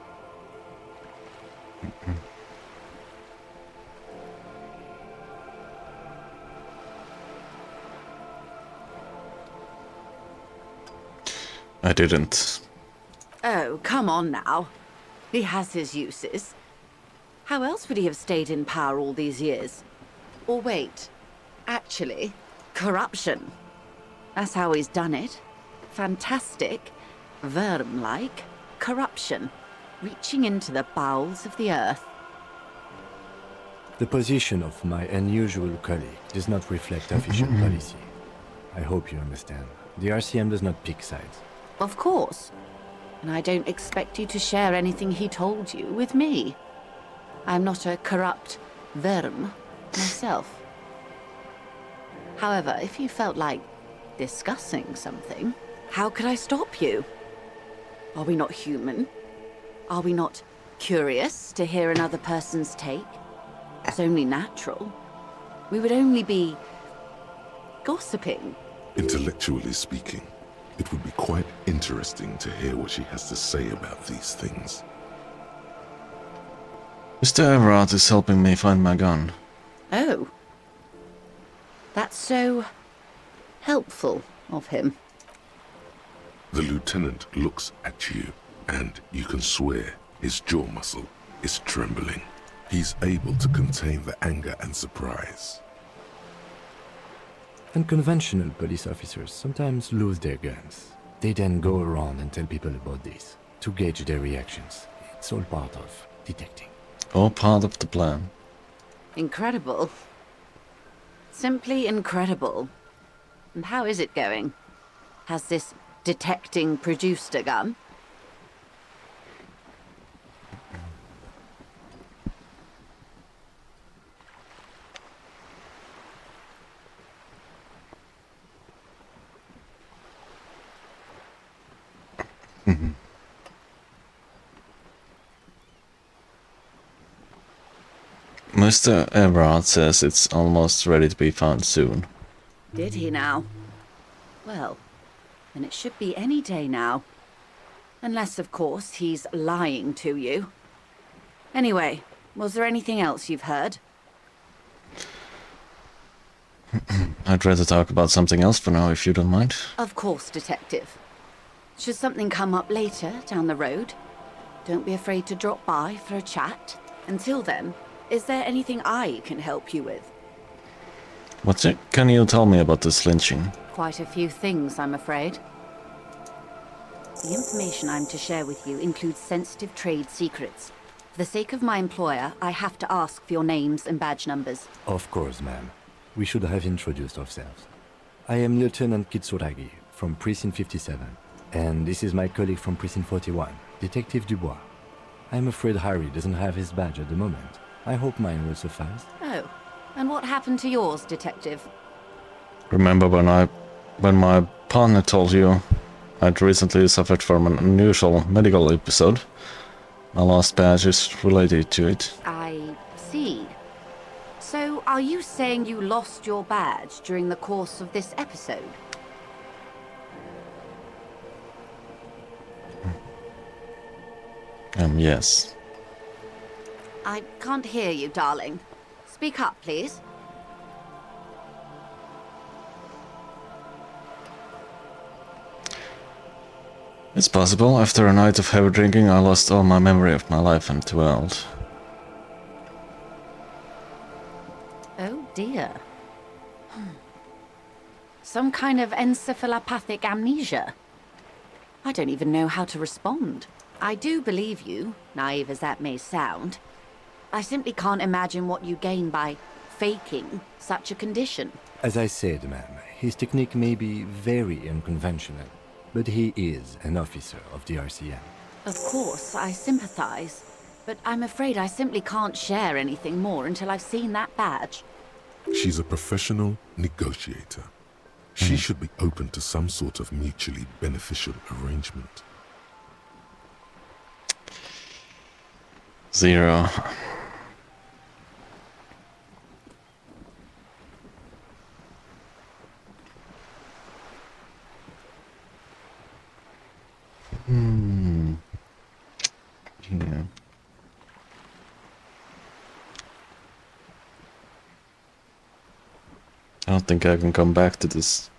I didn't. Oh, come on now. He has his uses. How else would he have stayed in power all these years? Or wait, actually, corruption. That's how he's done it. Fantastic, worm-like corruption, reaching into the bowels of the earth. The position of my unusual colleague does not reflect official policy. I hope you understand. The RCM does not pick sides. Of course. And I don't expect you to share anything he told you with me. I'm not a corrupt worm myself. However, if you felt like discussing something, how could I stop you? Are we not human? Are we not curious to hear another person's take? It's only natural. We would only be gossiping. Intellectually speaking, it would be quite interesting to hear what she has to say about these things. Mr. Everard is helping me find my gun. Oh. That's so helpful of him. The lieutenant looks at you, and you can swear his jaw muscle is trembling. He's able to contain the anger and surprise. Unconventional police officers sometimes lose their guns. They then go around and tell people about this, to gauge their reactions. It's all part of detecting. All part of the plan. Incredible. Simply incredible. And how is it going? Has this detecting produced a gun? Mr. Everard says it's almost ready to be found soon. Did he now? Well, then it should be any day now. Unless, of course, he's lying to you. Anyway, was there anything else you've heard? I'd rather talk about something else for now, if you don't mind. Of course, Detective. Should something come up later, down the road, don't be afraid to drop by for a chat. Until then, is there anything I can help you with? What's it? Can you tell me about this lynching? Quite a few things, I'm afraid. The information I'm to share with you includes sensitive trade secrets. For the sake of my employer, I have to ask for your names and badge numbers. Of course, ma'am. We should have introduced ourselves. I am Lieutenant Kitsuragi from Precinct 57, and this is my colleague from Precinct 41, Detective Dubois. I'm afraid Harry doesn't have his badge at the moment. I hope mine will suffice. Oh, and what happened to yours, Detective? Remember when my partner told you I'd recently suffered from an unusual medical episode? My last badge is related to it. I see. So, are you saying you lost your badge during the course of this episode? Yes. I can't hear you, darling. Speak up, please. It's possible. After a night of heavy drinking, I lost all my memory of my life and the world. Oh dear. Some kind of encephalopathic amnesia. I don't even know how to respond. I do believe you, naive as that may sound. I simply can't imagine what you gain by faking such a condition. As I said, ma'am, his technique may be very unconventional, but he is an officer of the RCM. Of course, I sympathize, but I'm afraid I simply can't share anything more until I've seen that badge. She's a professional negotiator. She should be open to some sort of mutually beneficial arrangement. 0. Yeah. I don't think I can come back to this.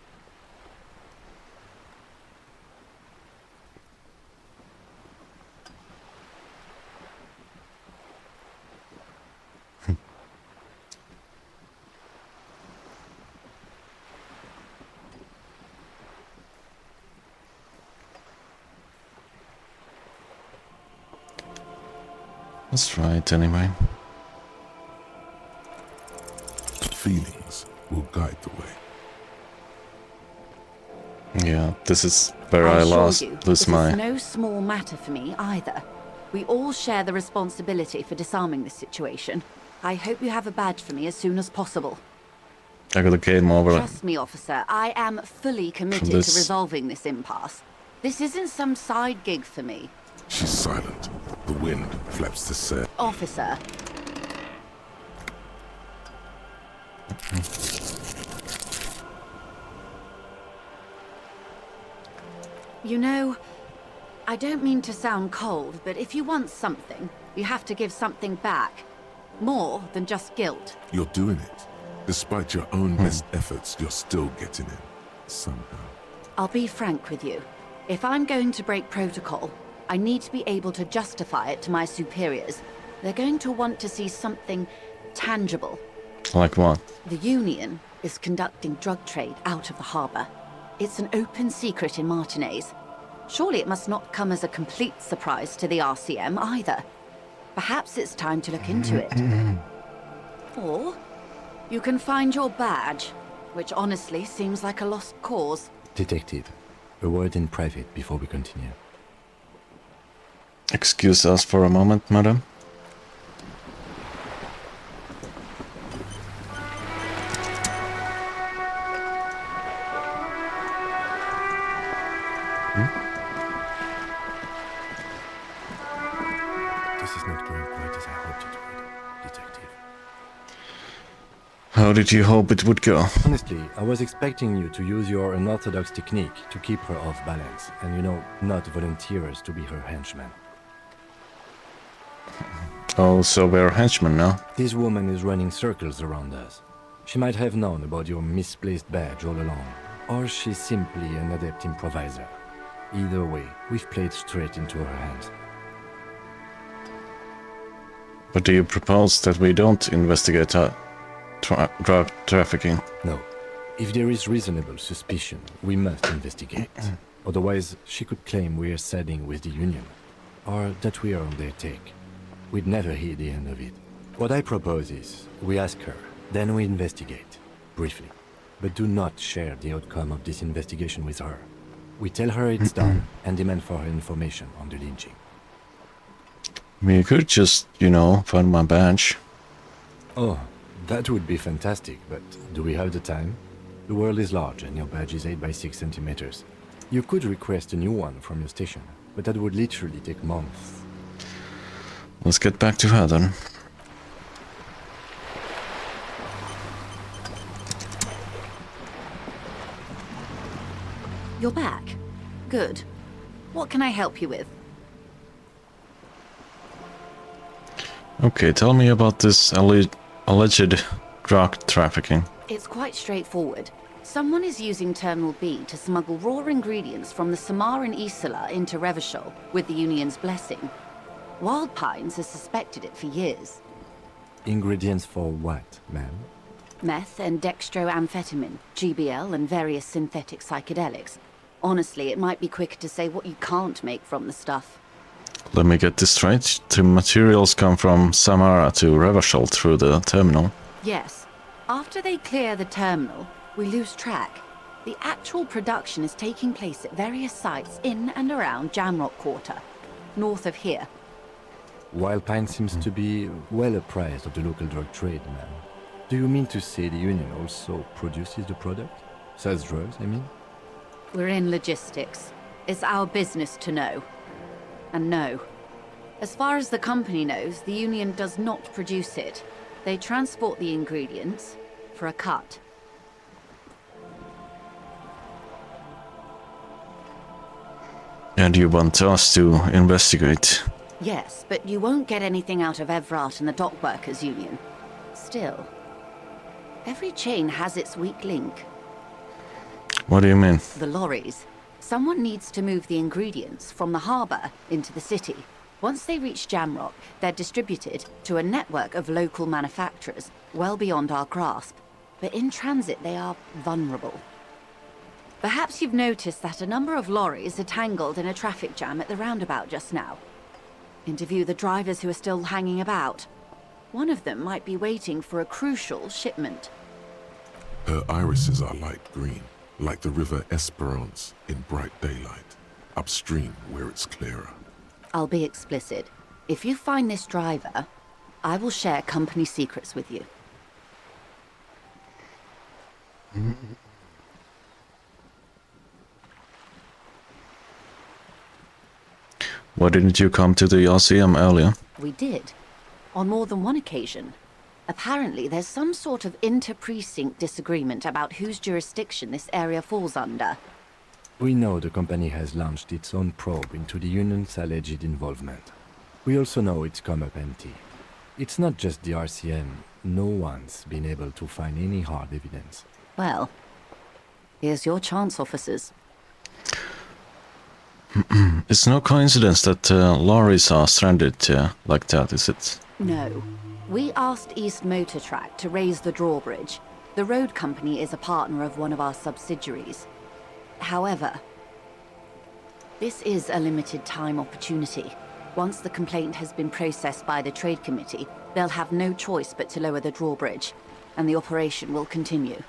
That's right, anyway. Feelings will guide the way. Yeah, this is where I assure lose you, this my... is no small matter for me either. We all share the responsibility for disarming this situation. I hope you have a badge for me as soon as possible. I got a game over. Trust me, officer, I am fully committed to resolving this impasse. This isn't some side gig for me. She's silent. The wind flaps the sail. Officer. You know, I don't mean to sound cold, but if you want something, you have to give something back. More than just guilt. You're doing it. Despite your own best efforts, you're still getting in. Somehow. I'll be frank with you. If I'm going to break protocol, I need to be able to justify it to my superiors. They're going to want to see something tangible. Like what? The Union is conducting drug trade out of the harbor. It's an open secret in Martinez. Surely it must not come as a complete surprise to the RCM either. Perhaps it's time to look into it. Or you can find your badge, which honestly seems like a lost cause. Detective, a word in private before we continue. Excuse us for a moment, madam. This is not going quite as I hoped it would, Detective. How did you hope it would go? Honestly, I was expecting you to use your unorthodox technique to keep her off balance, and not volunteer us to be her henchmen. Oh, so we're henchmen now? This woman is running circles around us. She might have known about your misplaced badge all along, or she's simply an adept improviser. Either way, we've played straight into her hands. But do you propose that we don't investigate drug trafficking? No. If there is reasonable suspicion, we must investigate. Otherwise, she could claim we're siding with the Union, or that we are on their take. We'd never hear the end of it. What I propose is, we ask her, then we investigate, briefly. But do not share the outcome of this investigation with her. We tell her it's done, and demand for her information on the lynching. We could just, find my badge. Oh, that would be fantastic, but do we have the time? The world is large, and your badge is 8 by 6 centimeters. You could request a new one from your station, but that would literally take months. Let's get back to her then. You're back. Good. What can I help you with? Okay, tell me about this alleged drug trafficking. It's quite straightforward. Someone is using Terminal B to smuggle raw ingredients from the Samar and Isola into Revachol with the Union's blessing. Wild Pines has suspected it for years. Ingredients for what, ma'am? Meth and dextroamphetamine, GBL, and various synthetic psychedelics. Honestly, it might be quicker to say what you can't make from the stuff. Let me get this straight. The materials come from Samara to Revachol through the terminal. Yes. After they clear the terminal, we lose track. The actual production is taking place at various sites in and around Jamrock Quarter, north of here. Wild Pine seems to be well apprised of the local drug trade, ma'am. Do you mean to say the Union also produces the product? Sells drugs, I mean? We're in logistics. It's our business to know. And no. As far as the company knows, the Union does not produce it. They transport the ingredients for a cut. And you want us to investigate? Yes, but you won't get anything out of Evrat and the Dockworkers Union. Still, every chain has its weak link. What do you mean? The lorries. Someone needs to move the ingredients from the harbour into the city. Once they reach Jamrock, they're distributed to a network of local manufacturers, well beyond our grasp. But in transit, they are vulnerable. Perhaps you've noticed that a number of lorries are tangled in a traffic jam at the roundabout just now. Interview the drivers who are still hanging about. One of them might be waiting for a crucial shipment. Her irises are light green, like the river Esperance in bright daylight, upstream where it's clearer. I'll be explicit. If you find this driver, I will share company secrets with you. Why didn't you come to the Elysium earlier? We did. On more than one occasion. Apparently, there's some sort of inter-precinct disagreement about whose jurisdiction this area falls under. We know the company has launched its own probe into the Union's alleged involvement. We also know it's come up empty. It's not just the RCM. No one's been able to find any hard evidence. Well, here's your chance, officers. It's no coincidence that lorries are stranded like that, is it? No. We asked East Motor Track to raise the drawbridge. The road company is a partner of one of our subsidiaries. However, this is a limited time opportunity. Once the complaint has been processed by the Trade Committee, they'll have no choice but to lower the drawbridge, and the operation will continue.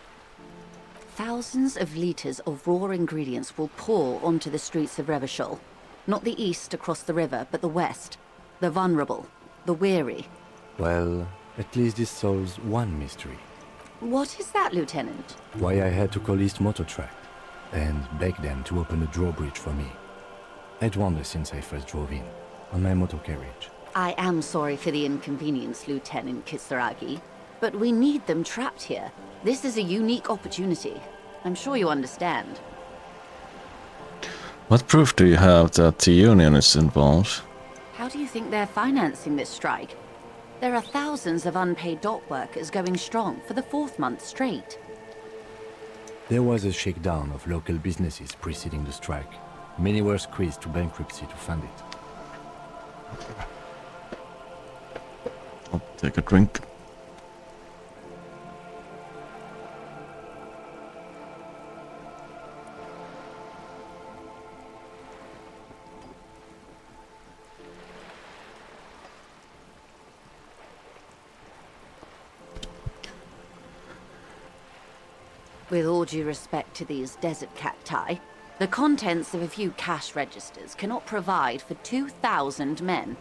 Thousands of litres of raw ingredients will pour onto the streets of Revachol. Not the east across the river, but the west. The vulnerable, the weary. Well, at least this solves one mystery. What is that, Lieutenant? Why I had to call East Motor Track and beg them to open a drawbridge for me. I'd wondered since I first drove in, on my motor carriage. I am sorry for the inconvenience, Lieutenant Kisaragi, But we need them trapped here. This is a unique opportunity. I'm sure you understand. What proof do you have that the Union is involved? How do you think they're financing this strike? There are thousands of unpaid dock workers going strong for the 4th month straight. There was a shakedown of local businesses preceding the strike. Many were squeezed to bankruptcy to fund it. I'll take a drink. With all due respect to these desert cacti, the contents of a few cash registers cannot provide for 2,000 men.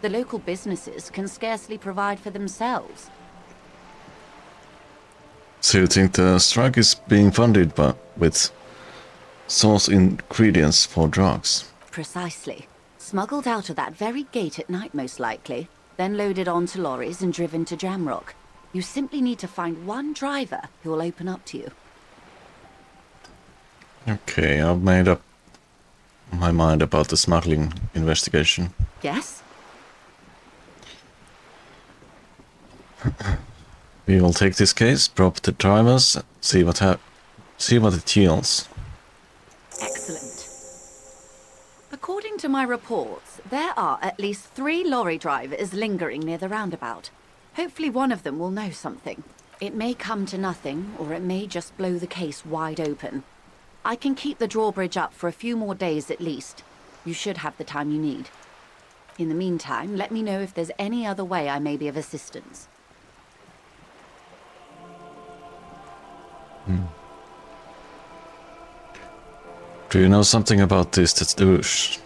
The local businesses can scarcely provide for themselves. So you think the strike is being funded with source ingredients for drugs? Precisely. Smuggled out of that very gate at night, most likely, then loaded onto lorries and driven to Jamrock. You simply need to find one driver who will open up to you. Okay, I've made up my mind about the smuggling investigation. Yes? We will take this case, probe the drivers, see what it yields. Excellent. According to my reports, there are at least 3 lorry drivers lingering near the roundabout. Hopefully one of them will know something. It may come to nothing, or it may just blow the case wide open. I can keep the drawbridge up for a few more days at least. You should have the time you need. In the meantime, let me know if there's any other way I may be of assistance. Do you know something about these tattoos?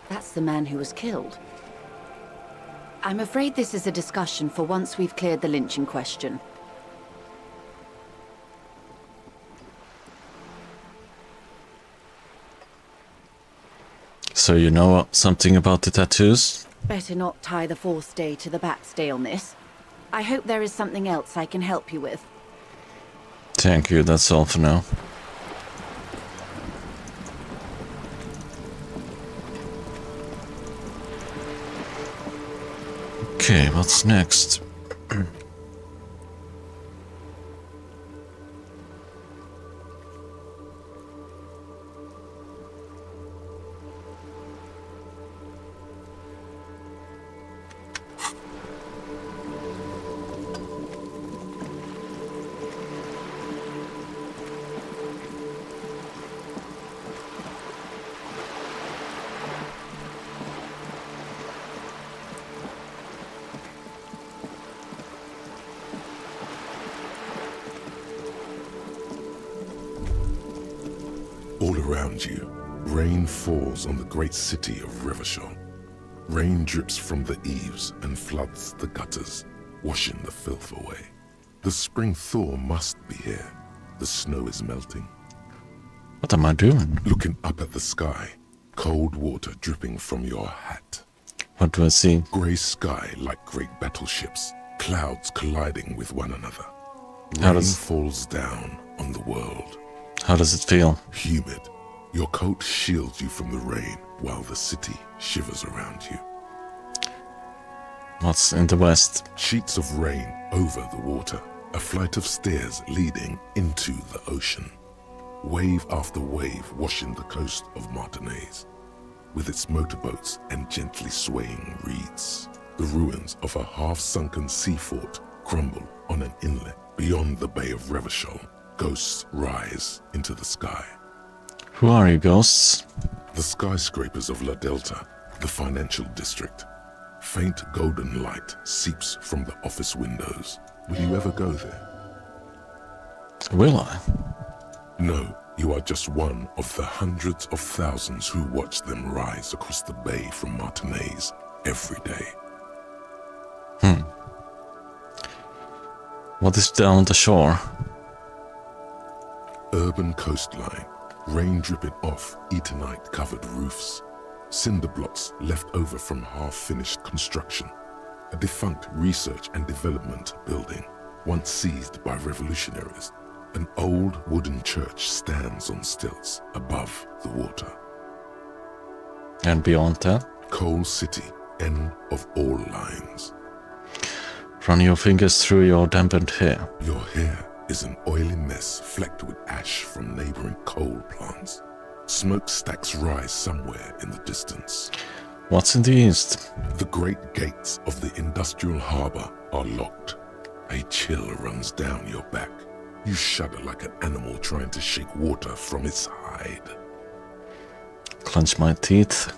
That's the man who was killed. I'm afraid this is a discussion for once we've cleared the lynching question. So you know something about the tattoos? Better not tie the 4th day to the backstay on this. I hope there is something else I can help you with. Thank you, that's all for now. Okay, what's next? All around you, rain falls on the great city of Revachol. Rain drips from the eaves and floods the gutters, washing the filth away. The spring thaw must be here. The snow is melting. What am I doing? Looking up at the sky, cold water dripping from your hat. What do I see? Grey sky like great battleships, clouds colliding with one another. Rain falls down on the world. How does it feel? Humid. Your coat shields you from the rain while the city shivers around you. What's in the west? Sheets of rain over the water. A flight of stairs leading into the ocean. Wave after wave washing the coast of Martinaise, with its motorboats and gently swaying reeds. The ruins of a half-sunken sea fort crumble on an inlet beyond the Bay of Revachol. Ghosts rise into the sky. Who are you, ghosts? The skyscrapers of La Delta, the financial district. Faint golden light seeps from the office windows. Will you ever go there? Will I? No, you are just one of the hundreds of thousands who watch them rise across the bay from Martinaise every day. What is down the shore? Urban coastline, rain dripping off Eternite-covered roofs, cinder blocks left over from half-finished construction, a defunct research and development building, once seized by revolutionaries. An old wooden church stands on stilts above the water. And beyond that? Coal City, end of all lines. Run your fingers through your dampened hair. Your hair is an oily mess flecked with ash from neighboring coal plants. Smokestacks rise somewhere in the distance. What's in the east? The great gates of the industrial harbor are locked. A chill runs down your back. You shudder like an animal trying to shake water from its hide. Clench my teeth.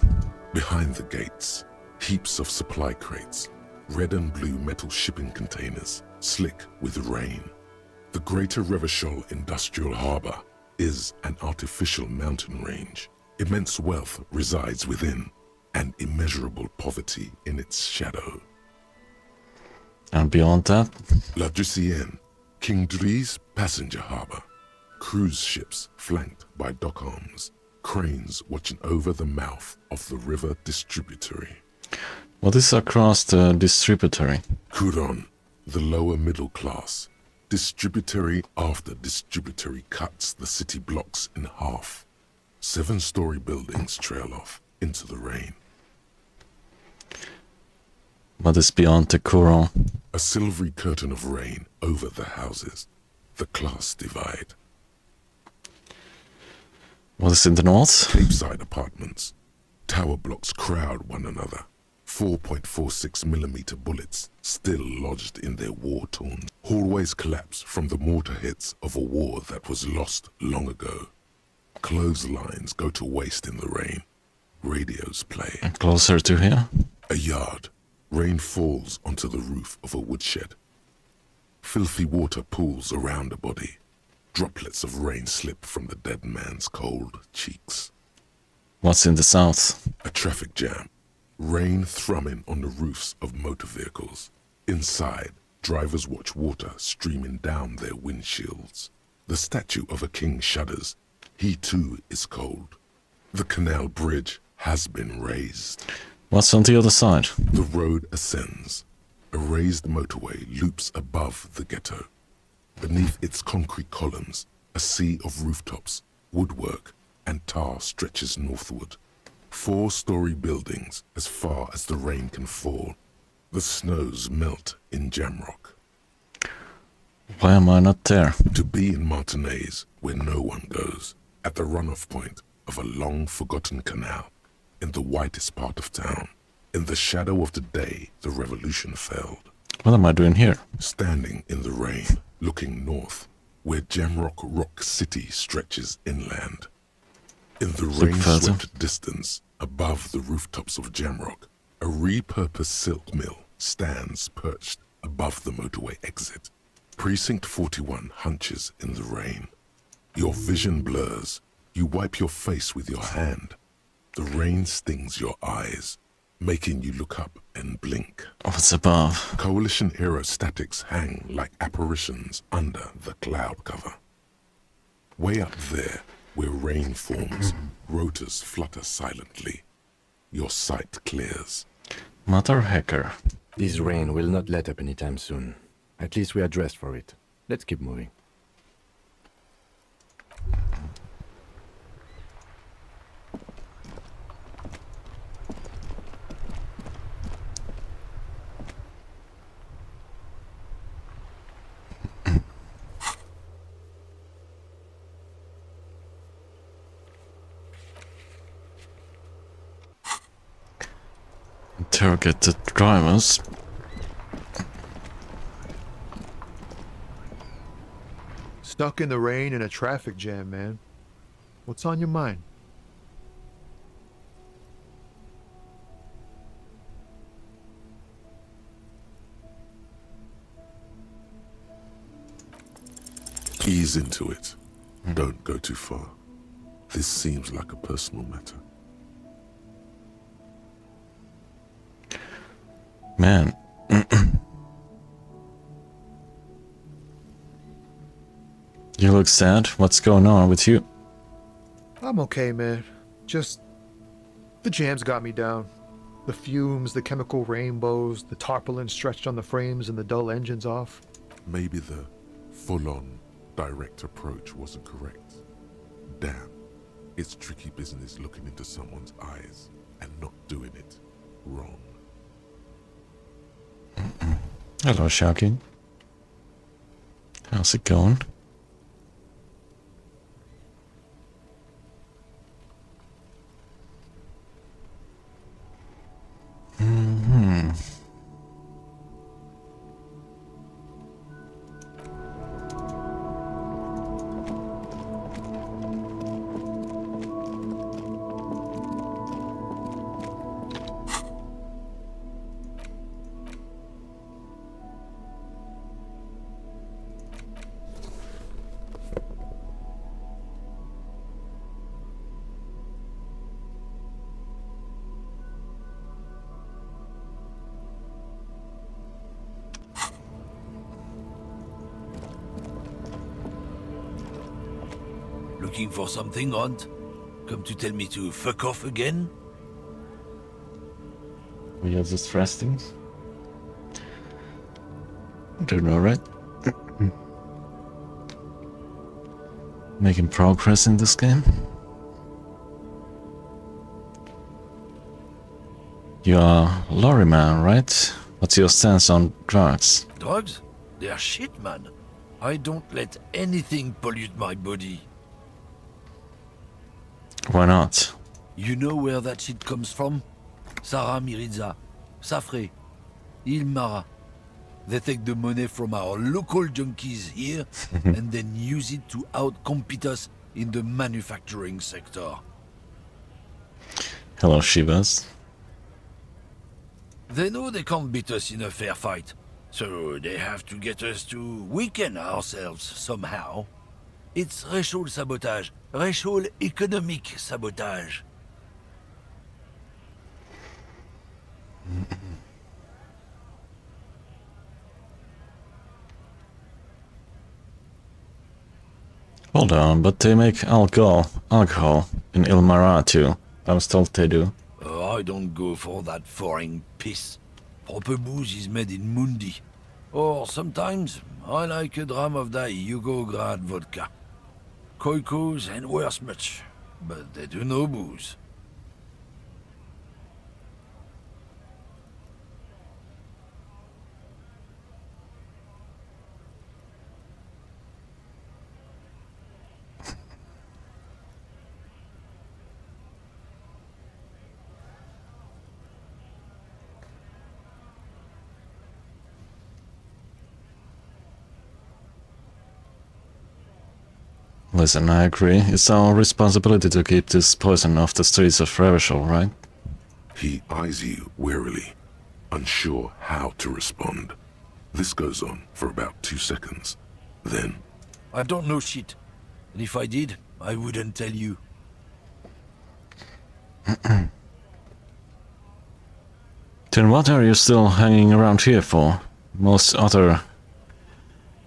Behind the gates, heaps of supply crates, red and blue metal shipping containers, slick with rain. The Greater Revachol Industrial Harbor is an artificial mountain range. Immense wealth resides within, and immeasurable poverty in its shadow. And beyond that? La Ducienne, King Dries passenger harbor. Cruise ships flanked by dock arms. Cranes watching over the mouth of the river distributary. What is across the distributary? Couronne, the lower middle class. Distributary after distributary cuts the city blocks in half. 7-story buildings trail off into the rain. What is beyond the Couronne? A silvery curtain of rain over the houses. The class divide. What is in the north? Capeside apartments. Tower blocks crowd one another. 4.46mm bullets still lodged in their war-torn. Hallways collapse from the mortar hits of a war that was lost long ago. Clotheslines go to waste in the rain. Radios play. And closer to here? A yard. Rain falls onto the roof of a woodshed. Filthy water pools around a body. Droplets of rain slip from the dead man's cold cheeks. What's in the south? A traffic jam. Rain thrumming on the roofs of motor vehicles. Inside, drivers watch water streaming down their windshields. The statue of a king shudders. He too is cold. The canal bridge has been raised. What's on the other side? The road ascends. A raised motorway loops above the ghetto. Beneath its concrete columns, a sea of rooftops, woodwork, and tar stretches northward. 4-story buildings as far as the rain can fall. The snows melt in Jamrock. Why am I not there? To be in Martinez, where no one goes, at the runoff point of a long-forgotten canal, in the whitest part of town, in the shadow of the day the revolution failed. What am I doing here? Standing in the rain, looking north, where Jamrock Rock City stretches inland. In the rain-swept distance, above the rooftops of Jamrock, a repurposed silk mill stands perched above the motorway exit. Precinct 41 hunches in the rain. Your vision blurs. You wipe your face with your hand. The rain stings your eyes, making you look up and blink. What's above? Coalition aerostatics hang like apparitions under the cloud cover. Way up there, where rain forms, rotors flutter silently. Your sight clears. Mother hacker. This rain will not let up anytime soon. At least we are dressed for it. Let's keep moving. Interrogate the drivers. Stuck in the rain in a traffic jam, man. What's on your mind? Ease into it. Don't go too far. This seems like a personal matter. Man. You look sad. What's going on with you? I'm okay, man. Just... the jam's got me down. The fumes, the chemical rainbows, the tarpaulin stretched on the frames and the dull engines off. Maybe the full-on, direct approach wasn't correct. Damn, it's tricky business looking into someone's eyes and not doing it wrong. Hello, Sharky. How's it going? Looking for something, Hunt? Come to tell me to fuck off again? We are just resting. Doing alright. Making progress in this game. You are lorry man, right? What's your stance on drugs? Drugs? They are shit, man. I don't let anything pollute my body. Why not? You know where that shit comes from? Sarah Miriza, Safre, Ilmara. They take the money from our local junkies here and then use it to outcompete us in the manufacturing sector. Hello, Shivas. They know they can't beat us in a fair fight, so they have to get us to weaken ourselves somehow. It's racial sabotage, racial economic sabotage. Hold on, but they make alcohol in Ilmara too. I was told they do. I don't go for that foreign piss. Proper booze is made in Mundi. Or sometimes I like a dram of that Yugograd vodka. Koikos and worse much, but they do no booze. Listen, I agree. It's our responsibility to keep this poison off the streets of Revachol, right? He eyes you warily, unsure how to respond. This goes on for about 2 seconds. Then... I don't know shit. And if I did, I wouldn't tell you. Then what are you still hanging around here for? Most other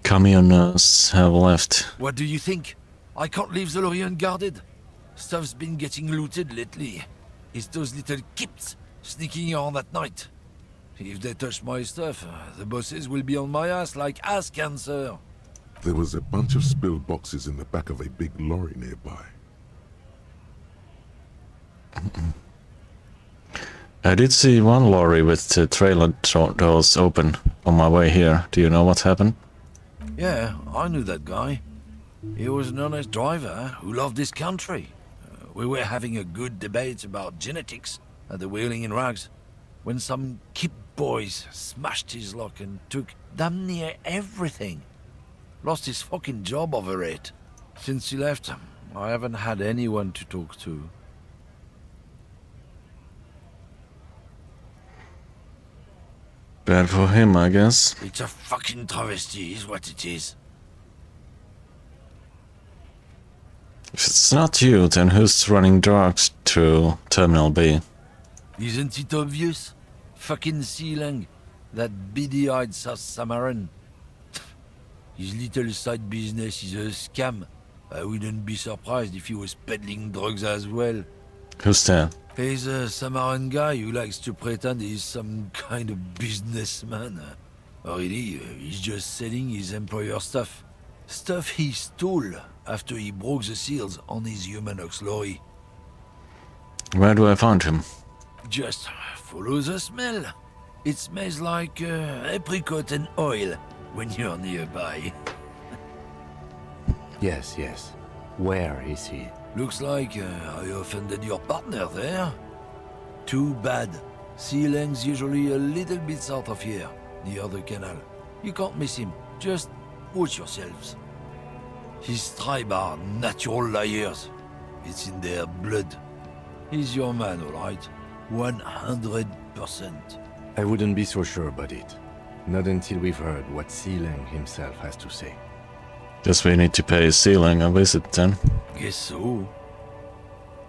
communists have left. What do you think? I can't leave the lorry unguarded. Stuff's been getting looted lately. It's those little kips sneaking on at night. If they touch my stuff, the bosses will be on my ass like ass cancer. There was a bunch of spilled boxes in the back of a big lorry nearby. I did see one lorry with the trailer doors open on my way here. Do you know what happened? Yeah, I knew that guy. He was an honest driver who loved his country. We were having a good debate about genetics at the Wheeling in Rags when some kip boys smashed his lock and took damn near everything. Lost his fucking job over it. Since he left, I haven't had anyone to talk to. Bad for him, I guess. It's a fucking travesty, is what it is. If it's not you, then who's running drugs to Terminal B? Isn't it obvious? Fucking Sealang, that beady-eyed South Samaran. His little side business is a scam. I wouldn't be surprised if he was peddling drugs as well. Who's that? He's a Samaran guy who likes to pretend he's some kind of businessman. Really, he's just selling his employer stuff. Stuff he stole after he broke the seals on his human ox lorry. Where do I find him? Just follow the smell. It smells like apricot and oil when you're nearby. Yes, yes. Where is he? Looks like I offended your partner there. Too bad. Sea Lang's usually a little bit south of here, near the canal. You can't miss him. Just watch yourselves. His tribe are natural liars. It's in their blood. He's your man, all right? 100%. I wouldn't be so sure about it. Not until we've heard what Sea Lang himself has to say. Guess we need to pay Sea Lang a visit then. Guess so.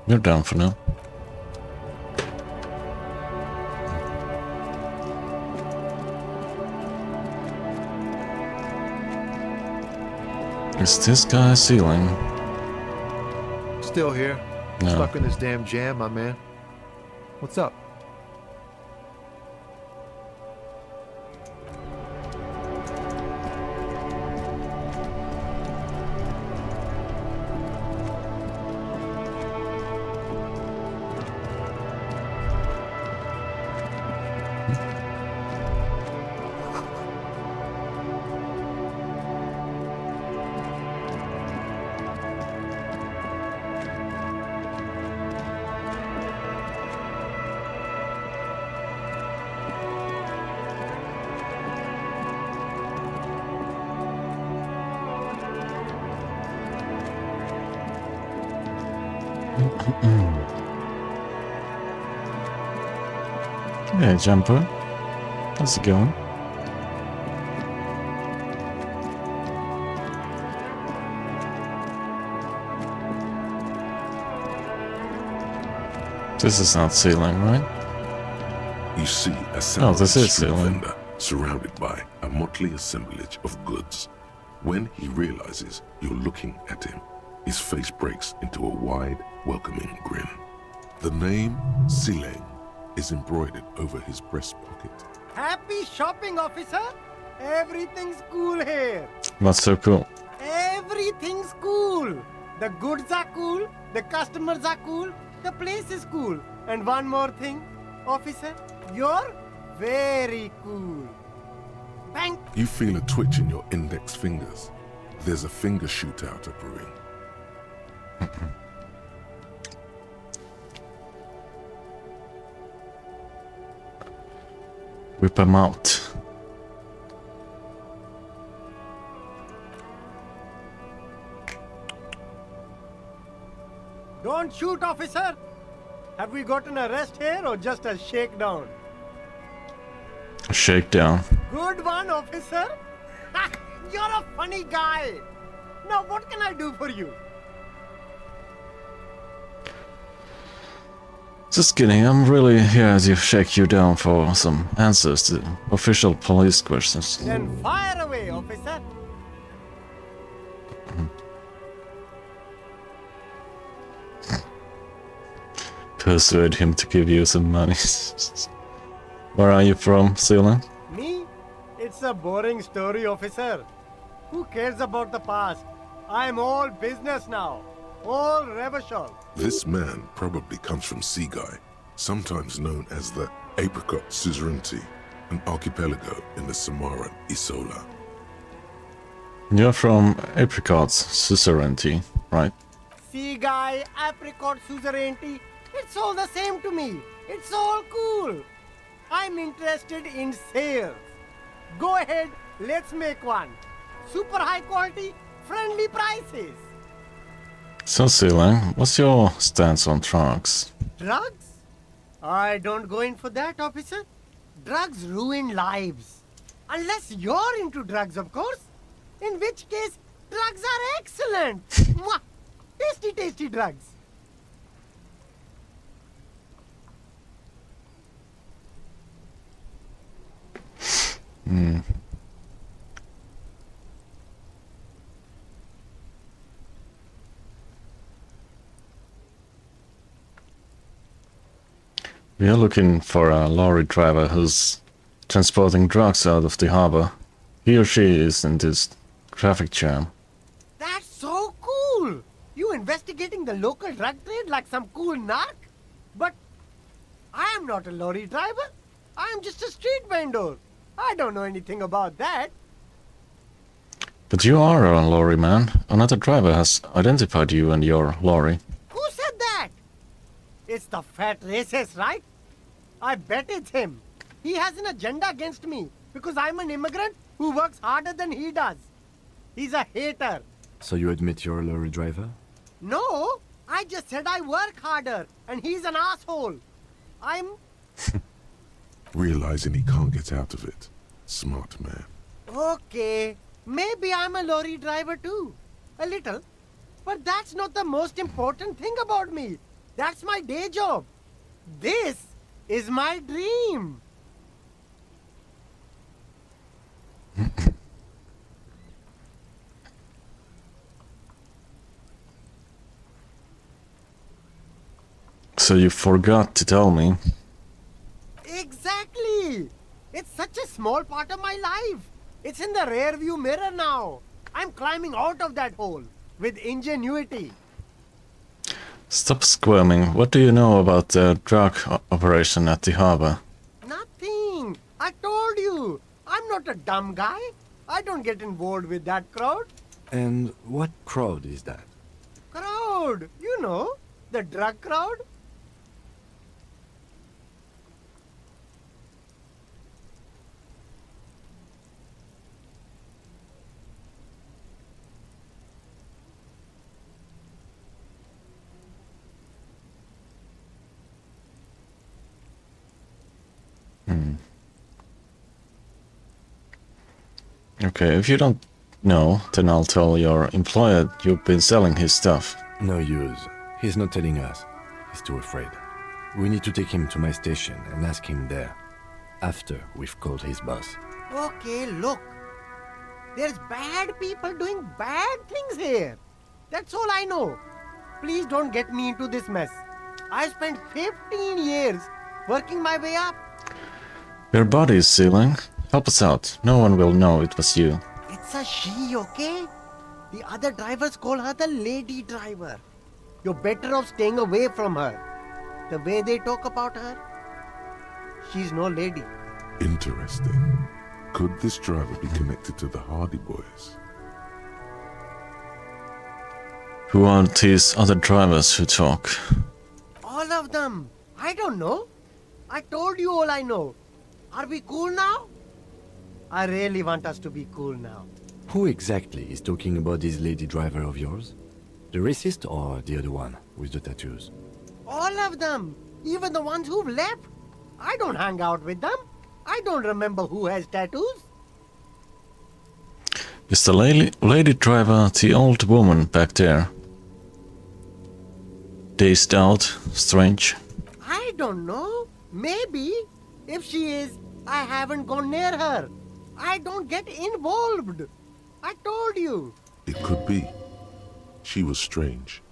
You're down for now. Is this guy Sea Lang? Still here. No. Stuck in this damn jam, my man. What's up? Hey, Jumper. How's it going? This is not Sea Lang, right? You see a Oh, this is street Sea Lang. vendor surrounded by a motley assemblage of goods. When he realizes you're looking at him, his face breaks into a wide, welcoming grin. The name Sea Lang is embroidered over his breast pocket. Happy shopping, officer! Everything's cool here. What's so cool? Everything's cool. The goods are cool, the customers are cool, the place is cool. And one more thing, officer, you're very cool. Bang! You feel a twitch in your index fingers. There's a finger shootout brewing. Whip him out. Don't shoot, officer! Have we got an arrest here or just a shakedown? A shakedown. Good one, officer! Ha! You're a funny guy! Now what can I do for you? Just kidding, I'm really here to shake you down for some answers to official police questions. Then fire away, officer! Persuade him to give you some money. Where are you from, Sea Lang? Me? It's a boring story, officer. Who cares about the past? I'm all business now. All Revachol. This man probably comes from Seaguy, sometimes known as the Apricot Suzerainty, an archipelago in the Samaran Isola. You're from Apricot's Suzerainty, right? Seaguy, apricot, suzerainty. It's all the same to me. It's all cool. I'm interested in sales. Go ahead, let's make one. Super high quality, friendly prices. So, Sea Lang, what's your stance on drugs? Drugs? I don't go in for that, officer. Drugs ruin lives. Unless you're into drugs, of course. In which case, drugs are excellent. Mwah! Tasty, tasty drugs. Hmm. We are looking for a lorry driver who's transporting drugs out of the harbor. He or she is in this traffic jam. That's so cool! You investigating the local drug trade like some cool narc? But I am not a lorry driver. I am just a street vendor. I don't know anything about that. But you are a lorry man. Another driver has identified you and your lorry. Who said that? It's the fat racist, right? I bet it's him. He has an agenda against me because I'm an immigrant who works harder than he does. He's a hater. So you admit you're a lorry driver? No, I just said I work harder and he's an asshole. I'm... Realizing he can't get out of it. Smart man. Okay, maybe I'm a lorry driver too. A little. But that's not the most important thing about me. That's my day job. This is my dream. So you forgot to tell me. Exactly. It's such a small part of my life. It's in the rear view mirror now. I'm climbing out of that hole with ingenuity. Stop squirming. What do you know about the drug operation at the harbor? Nothing. I told you. I'm not a dumb guy. I don't get involved with that crowd. And what crowd is that? Crowd. You know, the drug crowd. Okay, if you don't know, then I'll tell your employer you've been selling his stuff. No use. He's not telling us. He's too afraid. We need to take him to my station and ask him there. After we've called his boss. Okay, look. There's bad people doing bad things here. That's all I know. Please don't get me into this mess. I spent 15 years working my way up. Your body is sealing. Help us out. No one will know it was you. It's a she, okay? The other drivers call her the lady driver. You're better off staying away from her. The way they talk about her, she's no lady. Interesting. Could this driver be connected to the Hardy Boys? Who are these other drivers who talk? All of them. I don't know. I told you all I know. Are we cool now? I really want us to be cool now. Who exactly is talking about this lady driver of yours? The racist or the other one with the tattoos? All of them. Even the ones who've left. I don't hang out with them. I don't remember who has tattoos. Is the lady driver the old woman back there? Dazed out, strange. I don't know. Maybe. If she is, I haven't gone near her. I don't get involved. I told you. It could be. She was strange.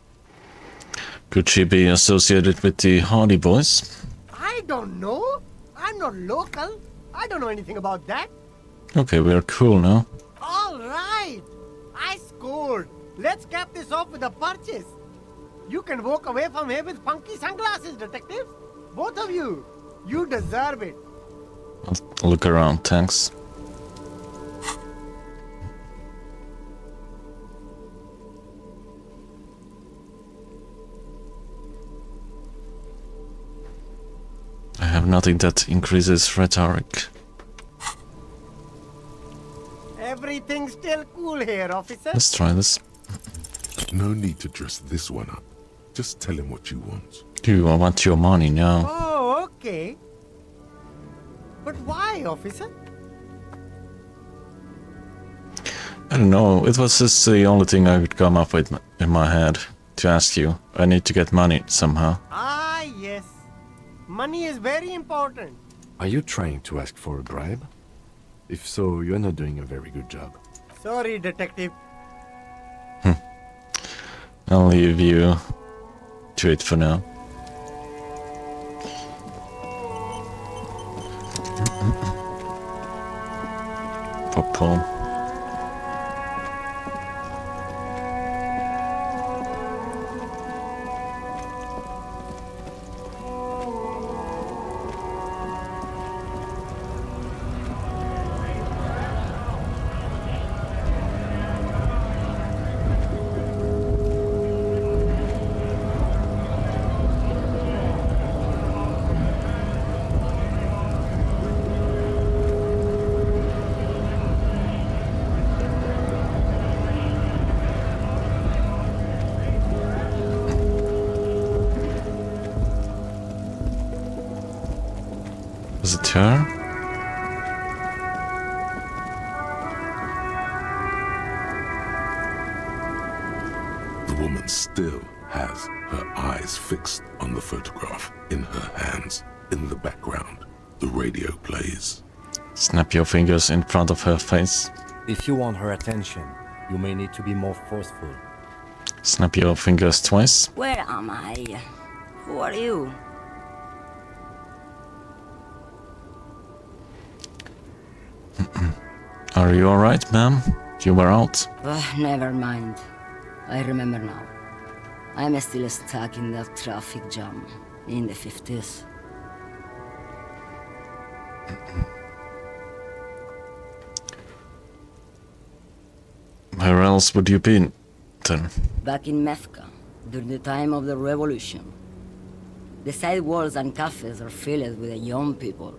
Could she be associated with the Hardy Boys? I don't know. I'm not local. I don't know anything about that. Okay, we're cool now. All right. I scored. Let's cap this off with a purchase. You can walk away from here with funky sunglasses, detectives. Both of you. You deserve it. I'll look around, thanks. I have nothing that increases rhetoric. Everything's still cool here, officer. Let's try this. No need to dress this one up. Just tell him what you want. Do I want your money now? Oh, okay. But why, officer? I don't know, it was just the only thing I could come up with in my head to ask you. I need to get money somehow. Ah, yes. Money is very important. Are you trying to ask for a bribe? If so, you're not doing a very good job. Sorry, detective. I'll leave you to it for now. Paul. Was it her? The woman still has her eyes fixed on the photograph in her hands. In the background, the radio plays. Snap your fingers in front of her face. If you want her attention, you may need to be more forceful. Snap your fingers twice. Where am I? Who are you? Are you alright, ma'am? You were out. Never mind. I remember now. I'm still stuck in that traffic jam in the 50s. Where else would you be then? Back in Methka, during the time of the revolution. The sidewalks and cafes are filled with young people.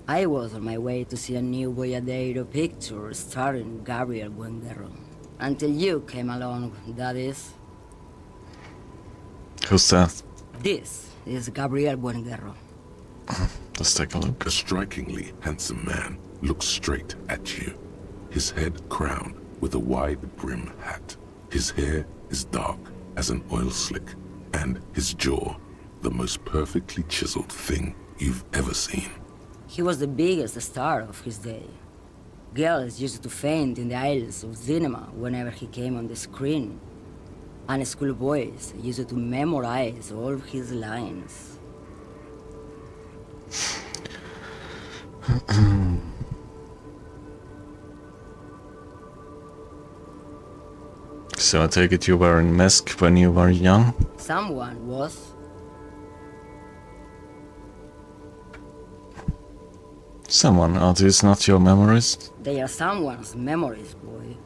I was on my way to see a new Boyadero picture starring Gabriel Buenguerro. Until you came along, that is. Who's that? This is Gabriel Buenguerro. Let's take a look. A strikingly handsome man looks straight at you. His head crowned with a wide brim hat. His hair is dark as an oil slick, and his jaw the most perfectly chiseled thing you've ever seen. He was the biggest star of his day. Girls used to faint in the aisles of cinema whenever he came on the screen. And schoolboys used to memorize all his lines. So I take it you were in Mesk when you were young? Someone was. Someone, are these not your memories? They are someone's memories, boy.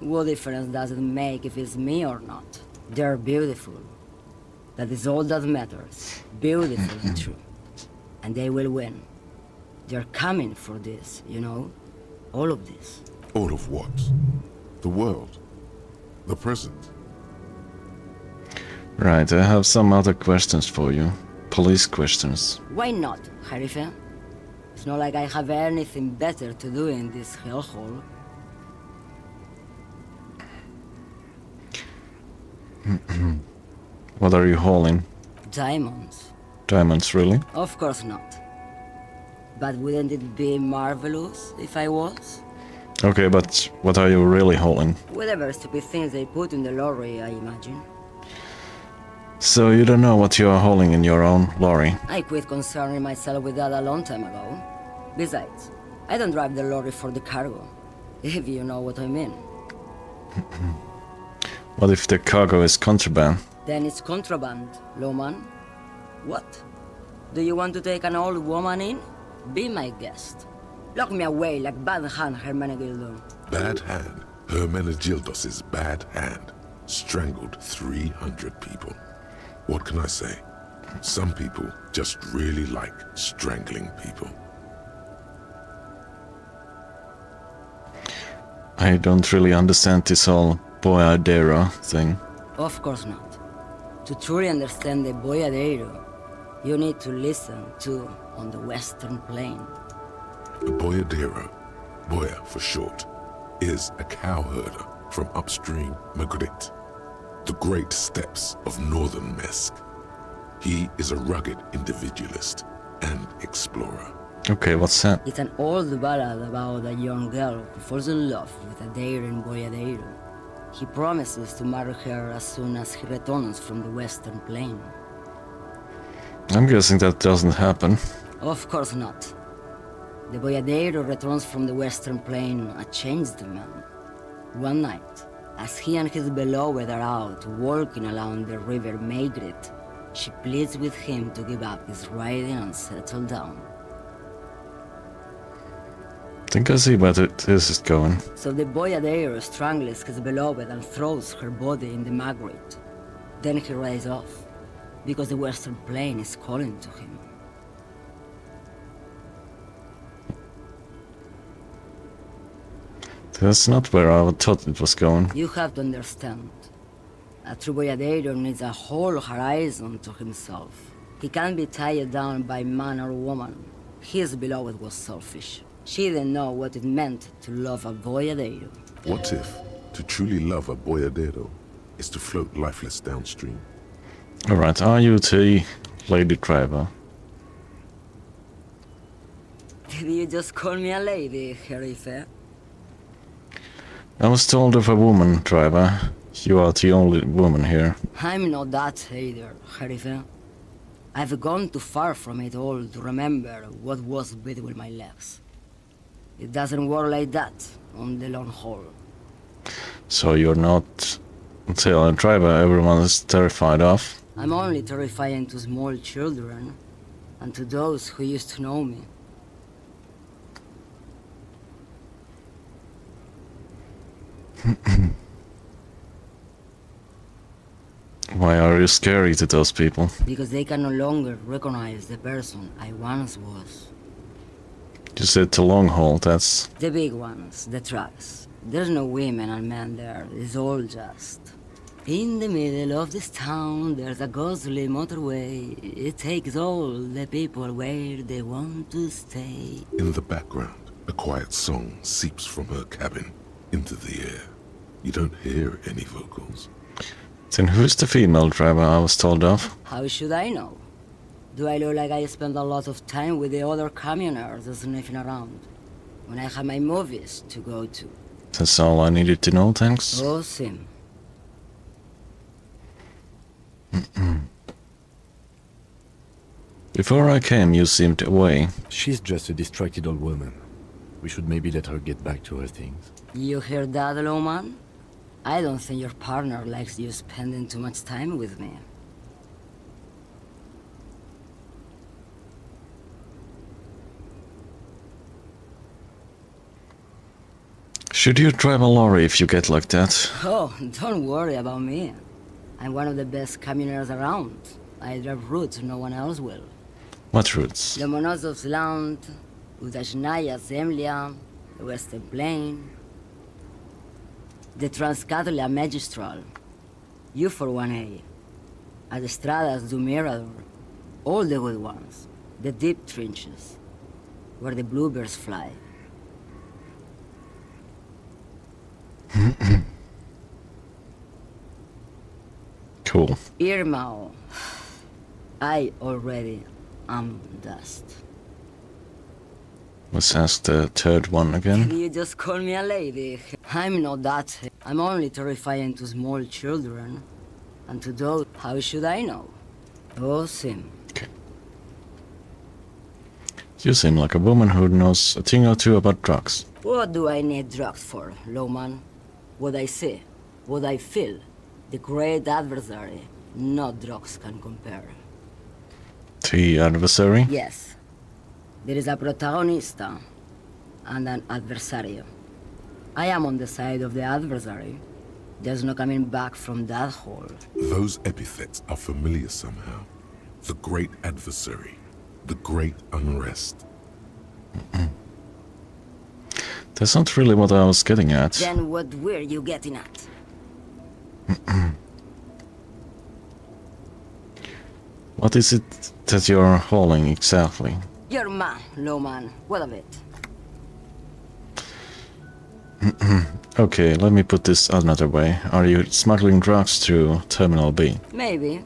What difference does it make if it's me or not? They're beautiful. That is all that matters. Beautiful and true. And they will win. They're coming for this, you know? All of this. All of what? The world? The present? Right, I have some other questions for you. Police questions. Why not, Harife? It's not like I have anything better to do in this hellhole. What are you hauling? Diamonds. Diamonds, really? Of course not. But wouldn't it be marvelous if I was? Okay, but what are you really hauling? Whatever stupid things they put in the lorry, I imagine. So you don't know what you are hauling in your own lorry? I quit concerning myself with that a long time ago. Besides, I don't drive the lorry for the cargo, if you know what I mean. What if the cargo is contraband? Then it's contraband, lawman. What? Do you want to take an old woman in? Be my guest. Lock me away like Bad Hand Hermenegildo. Bad Hand? Hermenegildos' bad hand strangled 300 people. What can I say? Some people just really like strangling people. I don't really understand this whole Boyadero thing. Of course not. To truly understand the Boyadero, you need to listen to on the Western Plain. The Boyadero, Boya for short, is a cowherder from upstream Magritte, the great steppes of northern Mesk. He is a rugged individualist and explorer. Okay, what's that? It's an old ballad about a young girl who falls in love with a daring Boyadero. He promises to marry her as soon as he returns from the Western Plain. I'm guessing that doesn't happen. Of course not. The Boyadero returns from the Western Plain a changed man. One night, as he and his beloved are out walking along the river Maigret, she pleads with him to give up his riding and settle down. I think I see where this is going. So the Boyadero strangles his beloved and throws her body in the Maigret. Then he rides off, because the Western Plain is calling to him. That's not where I thought it was going. You have to understand. A true Boyadero needs a whole horizon to himself. He can't be tied down by man or woman. His beloved was selfish. She didn't know what it meant to love a Boyadero. What if to truly love a boyadero is to float lifeless downstream? Alright, are you the lady driver? Did you just call me a lady, Herife? I was told of a woman driver. You are the only woman here. I'm not that either, Herife. I've gone too far from it all to remember what was between my legs. It doesn't work like that on the long haul. So you're not the driver everyone is terrified of? I'm only terrifying to small children and to those who used to know me. Why are you scary to those people? Because they can no longer recognize the person I once was. You said the long haul, that's... The big ones, the trucks. There's no women and men there, it's all just... In the middle of this town, there's a ghostly motorway. It takes all the people where they want to stay. In the background, a quiet song seeps from her cabin into the air. You don't hear any vocals. Then who's the female driver I was told of? How should I know? Do I look like I spend a lot of time with the other communers sniffing around? When I have my movies to go to. That's all I needed to know, thanks. Oh, Sim. Before I came, you seemed away. She's just a distracted old woman. We should maybe let her get back to her things. You hear that, Lowman? I don't think your partner likes you spending too much time with me. Should you drive a lorry if you get like that? Oh, don't worry about me. I'm one of the best communers around. I drive routes no one else will. What routes? Lomonosov's Land, Udachnaya Zemlya, the Western Plain, the Transcatolia Magistral, U41A, Adestradas du Mirador, all the good ones, the deep trenches, where the bluebirds fly. Cool. Irmao, I already am dust. Let's ask the third one again. You just call me a lady. I'm not that. I'm only terrifying to small children. And to those, how should I know? Oh, Sim. You seem like a woman who knows a thing or two about drugs. What do I need drugs for, Lowman? What I see, what I feel. The great adversary, no drugs can compare. The adversary? Yes. There is a protagonista and an adversario. I am on the side of the adversary. There's no coming back from that hole. Those epithets are familiar somehow. The great adversary, the great unrest. That's not really what I was getting at. Then what were you getting at? What is it that you're hauling exactly? Your man, Lowman. What of it? Okay, let me put this another way. Are you smuggling drugs through Terminal B? Maybe.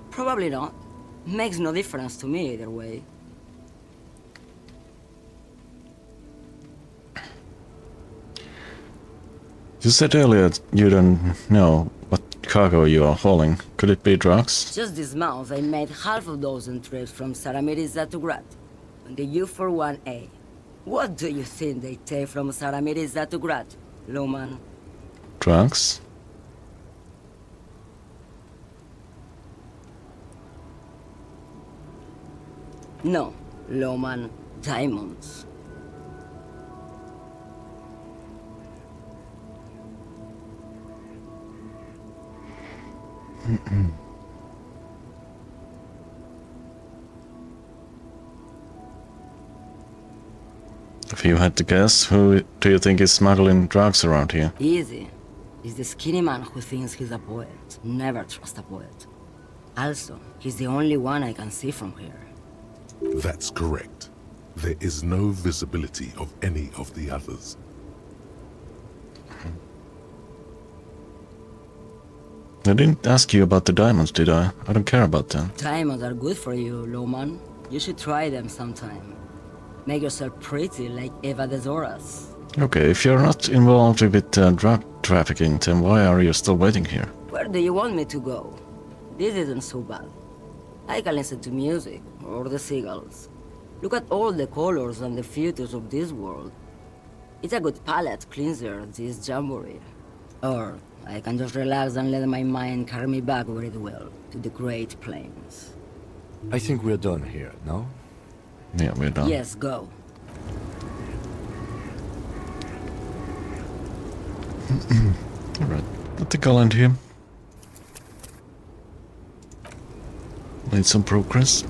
Probably not. Makes no difference to me either way. You said earlier you don't know what cargo you are hauling. Could it be drugs? Just this month, I made half a dozen trips from Saramiriza to Grad on the U41A. What do you think they take from Saramiriza to Grad, Loman? Drugs? No, Loman. Diamonds. If you had to guess, who do you think is smuggling drugs around here? Easy. He's the skinny man who thinks he's a poet. Never trust a poet. Also, he's the only one I can see from here. That's correct. There is no visibility of any of the others. I didn't ask you about the diamonds, did I? I don't care about them. Diamonds are good for you, Loman. You should try them sometime. Make yourself pretty like Eva de Zoras. Okay, if you're not involved with drug trafficking, then why are you still waiting here? Where do you want me to go? This isn't so bad. I can listen to music, or the seagulls. Look at all the colors and the features of this world. It's a good palate cleanser, this jamboree. Or I can just relax and let my mind carry me back where it will, to the Great Plains. I think we're done here, no? Yeah, we're done. Yes, go. Alright, I think I'll end here. Made some progress.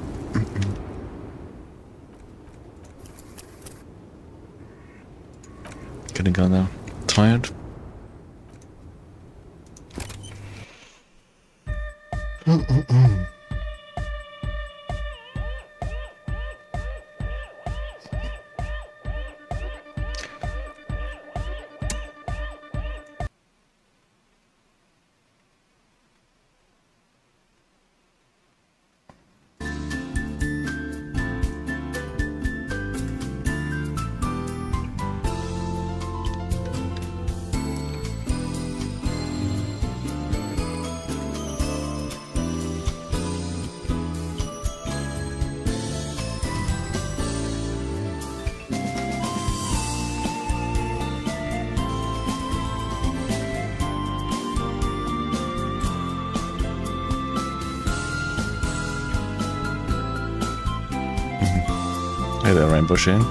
Getting kinda tired. Hey there, Rainbow Shane.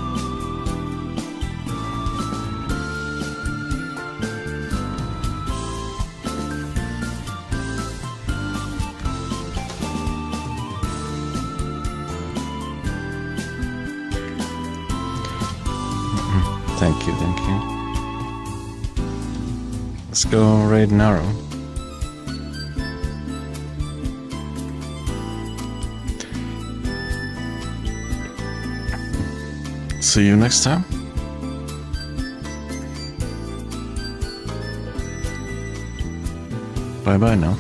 Thank you, thank you. Let's go raid Narrow. See you next time. Bye bye now.